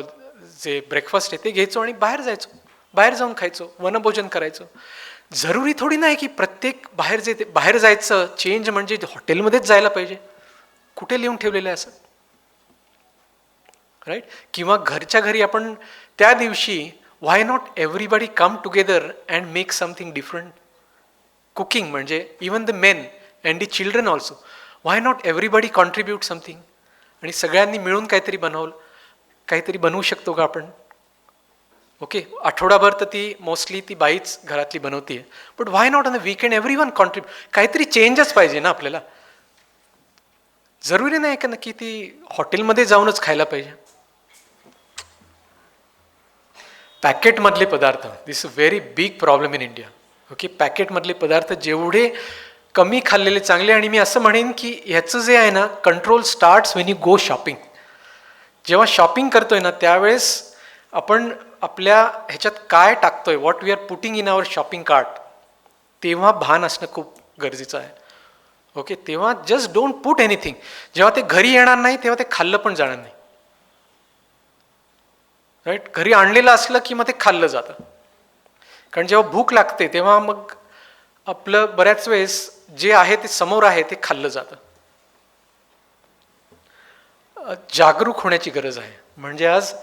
जे ब्रेकफास्ट आहे ते घ्यायचो आणि बाहेर जायचो, बाहेर जाऊन खायचो, वनभोजन करायचो. जरुरी थोडी नाही की प्रत्येक बाहेर जायचं चेंज म्हणजे हॉटेलमध्येच जायला पाहिजे. कुठे लिहून ठेवलेलं आहे असं? राईट. किंवा घरच्या घरी आपण त्या दिवशी why not everybody come together and make something different. Cooking म्हणजे even the men and the children also, why not everybody contribute something. आणि सगळ्यांनी मिळून काहीतरी बनवू शकतो का आपण. ओके, आठवडाभर तर ती मोस्टली ती बाईच घरातली बनवते, but why not on the weekend everyone contribute. काहीतरी चेंजच पाहिजे ना आपल्याला. जरुरी नाही का की ती हॉटेलमध्ये जाऊनच खायला पाहिजे. पॅकेटमधले पदार्थ, this a very big problem in India. Okay, पॅकेटमधले पदार्थ जेवढे कमी खाल्लेले चांगले. आणि मी असं म्हणेन की ह्याचं जे आहे ना, control starts when you go shopping. जेव्हा शॉपिंग करतोय ना त्यावेळेस आपण आपल्या ह्याच्यात काय टाकतोय, what we are putting in our shopping cart, तेव्हा भान असणं खूप गरजेचं आहे. ओके, तेव्हा जस्ट डोंट पुट एनिथिंग. जेव्हा ते घरी येणार नाही तेव्हा ते खाल्लं पण जाणार नाही. राईट, घरी आणलेलं असलं की मग ते खाल्लं जातं. कारण जेव्हा भूक लागते तेव्हा मग आपलं बऱ्याच वेळेस जे आहे ते समोर आहे ते खाल्लं जातं. जागरूक होण्याची गरज आहे. म्हणजे आज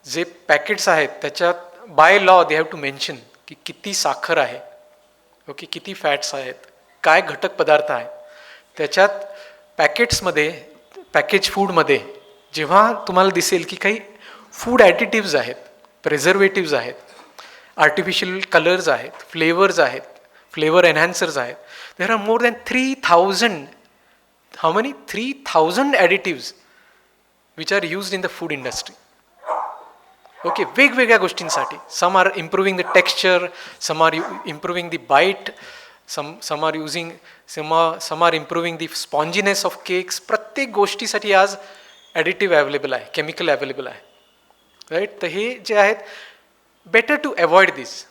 जे पॅकेट्स आहेत त्याच्यात by law they have to mention की किती साखर आहे, ओके, किती फॅट्स आहेत, काय घटक पदार्थ आहेत त्याच्यात. पॅकेट्समध्ये, पॅकेज फूडमध्ये जेव्हा तुम्हाला दिसेल की काही फूड ॲडिटिव्ज आहेत, प्रिझर्वेटिव्ज आहेत, आर्टिफिशियल कलर्स आहेत, फ्लेवर्स आहेत, फ्लेवर एनहॅन्सर्स आहेत. There are more than 3000, how many 3000 additives which are used in the food industry. Okay, वेगवेगळ्या गोष्टींसाठी. Some are improving the texture, some are improving the bite, some are improving the sponginess of cakes. प्रत्येक गोष्टीसाठी आज additive available आहे, chemical available आहे. Right, तर हे जे आहेत, better to avoid this.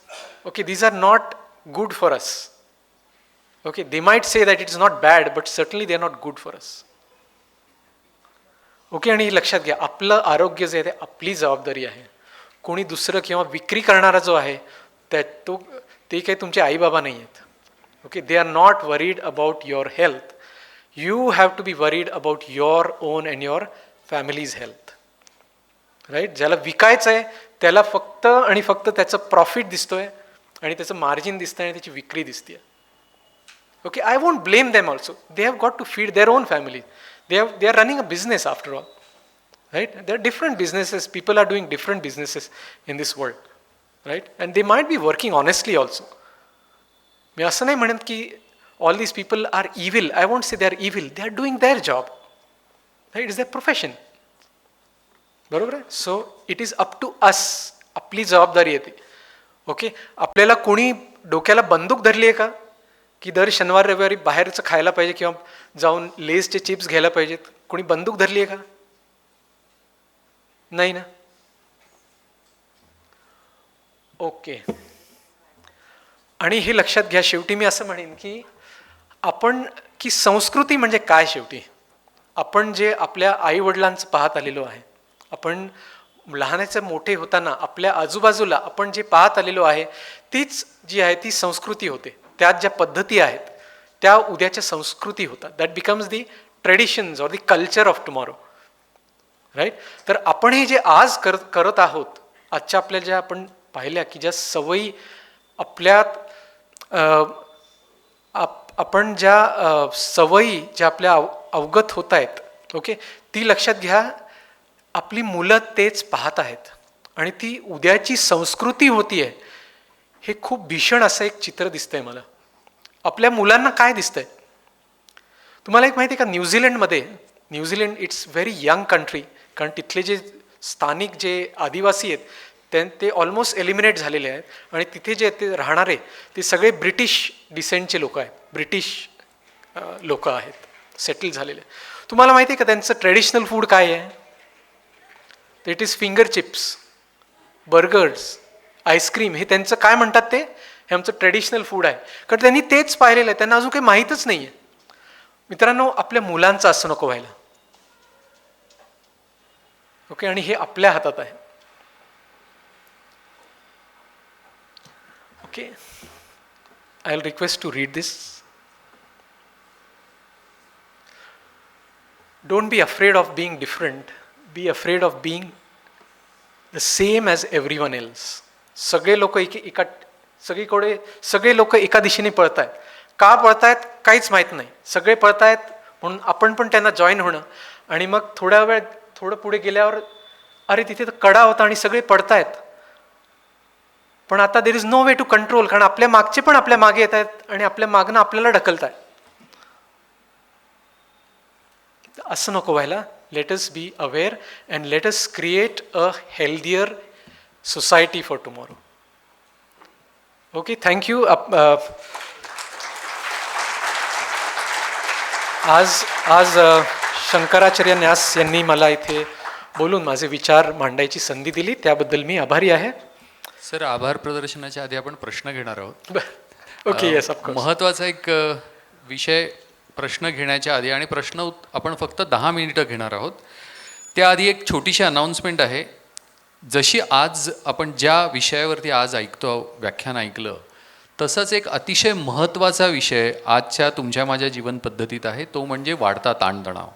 Okay, these are not good for us. Okay, they might say that it is not bad, but certainly they are not good for us. Okay, आणि लक्षात घ्या, आपलं आरोग्य जे आहे ते आपली जबाबदारी आहे. कोणी दुसरं किंवा विक्री करणारा जो आहे ते काही तुमचे आईबाबा नाही आहेत. Okay, they are not worried about your health. You have to be worried about your own and your family's health. Right, ज्याला विकायचं आहे त्याला फक्त आणि फक्त त्याचं प्रॉफिट दिसतोय आणि त्याचं मार्जिन दिसतंय आणि त्याची विक्री दिसते. Okay, I won't blame them also. They have got to feed their own family. They are running a business after all, right? There are different businesses. People are doing different businesses in this world, right? And they might be working honestly also. मी असं नाही म्हणत की all these people are evil. I won't say they are evil. They are doing their job, right? It's their profession. बरोबर आहे. So it is up to us. आपली जबाबदारी येते. Okay, आपल्याला कोणी डोक्याला बंदूक धरली आहे का की दर शनिवार रविवारी बाहेरचं खायला पाहिजे किंवा जाऊन लेसचे चिप्स घ्यायला पाहिजेत? कोणी बंदूक धरली आहे का? नाही ना. ओके, आणि हे लक्षात घ्या, शेवटी मी असं म्हणेन की संस्कृती म्हणजे काय. शेवटी आपण जे आपल्या आई वडिलांचं पाहत आलेलो आहे, आपण लहानाचे मोठे होताना आपल्या आजूबाजूला आपण जे पाहत आलेलो आहे तीच जी आहे ती संस्कृती होते. त्यात ज्या पद्धती आहेत त्या उद्याच्या संस्कृती होतात. That becomes the traditions or the culture of tomorrow. Right, तर आपण हे जे आज करत आहोत, आजच्या आपल्या ज्या आपण पाहिल्या की ज्या सवयी आपल्यात आपण ज्या सवयी ज्या आपल्या अवगत होत आहेत, ओके, ती लक्षात घ्या. आपली मुलं तेच पाहत आहेत आणि ती उद्याची संस्कृती होतीये. हे खूप भीषण असं एक चित्र दिसतंय मला. आपल्या मुलांना काय दिसतंय तुम्हाला एक माहिती आहे का? New Zealand it's very young country. कारण तिथले जे स्थानिक जे आदिवासी आहेत ते ऑलमोस्ट एलिमिनेट झालेले आहेत आणि तिथे जे ते राहणारे ते सगळे ब्रिटिश डिसेंटचे लोक आहेत, ब्रिटिश लोक आहेत, सेटल झालेले. तुम्हाला माहिती आहे का त्यांचं ट्रेडिशनल फूड काय आहे? It is finger chips, burgers, ice cream. हे त्यांचं काय म्हणतात ते? हे आमचं ट्रेडिशनल फूड आहे. कारण त्यांनी तेच पाहिलेलं आहे, त्यांना अजून काही माहीतच नाही आहे. मित्रांनो, आपल्या मुलांचं असं नको व्हायला. ओके, आणि हे आपल्या हातात आहे. Okay, I will request to read this. Don't be afraid of being different. Be afraid of being the same as everyone else. सगळे लोक सगळे लोक एका दिशेने पळत आहेत. का पळतायत काहीच माहीत नाही. सगळे पळतायत म्हणून आपण पण त्यांना जॉईन होणं आणि मग थोडं पुढे गेल्यावर अरे तिथे तर कडा होता आणि सगळे पडतायत. पण आता there is no way to control, कारण आपल्या मागचे पण आपल्या मागे येत आहेत आणि आपल्या मागनं आपल्याला ढकलत आहे. असं नको व्हायला. Let us be aware and let us create a healthier society for tomorrow. Okay, thank you. आज शंकराचार्य न्यास यांनी मला इथे बोलून माझे विचार मांडायची संधी दिली, त्याबद्दल मी आभारी आहे. सर, आभार प्रदर्शनाच्या आधी आपण प्रश्न घेणार आहोत. Okay, yes, of course. महत्त्वाचा एक विषय प्रश्न घेण्याच्या आधी, आणि प्रश्न आपण फक्त 10 मिनिटं घेणार आहोत. त्याआधी एक छोटीशी अनाऊन्समेंट आहे. जशी आज आपण ज्या विषयावरती आज व्याख्यान ऐकलं, तसंच एक अतिशय महत्त्वाचा विषय आजच्या तुमच्या माझ्या जीवन पद्धतीत आहे, तो म्हणजे वाढता ताणतणाव.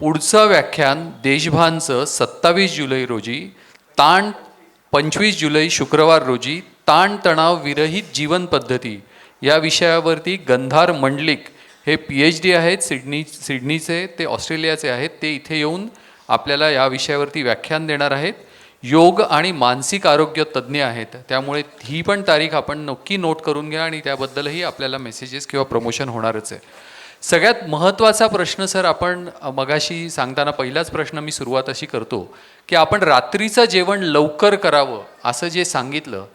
पुढचं व्याख्यान देशभानचं 27 जुलै रोजी, 25 जुलै शुक्रवार रोजी ताणतणाव विरहित जीवन पद्धती या विषयावरती गंधार मंडलिक हे PhD आहेत, सिडनीचे, ते ऑस्ट्रेलियाचे आहेत. ते इथे येऊन आपल्याला या विषयावरती व्याख्यान देणार आहेत. योग आणि मानसिक आरोग्य तज्ज्ञ आहेत, त्यामुळे ही पण तारीख आपण नक्की नोट करून घ्या आणि त्याबद्दलही आपल्याला मेसेजेस किंवा प्रमोशन होणारच आहे. सगळ्यात महत्त्वाचा प्रश्न सर, आपण मगाशी सांगताना पहिलाच प्रश्न मी सुरुवात अशी करतो की आपण रात्रीचं जेवण लवकर करावं असं जे सांगितलं,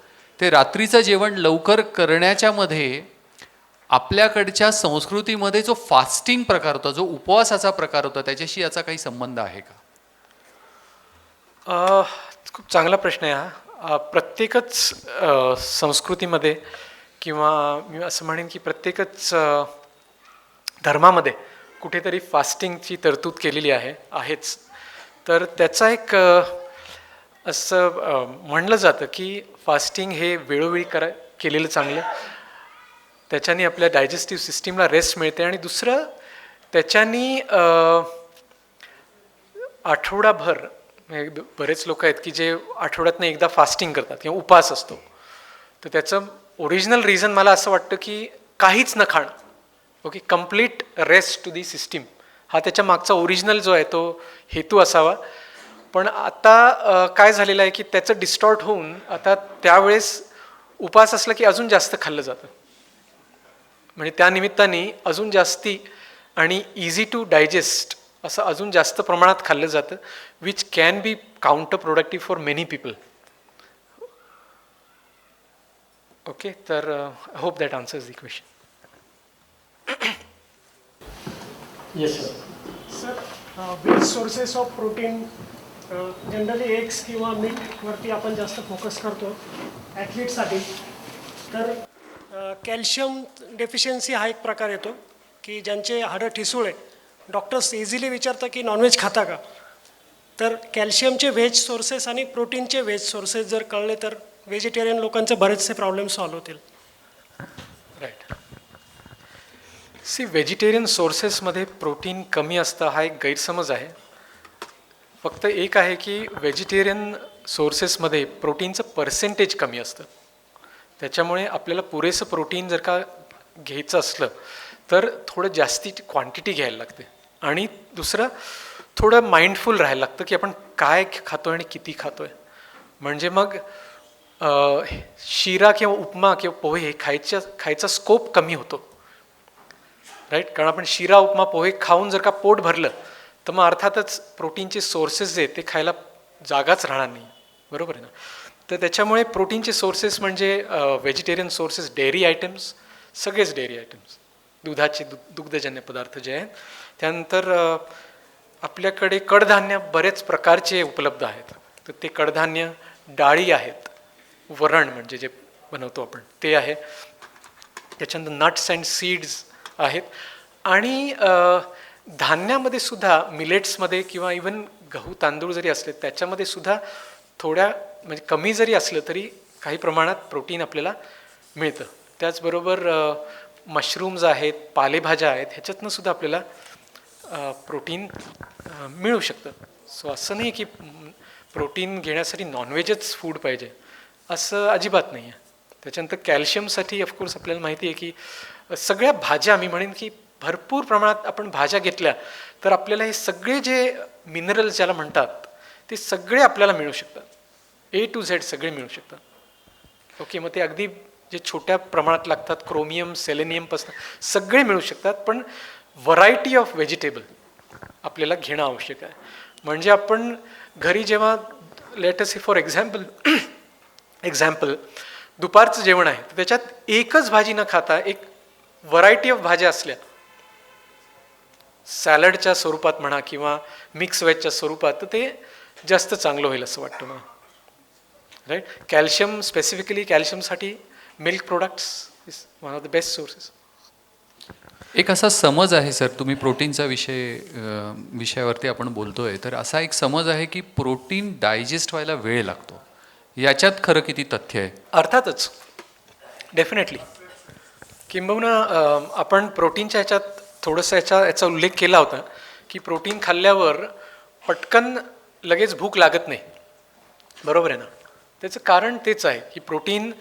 ते रात्रीचं जेवण लवकर करण्याच्या मध्ये आपल्याकडच्या संस्कृतीमध्ये जो फास्टिंग प्रकार होता, जो उपवासाचा प्रकार होता, त्याच्याशी याचा काही संबंध आहे का? खूप चांगला प्रश्न आहे हा. प्रत्येकच संस्कृतीमध्ये किंवा मी असं म्हणेन की प्रत्येकच धर्मामध्ये कुठेतरी फास्टिंगची तरतूद केलेली आहेच. तर त्याचा एक असं म्हणलं जातं की फास्टिंग हे वेळोवेळी केलेलं चांगलं. त्याच्याने आपल्या डायजेस्टिव्ह सिस्टीमला रेस्ट मिळते आणि दुसरं त्याच्यानी आठवडाभर, बरेच लोक आहेत की जे आठवड्यातनं एकदा फास्टिंग करतात किंवा उपवास असतो. तर त्याचं ओरिजिनल रिझन मला असं वाटतं की काहीच न खाणं. Okay, complete rest to the system हा त्याच्या मागचा ओरिजिनल जो आहे तो हेतू असावा. पण आता काय झालेलं आहे की त्याचं डिस्टॉर्ट होऊन आता त्यावेळेस उपवास असला की अजून जास्त खाल्लं जातं. म्हणजे त्या निमित्ताने अजून जास्ती आणि इझी टू डायजेस्ट असं अजून जास्त प्रमाणात खाल्लं जातं, which can be counter productive for many people. Okay, तर I hope that answers the question. Yes sir. Veg sources of protein generally eggs किंवा मीटवरती आपण जास्त फोकस करतो ॲथलीटसाठी. तर कॅल्शियम डेफिशियन्सी हा एक प्रकार येतो की ज्यांचे हाडं ठिसूळ आहे, डॉक्टर्स इझिली विचारतात की नॉनव्हेज खाता का. तर कॅल्शियमचे व्हेज सोर्सेस आणि प्रोटीनचे व्हेज सोर्सेस जर कळले तर व्हेजिटेरियन लोकांचे बरेचसे प्रॉब्लेम सॉल्व्ह होतील. राईट. व्हेजिटेरियन सोर्सेसमध्ये प्रोटीन कमी असतं हा एक गैरसमज आहे. फक्त एक आहे की व्हेजिटेरियन सोर्सेसमध्ये प्रोटीनचं पर्सेंटेज कमी असतं. त्याच्यामुळे आपल्याला पुरेसं प्रोटीन जर का घ्यायचं असलं तर थोडं जास्ती क्वांटिटी घ्यायला लागते. आणि दुसरं थोडं माइंडफुल राहायला लागतं की आपण काय खातो आणि किती खातो आहे. म्हणजे मग शिरा किंवा उपमा किंवा पोहे खायचा स्कोप कमी होतो. राईट, कारण आपण शिरा उपमा पोहे खाऊन जर का पोट भरलं तर मग अर्थातच प्रोटीनचे सोर्सेस जे ते खायला जागाच राहणार नाही. बरोबर आहे ना. तर त्याच्यामुळे प्रोटीनचे सोर्सेस म्हणजे व्हेजिटेरियन सोर्सेस, डेअरी आयटम्स, सगळेच डेअरी आयटम्स, दुग्धजन्य पदार्थ जे आहेत. त्यानंतर आपल्याकडे कडधान्य बरेच प्रकारचे उपलब्ध आहेत. तर ते कडधान्य, डाळी आहेत, वरण म्हणजे जे बनवतो आपण ते आहे. त्याच्यानंतर नट्स अँड सीड्स आहेत. आणि धान्यामध्ये सुद्धा मिलेट्समध्ये किंवा इवन गहू तांदूळ जरी असले त्याच्यामध्ये सुद्धा थोड्या म्हणजे कमी जरी असलं तरी काही प्रमाणात प्रोटीन आपल्याला मिळतं. त्याचबरोबर मशरूम्स आहेत, पालेभाज्या आहेत, ह्याच्यातनं सुद्धा आपल्याला प्रोटीन मिळू शकतं. सो असं नाही की प्रोटीन घेण्यासाठी नॉनव्हेजच फूड पाहिजे असं अजिबात नाही आहे. त्याच्यानंतर कॅल्शियमसाठी ऑफकोर्स आपल्याला माहिती आहे की सगळ्या भाज्या, मी म्हणेन की भरपूर प्रमाणात आपण भाज्या घेतल्या तर आपल्याला हे सगळे जे मिनरल्स ज्याला म्हणतात ते सगळे आपल्याला मिळू शकतात. A to Z सगळे मिळू शकतात. ओके, मग ते अगदी जे छोट्या प्रमाणात लागतात, क्रोमियम, सेलेनियमपासून सगळे मिळू शकतात. पण व्हरायटी ऑफ व्हेजिटेबल आपल्याला घेणं आवश्यक आहे. म्हणजे आपण घरी जेव्हा let us say for example दुपारचं जेवण आहे तर त्याच्यात एकच भाजी न खाता एक व्हरायटी ऑफ भाज्या असल्या, सॅलडच्या स्वरूपात म्हणा किंवा मिक्स व्हेजच्या स्वरूपात, तर ते जास्त चांगलं होईल असं वाटतं मला. राईट. कॅल्शियम, स्पेसिफिकली कॅल्शियमसाठी milk products is one of the best sources. एक असा समज आहे सर, तुम्ही प्रोटीनचा विषयावरती आपण बोलतोय, तर असा एक समज आहे की प्रोटीन डायजेस्ट व्हायला वेळ लागतो. याच्यात खरं किती तथ्य आहे? अर्थातच, डेफिनेटली. किंबहुना आपण प्रोटीनच्या ह्याच्यात थोडंसं याचा उल्लेख केला होता की प्रोटीन खाल्ल्यावर पटकन लगेच भूक लागत नाही. बरोबर आहे ना? त्याचं कारण तेच आहे की प्रोटीन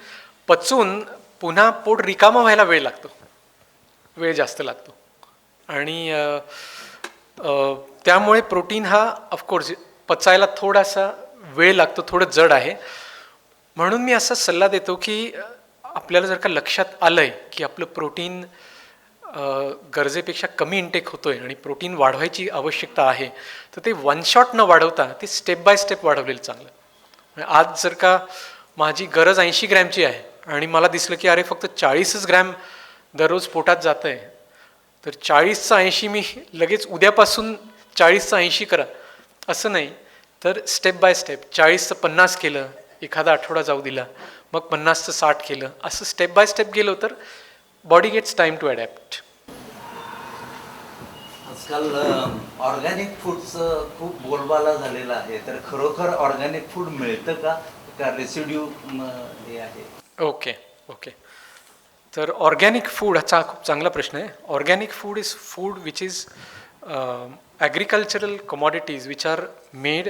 पचून पुन्हा पोट रिकामा व्हायला वेळ लागतो, वेळ जास्त लागतो. आणि त्यामुळे प्रोटीन हा ऑफकोर्स पचायला थोडासा वेळ लागतो, थोडं जड आहे. म्हणून मी असा सल्ला देतो की आपल्याला जर का लक्षात आलं आहे की आपलं प्रोटीन गरजेपेक्षा कमी इंटेक होतो आहे आणि प्रोटीन वाढवायची आवश्यकता आहे, तर ते वन शॉट न वाढवता ते स्टेप बाय स्टेप वाढवलेलं चांगलं. आज जर का माझी गरज 80 ग्रॅमची आहे आणि मला दिसलं की अरे फक्त 40 ग्रॅम दररोज पोटात जातं आहे, तर 40चा 80 मी लगेच उद्यापासून 40चा 80 करा असं नाही, तर स्टेप बाय स्टेप 40चं 50 केलं, एखादा आठवडा जाऊ दिला, मग 50चं 60 केलं, असं स्टेप बाय स्टेप गेलो तर body gets time to adapt. आजकाल ऑर्गॅनिक फूडचं खूप बोलबाला झालेला आहे, तर खरोखर ऑर्गॅनिक फूड मिळतं का रेसिड्यू हे आहे? ओके. तर ऑर्गॅनिक फूड हा खूप चांगला प्रश्न आहे. Organic food is food which is agricultural commodities which are made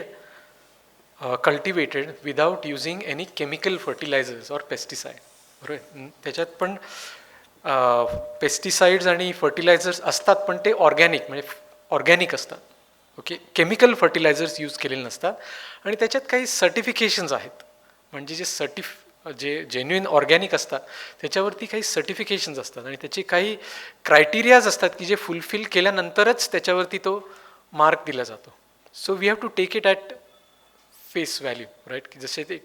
cultivated without using any chemical fertilisers or pesticide. बरोबर. त्याच्यात पण पेस्टिसाइड्स आणि फर्टिलायझर्स असतात, पण ते ऑर्गॅनिक म्हणजे ऑर्गॅनिक असतात. ओके, केमिकल फर्टिलायझर्स यूज केलेले नसतात. आणि त्याच्यात काही सर्टिफिकेशन्स आहेत, म्हणजे जे जेन्युइन ऑर्गॅनिक असतात त्याच्यावरती काही सर्टिफिकेशन्स असतात आणि त्याचे काही क्रायटेरियाज असतात की जे फुलफिल केल्यानंतरच त्याच्यावरती तो मार्क दिला जातो. So we have to take it at face value. Right. की जसे ते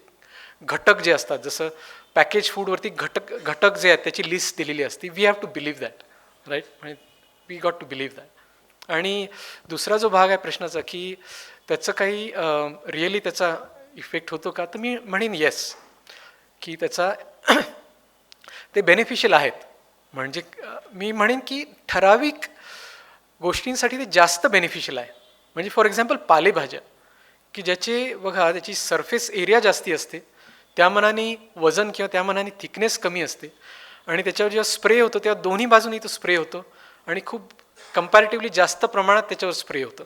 घटक जे असतात, जसं पॅकेज फूडवरती घटक जे आहेत त्याची लिस्ट दिलेली असते, we have to believe that. Right. म्हणजे we got to believe that. आणि दुसरा जो भाग आहे प्रश्नाचा की त्याचं काही रिअली त्याचा इफेक्ट होतो का, तर मी म्हणेन येस, की त्याचा ते बेनिफिशियल आहेत. म्हणजे मी म्हणेन की ठराविक गोष्टींसाठी ते जास्त बेनिफिशियल आहे. म्हणजे फॉर एक्झाम्पल पालेभाज्या, की त्याची सरफेस एरिया जास्ती असते, त्या मनाने वजन किंवा त्या मनाने थिकनेस कमी असते, आणि त्याच्यावर जेव्हा स्प्रे होतो तेव्हा दोन्ही बाजूनी तो स्प्रे होतो आणि खूप कम्पॅरेटिव्हली जास्त प्रमाणात त्याच्यावर स्प्रे होतं.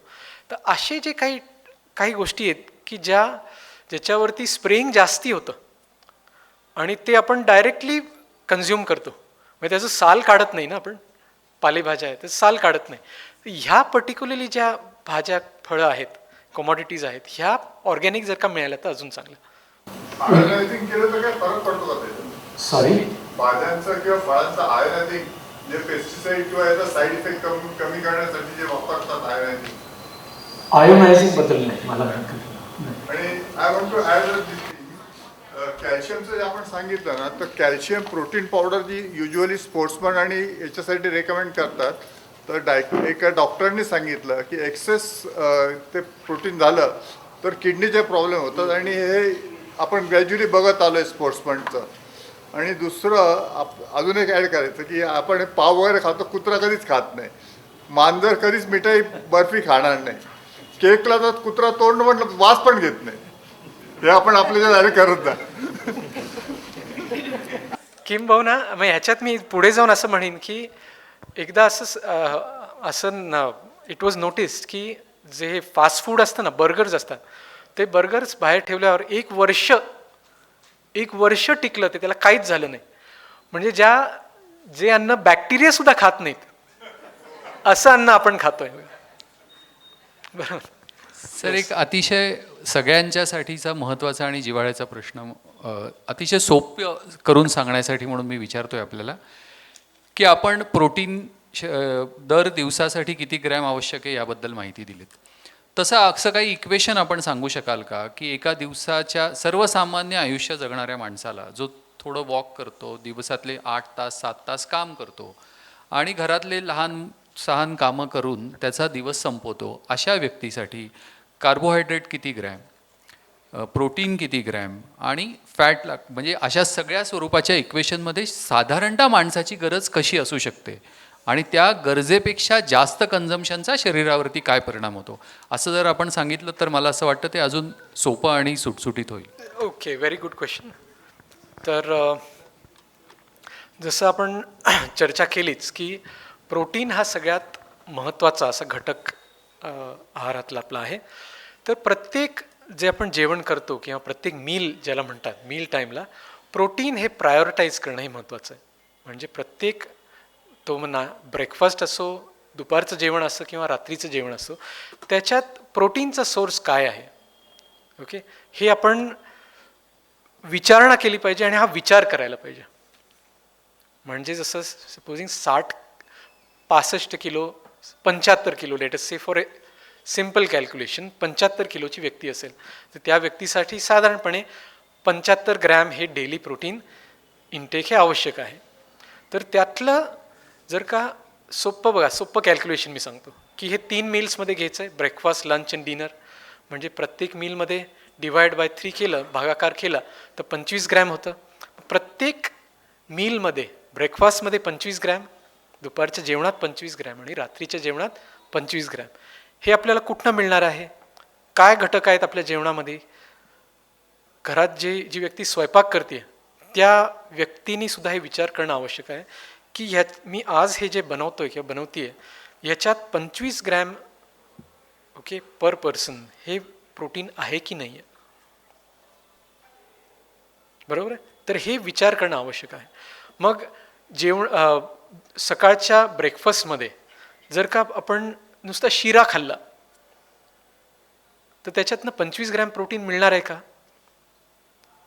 तर असे जे काही गोष्टी आहेत की ज्याच्यावरती स्प्रेइंग जास्ती होतं आणि ते आपण डायरेक्टली कन्झ्युम करतो, म्हणजे त्याचं साल काढत नाही ना आपण. पालेभाज्या आहेत त्याचं साल काढत नाही. तर ह्या पर्टिक्युलरली ज्या भाज्या, फळं आहेत, कमॉडिटीज आहेत, ह्या ऑर्गॅनिक जर का मिळाल्या तर अजून चांगलं. आयोनायझिंग केलं तर काय फरक पडतो का त्याच्यात? सॉरी, भाज्यांचा किंवा फळांचा आयोनायझिंग, जे पेस्टिसाइड किंवा याचा साईड इफेक्ट कमी करण्यासाठी जे वापरतात आयोनायझिंग, आयोनायझिंग बद्दल नाही मला माहिती. आणि आय वॉन्ट टू ॲड कॅल्शियमचं जे आपण सांगितलं ना, तर कॅल्शियम प्रोटीन पावडर जी युजली स्पोर्ट्समन आणि याच्यासाठी रेकमेंड करतात, तर एका डॉक्टरांनी सांगितलं की एक्सेस ते प्रोटीन झालं तर किडनीचे प्रॉब्लेम होतात, आणि हे आपण ग्रॅज्युअली बघत आलो आहे स्पोर्ट्समनचं. आणि दुसरं अजून एक ॲड करायचं की आपण पाव वगैरे खातो, कुत्रा कधीच खात नाही, मांजर कधीच मिठाई बर्फी खाणार नाही, केकला तर कुत्रा तोंड म्हटलं वास पण घेत नाही. हे आपण आपल्या ॲड करत जा. किंबहुना मग ह्याच्यात मी पुढे जाऊन असं म्हणेन की एकदा असं इट वॉज नोटिस्ड की जे फास्ट फूड असतं ना, बर्गर्स असतात, ते बर्गर्स बाहेर ठेवल्यावर 1 वर्ष 1 वर्ष टिकलं ते, त्याला काहीच झालं नाही. म्हणजे जे अन्न बॅक्टेरिया सुद्धा खात नाहीत असं अन्न आपण खातोय. बरोबर. सर, एक अतिशय सगळ्यांच्यासाठीचा महत्त्वाचा आणि जिव्हाळ्याचा प्रश्न अतिशय सोपं करून सांगण्यासाठी म्हणून मी विचारतोय आपल्याला, की आपण प्रोटीन दर दिवसासाठी किती ग्रॅम आवश्यक आहे याबद्दल माहिती दिलीत. तसं असं काही इक्वेशन आपण सांगू शकाल का, की एका दिवसाच्या सर्वसामान्य आयुष्य जगणाऱ्या माणसाला, जो थोडं वॉक करतो, दिवसातले 8 तास 7 तास काम करतो आणि घरातले लहान सहान कामं करून त्याचा दिवस संपवतो, अशा व्यक्तीसाठी कार्बोहायड्रेट किती ग्रॅम, प्रोटीन किती ग्रॅम आणि फॅट म्हणजे अशा सगळ्या स्वरूपाच्या इक्वेशनमध्ये साधारणतः माणसाची गरज कशी असू शकते आणि त्या गरजेपेक्षा जास्त कन्झम्पशनचा शरीरावरती काय परिणाम होतो, असं जर आपण सांगितलं तर मला असं वाटतं ते अजून सोपं आणि सुटसुटीत होईल. Okay, very good question. तर जसं आपण चर्चा केलीच की प्रोटीन हा सगळ्यात महत्त्वाचा असा घटक आहारातला आपला आहे. तर प्रत्येक जे आपण जेवण करतो किंवा प्रत्येक मील ज्याला म्हणतात, मील टाईमला प्रोटीन हे प्रायोरिटाईज करणं हे महत्त्वाचं आहे. म्हणजे प्रत्येक तो म्हणा ब्रेकफास्ट असो, दुपारचं जेवण असो किंवा रात्रीचं जेवण असो, त्याच्यात प्रोटीनचा सोर्स काय आहे, ओके, हे आपण विचारणा केली पाहिजे आणि हा विचार करायला पाहिजे. म्हणजे जसं supposing 65 kilo 75 kilo, latest say for a simple calculation 75 किलोची व्यक्ती असेल तर त्या व्यक्तीसाठी साधारणपणे 75 ग्रॅम हे डेली प्रोटीन इनटेक हे आवश्यक आहे. तर त्यातलं जर का सोपं कॅल्क्युलेशन मी सांगतो की हे 3 मील्समध्ये घ्यायचं आहे, ब्रेकफास्ट, लंच आणि डिनर. म्हणजे प्रत्येक मीलमध्ये डिवाइड बाय 3 केलं, भागाकार केला तर 25 ग्रॅम होतं. प्रत्येक मीलमध्ये ब्रेकफास्टमध्ये 25 ग्रॅम, दुपारच्या जेवणात 25 ग्रॅम आणि रात्रीच्या जेवणात 25 ग्रॅम. हे आपल्याला कुठनं मिळणार आहे, काय घटक आहेत आपल्या जेवणामध्ये. घरात जी व्यक्ती स्वयंपाक करते त्या व्यक्तीने सुद्धा हे विचार करणं आवश्यक आहे की मी आज हे जे बनवतोय किंवा बनवतीये याच्यात 25 ग्रॅम ओके पर पर्सन हे प्रोटीन आहे की नाही आहे. बरोबर आहे. तर हे विचार करणं आवश्यक आहे. मग सकाळच्या ब्रेकफास्टमध्ये जर का आपण नुसता शिरा खाल्ला तर त्याच्यातनं 25 ग्रॅम प्रोटीन मिळणार आहे का.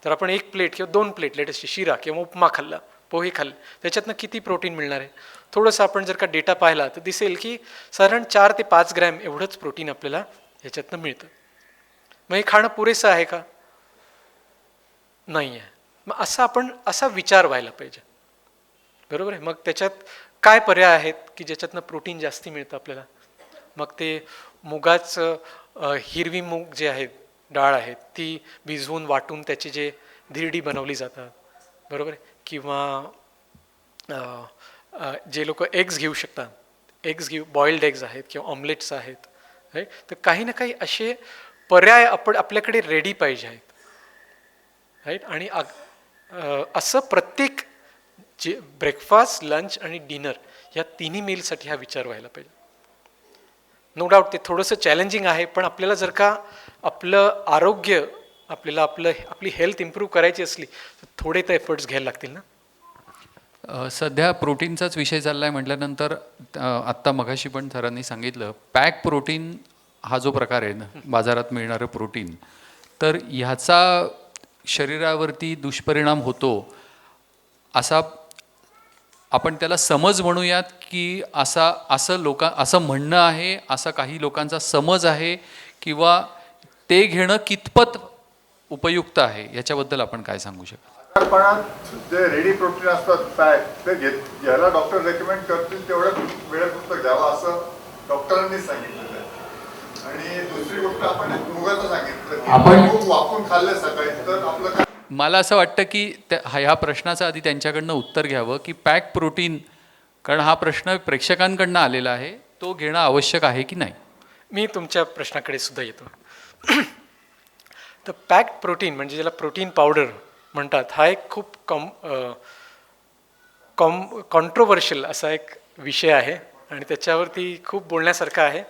तर आपण 1 प्लेट किंवा 2 प्लेट लेटेस्ट शिरा किंवा उपमा खाल्ला, पोहे खाल्ले, त्याच्यातनं किती प्रोटीन मिळणार आहे. थोडंसं आपण जर का डेटा पाहिला तर दिसेल की साधारण 4 ते 5 ग्रॅम एवढंच प्रोटीन आपल्याला ह्याच्यातनं मिळतं. मग हे खाणं पुरेसं आहे का, नाही आहे. मग असा विचार व्हायला पाहिजे. बरोबर आहे. मग त्याच्यात काय पर्याय आहेत की ज्याच्यातनं प्रोटीन जास्ती मिळतं आपल्याला. मग ते हिरवी मूग जे आहेत, डाळ आहेत, ती भिजवून वाटून त्याची जे धिरडी बनवली जातात, बरोबर आहे. किंवा जे लोक एग्स घेऊ शकतात, बॉइल्ड एग्स आहेत किंवा ऑमलेट्स आहेत, राईट. तर काही ना काही असे पर्याय आपल्याकडे रेडी पाहिजे आहेत, राईट. आणि असं प्रत्येक ब्रेकफास्ट, लंच आणि डिनर या तिन्ही मीलसाठी हा विचार व्हायला पाहिजे. नो डाऊट ते थोडंसं चॅलेंजिंग आहे, पण आपल्याला जर का आपलं आरोग्य, आपली हेल्थ इम्प्रूव्ह करायची असली तर थोडे तर एफर्ट्स घ्यायला लागतील ना. सध्या प्रोटीनचाच विषय चालला आहे म्हटल्यानंतर आत्ता मगाशी पण सरांनी सांगितलं पॅक प्रोटीन हा जो प्रकार आहे ना बाजारात मिळणारं प्रोटीन, तर ह्याचा शरीरावरती दुष्परिणाम होतो असा आपण त्याला समज म्हणूयात की असं म्हणणं आहे, असा काही लोकांचा समज आहे, किंवा ते घेणं कितपत उपयुक्त आहे याच्याबद्दल आपण काय सांगू शकतो. आजारपणात जे रेडी प्रोटीन असतात पॅक ते घ्यायला डॉक्टर रेकमेंड करतील तेवढं वेळेपुरतं घ्यावं असं डॉक्टरांनी सांगितलेलं आहे. आणि दुसरी गोष्ट आपण मुगाचं सांगितलं मूग वापरून खाल्ले सकाळी तर आपलं काय. मला असं वाटतं की ह्या प्रश्नाचं आधी त्यांच्याकडनं उत्तर घ्यावं की पॅक प्रोटीन, कारण हा प्रश्न प्रेक्षकांकडनं आलेला आहे, तो घेणं आवश्यक आहे की नाही. मी तुमच्या प्रश्नाकडे सुद्धा येतो. तर पॅक्ड प्रोटीन म्हणजे ज्याला प्रोटीन पावडर म्हणतात, हा एक खूप कॉन्ट्रोवर्शियल असा एक विषय आहे आणि त्याच्यावरती खूप बोलण्यासारखं आहे.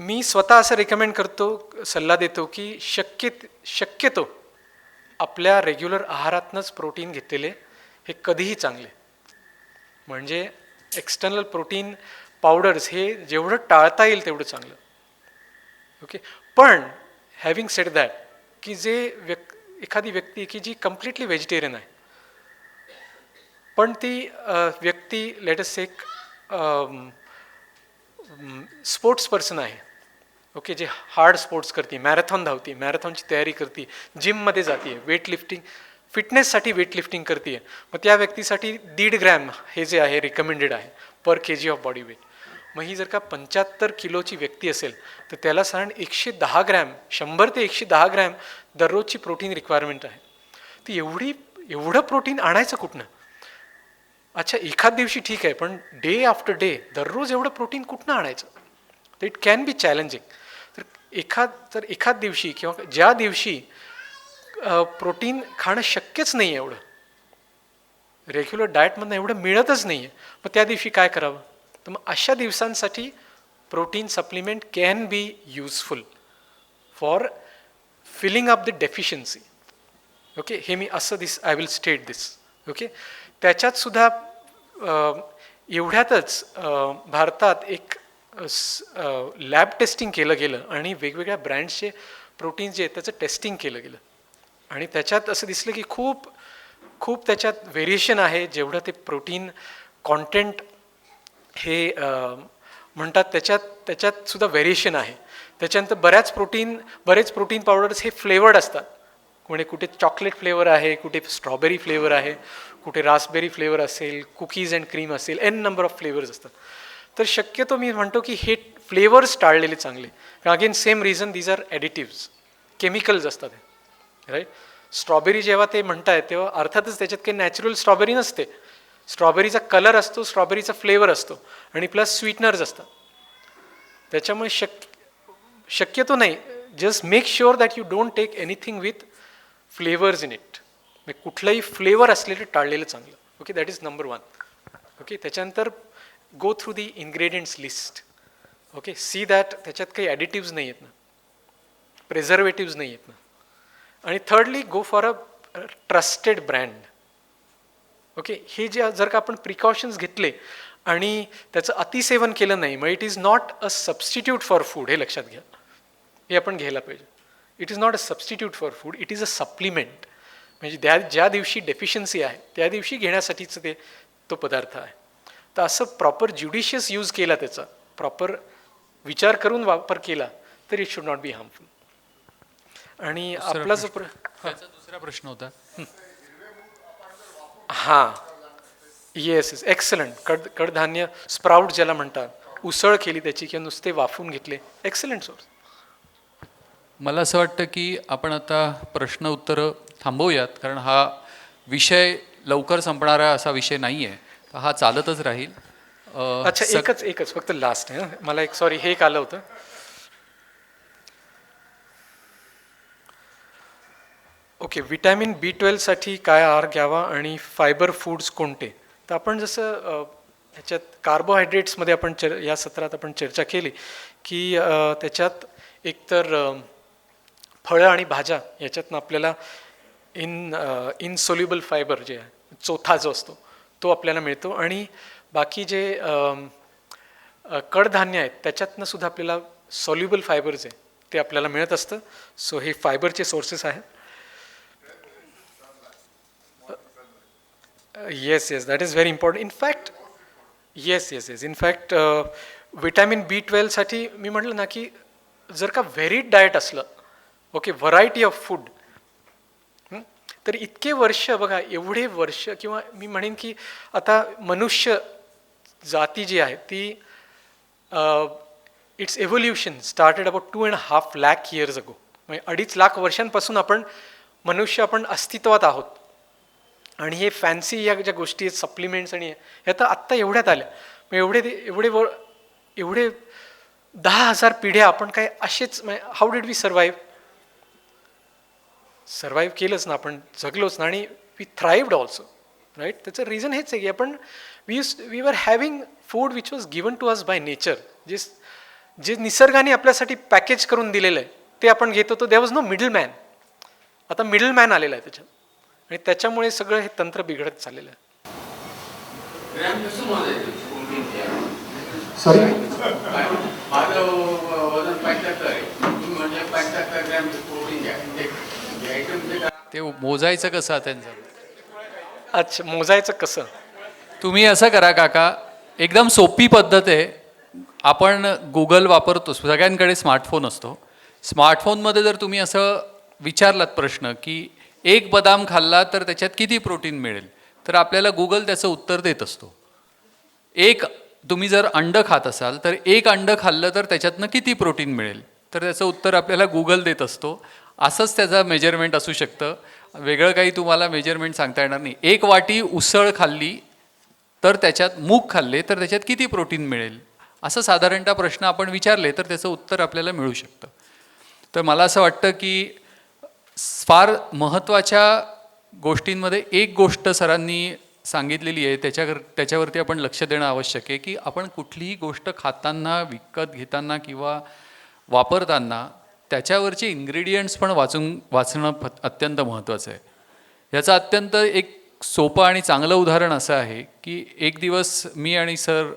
मी स्वतः असं रेकमेंड करतो, सल्ला देतो की शक्यतो आपल्या रेग्युलर आहारातनंच प्रोटीन घेतलेले हे कधीही चांगले. म्हणजे एक्सटर्नल प्रोटीन पावडर्स हे जेवढं टाळता येईल तेवढं चांगलं. ओके, पण हॅव्हिंग सेड दॅट, की जे एखादी व्यक्ती की जी कम्प्लिटली व्हेजिटेरियन आहे, पण ती व्यक्ती लेट अस एक स्पोर्ट्स पर्सन आहे, ओके, जे हार्ड स्पोर्ट्स करते, मॅरेथॉन धावते, मॅरेथॉनची तयारी करते, जिममध्ये जाते, वेट लिफ्टिंग, फिटनेससाठी वेट लिफ्टिंग करते, मग त्या व्यक्तीसाठी 1.5 ग्रॅम हे जे आहे रिकमेंडेड आहे पर kg ऑफ बॉडी वेट. मग ही जर का 75 किलोची व्यक्ती असेल तर त्याला साधारण 110 ग्रॅम, 100 ते 110 ग्रॅम दररोजची प्रोटीन रिक्वायरमेंट आहे. ती एवढं प्रोटीन आणायचं कुठनं? अच्छा, एखाद दिवशी ठीक आहे, पण डे आफ्टर डे दररोज एवढं प्रोटीन कुठनं आणायचं? तर इट कॅन बी चॅलेंजिंग. तर एखाद दिवशी किंवा ज्या दिवशी प्रोटीन खाणं शक्यच नाही आहे, एवढं रेग्युलर डाएटमधनं एवढं मिळतच नाही आहे, मग त्या दिवशी काय करावं? तर मग अशा दिवसांसाठी protein supplement can be useful for filling up the deficiency. Okay, हे मी असं I will state this. Okay, त्याच्यात सुद्धा एवढ्यातच भारतात एक लॅब टेस्टिंग केलं गेलं आणि वेगवेगळ्या ब्रँड्सचे प्रोटीन जे आहेत त्याचं टेस्टिंग केलं गेलं आणि त्याच्यात असं दिसलं की खूप त्याच्यात व्हेरिएशन आहे. जेवढं ते प्रोटीन कॉन्टेंट हे म्हणतात त्याच्यात सुद्धा व्हेरिएशन आहे. त्याच्यानंतर बरेच प्रोटीन पावडर्स हे फ्लेवर्ड असतात. कुठे चॉकलेट फ्लेवर आहे, कुठे स्ट्रॉबेरी फ्लेवर आहे, कुठे रास्पबेरी फ्लेवर असेल, कुकीज अँड क्रीम असेल, n नंबर ऑफ फ्लेवर्स असतात. तर शक्यतो मी म्हणतो की हे फ्लेवर्स टाळलेले चांगले. Again same reason, these are additives, chemicals असतात, राईट. स्ट्रॉबेरी जेव्हा ते म्हणतायत तेव्हा अर्थातच त्याच्यात काही नॅचरल स्ट्रॉबेरी नसते. स्ट्रॉबेरीचा कलर असतो, स्ट्रॉबेरीचा फ्लेवर असतो आणि प्लस स्वीटनर्स असतात. त्याच्यामुळे शक्यतो नाही, just make sure that you don't take anything with flavours in it. कुठलंही फ्लेवर असलेलं टाळलेलं चांगलं. Okay, that is number 1. Okay, त्याच्यानंतर go through the ingredients list. Okay, see that त्याच्यात काही ॲडिटिव्ज नाही आहेत ना, प्रिझर्वेटिव्ज नाही आहेत ना. आणि thirdly go for a trusted brand. Okay, हे जे जर का आपण प्रिकॉशन्स घेतले आणि त्याचं अतिसेवन केलं नाही, मग it is not a substitute for food, हे लक्षात घ्या. हे आपण घ्यायला पाहिजे. It is not a substitute for food, it is a supplement. म्हणजे ज्या दिवशी डेफिशियन्सी आहे त्या दिवशी घेण्यासाठीचं तो पदार्थ आहे. तर असं प्रॉपर ज्युडिशियस यूज केला, त्याचा प्रॉपर विचार करून वापर केला तर it should not be harmful. आणि आपला जो दुसरा प्रश्न होता, हां, येस, एक्सलंट. कडधान्य स्प्राउट ज्याला म्हणतात, उसळ केली त्याची किंवा नुसते वाफून घेतले, एक्सलंट सोर्स. मला असं वाटतं की आपण आता प्रश्न उत्तरं थांबवूयात, कारण हा विषय लवकर संपणारा असा विषय नाही आहे, हा चालतच राहील. अच्छा, एकच फक्त लास्ट आहे. मला सॉरी, हे एक आलं होतं. ओके, विटॅमिन B12 साठी काय आहार घ्यावा आणि फायबर फूड्स कोणते? तर आपण जसं ह्याच्यात कार्बोहायड्रेट्समध्ये आपण या सत्रात आपण चर्चा केली की त्याच्यात एकतर फळं आणि भाज्या याच्यातनं आपल्याला इनसोल्युबल फायबर जे आहे, चोथा जो असतो तो आपल्याला मिळतो. आणि बाकी जे कडधान्य आहेत त्याच्यातनं सुद्धा आपल्याला सॉल्युबल फायबर्स आहे ते आपल्याला मिळत असतं. सो हे फायबरचे सोर्सेस आहेत. Yes, that is very important. In fact in fact vitamin B12 साठी मी म्हटलं ना की जर का व्हेरीड डाएट असलं, ओके, व्हरायटी ऑफ फूड, तर इतके वर्ष बघा, एवढे वर्ष, किंवा मी म्हणेन की आता मनुष्य जाती जी आहे ती it's evolution started about 2.5 lakh years ago. म्हणजे 2.5 लाख वर्षांपासून आपण अस्तित्वात आहोत. आणि हे फॅन्सी या ज्या गोष्टी आहेत, सप्लिमेंट्स आणि ह्या तर आत्ता एवढ्यात आल्या. मग एवढे 10,000 पिढ्या आपण काय असेच, हाऊ डिड वी सर्वाईव्ह केलंच ना, आपण जगलोच ना, आणि वी थ्राईव्ड ऑल्सो, राईट. त्याचं रिझन हेच आहे की आपण we were having food which was given to us by nature, जे निसर्गाने आपल्यासाठी पॅकेज करून दिलेलं आहे ते आपण घेतो, तो there was no middle man. आता मिडल मॅन आलेला आहे त्याच्यात, आणि त्याच्यामुळे सगळं हे तंत्र बिघडत चाललेलं आहे. सॉरी माझं वजन 75 आहे. तुम्ही म्हणजे 75 ग्रॅम प्रोटीन घ्या. घ्यायचं म्हणजे काय? ते मोजायचं कसं त्यांचं? अच्छा, मोजायचं कसं? तुम्ही असं करा काका, एकदम सोपी पद्धत आहे. आपण गुगल वापरतो, सगळ्यांकडे स्मार्टफोन असतो. स्मार्टफोनमध्ये जर तुम्ही असं विचारलात प्रश्न की एक बदाम खाल्ला तर त्याच्यात किती प्रोटीन मिळेल, तर आपल्याला गुगल त्याचं उत्तर देत असतो. तुम्ही जर अंडं खात असाल तर एक अंडं खाल्लं तर त्याच्यातनं किती प्रोटीन मिळेल, तर त्याचं उत्तर आपल्याला गुगल देत असतो. असंच त्याचं मेजरमेंट असू शकतं, वेगळं काही तुम्हाला मेजरमेंट सांगता येणार नाही. एक वाटी उसळ खाल्ली तर त्याच्यात मूग खाल्ले तर त्याच्यात किती प्रोटीन मिळेल, असं साधारणतः प्रश्न आपण विचारले तर त्याचं उत्तर आपल्याला मिळू शकतं. तर मला असं वाटतं की फार महत्त्वाच्या गोष्टींमध्ये एक गोष्ट सरांनी सांगितलेली आहे, त्याच्यावरती आपण लक्ष देणं आवश्यक आहे की आपण कुठलीही गोष्ट खाताना, विकत घेताना किंवा वापरताना त्याच्यावरचे इन्ग्रेडियंट्स पण वाचणं अत्यंत महत्त्वाचं आहे. याचं अत्यंत एक सोपं आणि चांगलं उदाहरण असं आहे की एक दिवस मी आणि सर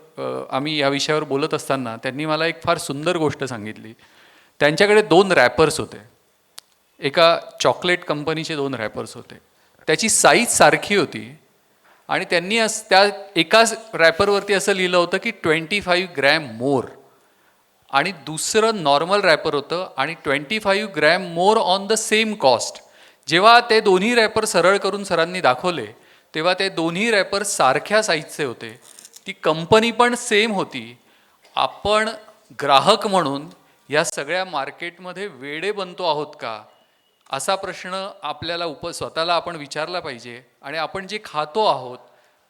आम्ही या विषयावर बोलत असताना त्यांनी मला एक फार सुंदर गोष्ट सांगितली. त्यांच्याकडे 2 रॅपर्स होते, एका चॉकलेट कंपनीचे 2 रॅपर्स होते. त्याची साईज सारखी होती आणि त्यांनी त्या एकाच रॅपरवरती असं लिहिलं होतं की 25 ग्रॅम मोर, आणि दुसरं नॉर्मल रॅपर होतं आणि 25 gram more on the same cost. जेव्हा ते दोन्ही रॅपर सरळ करून सरांनी दाखवले तेव्हा ते दोन्ही रॅपर सारख्या साईजचे होते, ती कंपनी पण सेम होती. आपण ग्राहक म्हणून या सगळ्या मार्केटमध्ये वेडे बनतो आहोत का, असा प्रश्न आपल्याला स्वतःला आपण विचारला पाहिजे. आणि आपण जे खातो आहोत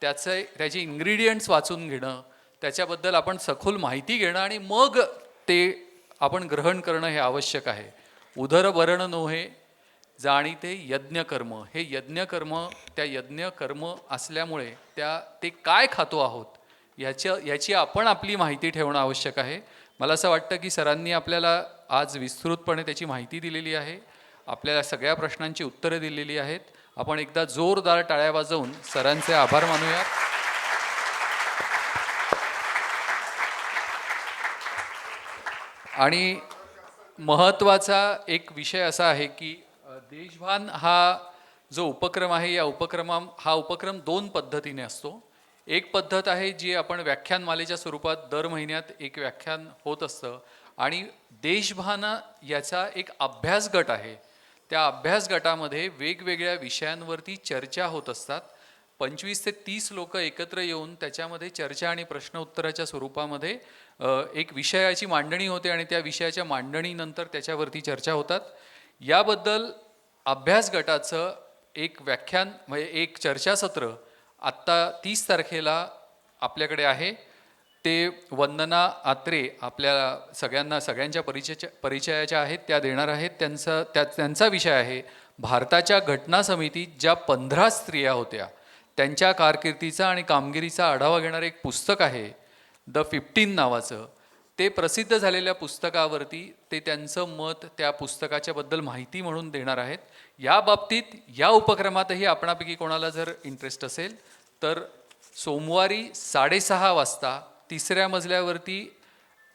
त्याचे इन्ग्रेडियंट्स वाचून घेणं, त्याच्याबद्दल आपण सखोल माहिती घेणं आणि मग ते आपण ग्रहण करणं हे आवश्यक आहे. उदरभरण नोहे जाणीते यज्ञकर्म. हे यज्ञकर्म, त्या यज्ञकर्म असल्यामुळे ते काय खातो आहोत याची आपण आपली माहिती ठेवणं आवश्यक आहे. मला असं वाटतं की सरांनी आपल्याला आज विस्तृतपणे त्याची माहिती दिलेली आहे, आपल्याला सगळ्या प्रश्नांची उत्तरं दिलेली आहेत. आपण एकदा जोरदार टाळ्या वाजवून सरांचे आभार मानूयात. आणि महत्त्वाचा एक विषय असा आहे की देशभान हा जो उपक्रम आहे, हा उपक्रम 2 पद्धतीने असतो. एक पद्धत आहे जी आपण व्याख्यानमालेच्या स्वरूपात दर महिन्यात एक व्याख्यान होत असतं, आणि देशभान याचा एक अभ्यास गट आहे. त्या अभ्यास गटामध्ये वेगवेगळ्या विषयांवरती चर्चा होत असतात. 25 ते 30 लोक एकत्र येऊन त्याच्यामध्ये चर्चा आणि प्रश्न उत्तराच्या स्वरूपामध्ये एक विषयाची मांडणी होते आणि त्या विषयाच्या मांडणीनंतर त्याच्यावरती चर्चा होतात. याबद्दल अभ्यास गटाचं एक व्याख्यान म्हणजे एक चर्चासत्र आत्ता 30 तारखेला आपल्याकडे आहे. ते वंदना आत्रे आपल्या सगळ्यांच्या परिचयाच्या आहेत, त्या देणार आहेत. त्यांचा विषय आहे भारताच्या घटना समितीत ज्या 15 स्त्रिया होत्या त्यांच्या कारकिर्दीचा आणि कामगिरीचा आढावा घेणारं एक पुस्तक आहे द 15 नावाचं. ते प्रसिद्ध झालेल्या पुस्तकावरती ते त्यांचं मत त्या पुस्तकाच्या बद्दल माहिती म्हणून देणार आहेत. या बाबतीत या उपक्रमातही आपणापैकी कोणाला जर इंटरेस्ट असेल तर सोमवारी 6:30 वाजता 3ऱ्या मजल्यावरती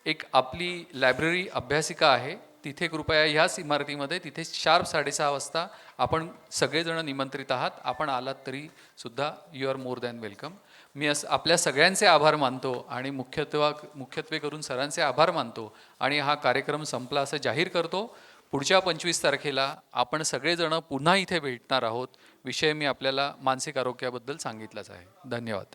एक आपली लायब्ररी अभ्यासिका आहे, तिथे कृपया ह्याच इमारतीमध्ये तिथे शार्प 6:30 वाजता आपण सगळेजण निमंत्रित आहात. आपण आलात तरी सुद्धा you are more than welcome. मी आपल्या सगळ्यांचे आभार मानतो आणि मुख्यत्वे करून सरांचे आभार मानतो आणि हा कार्यक्रम संपला असं जाहीर करतो. पुढच्या 25 तारखेला आपण सगळेजण पुन्हा इथे भेटणार आहोत. विषय मी आपल्याला मानसिक आरोग्याबद्दल सांगितलाच आहे. धन्यवाद.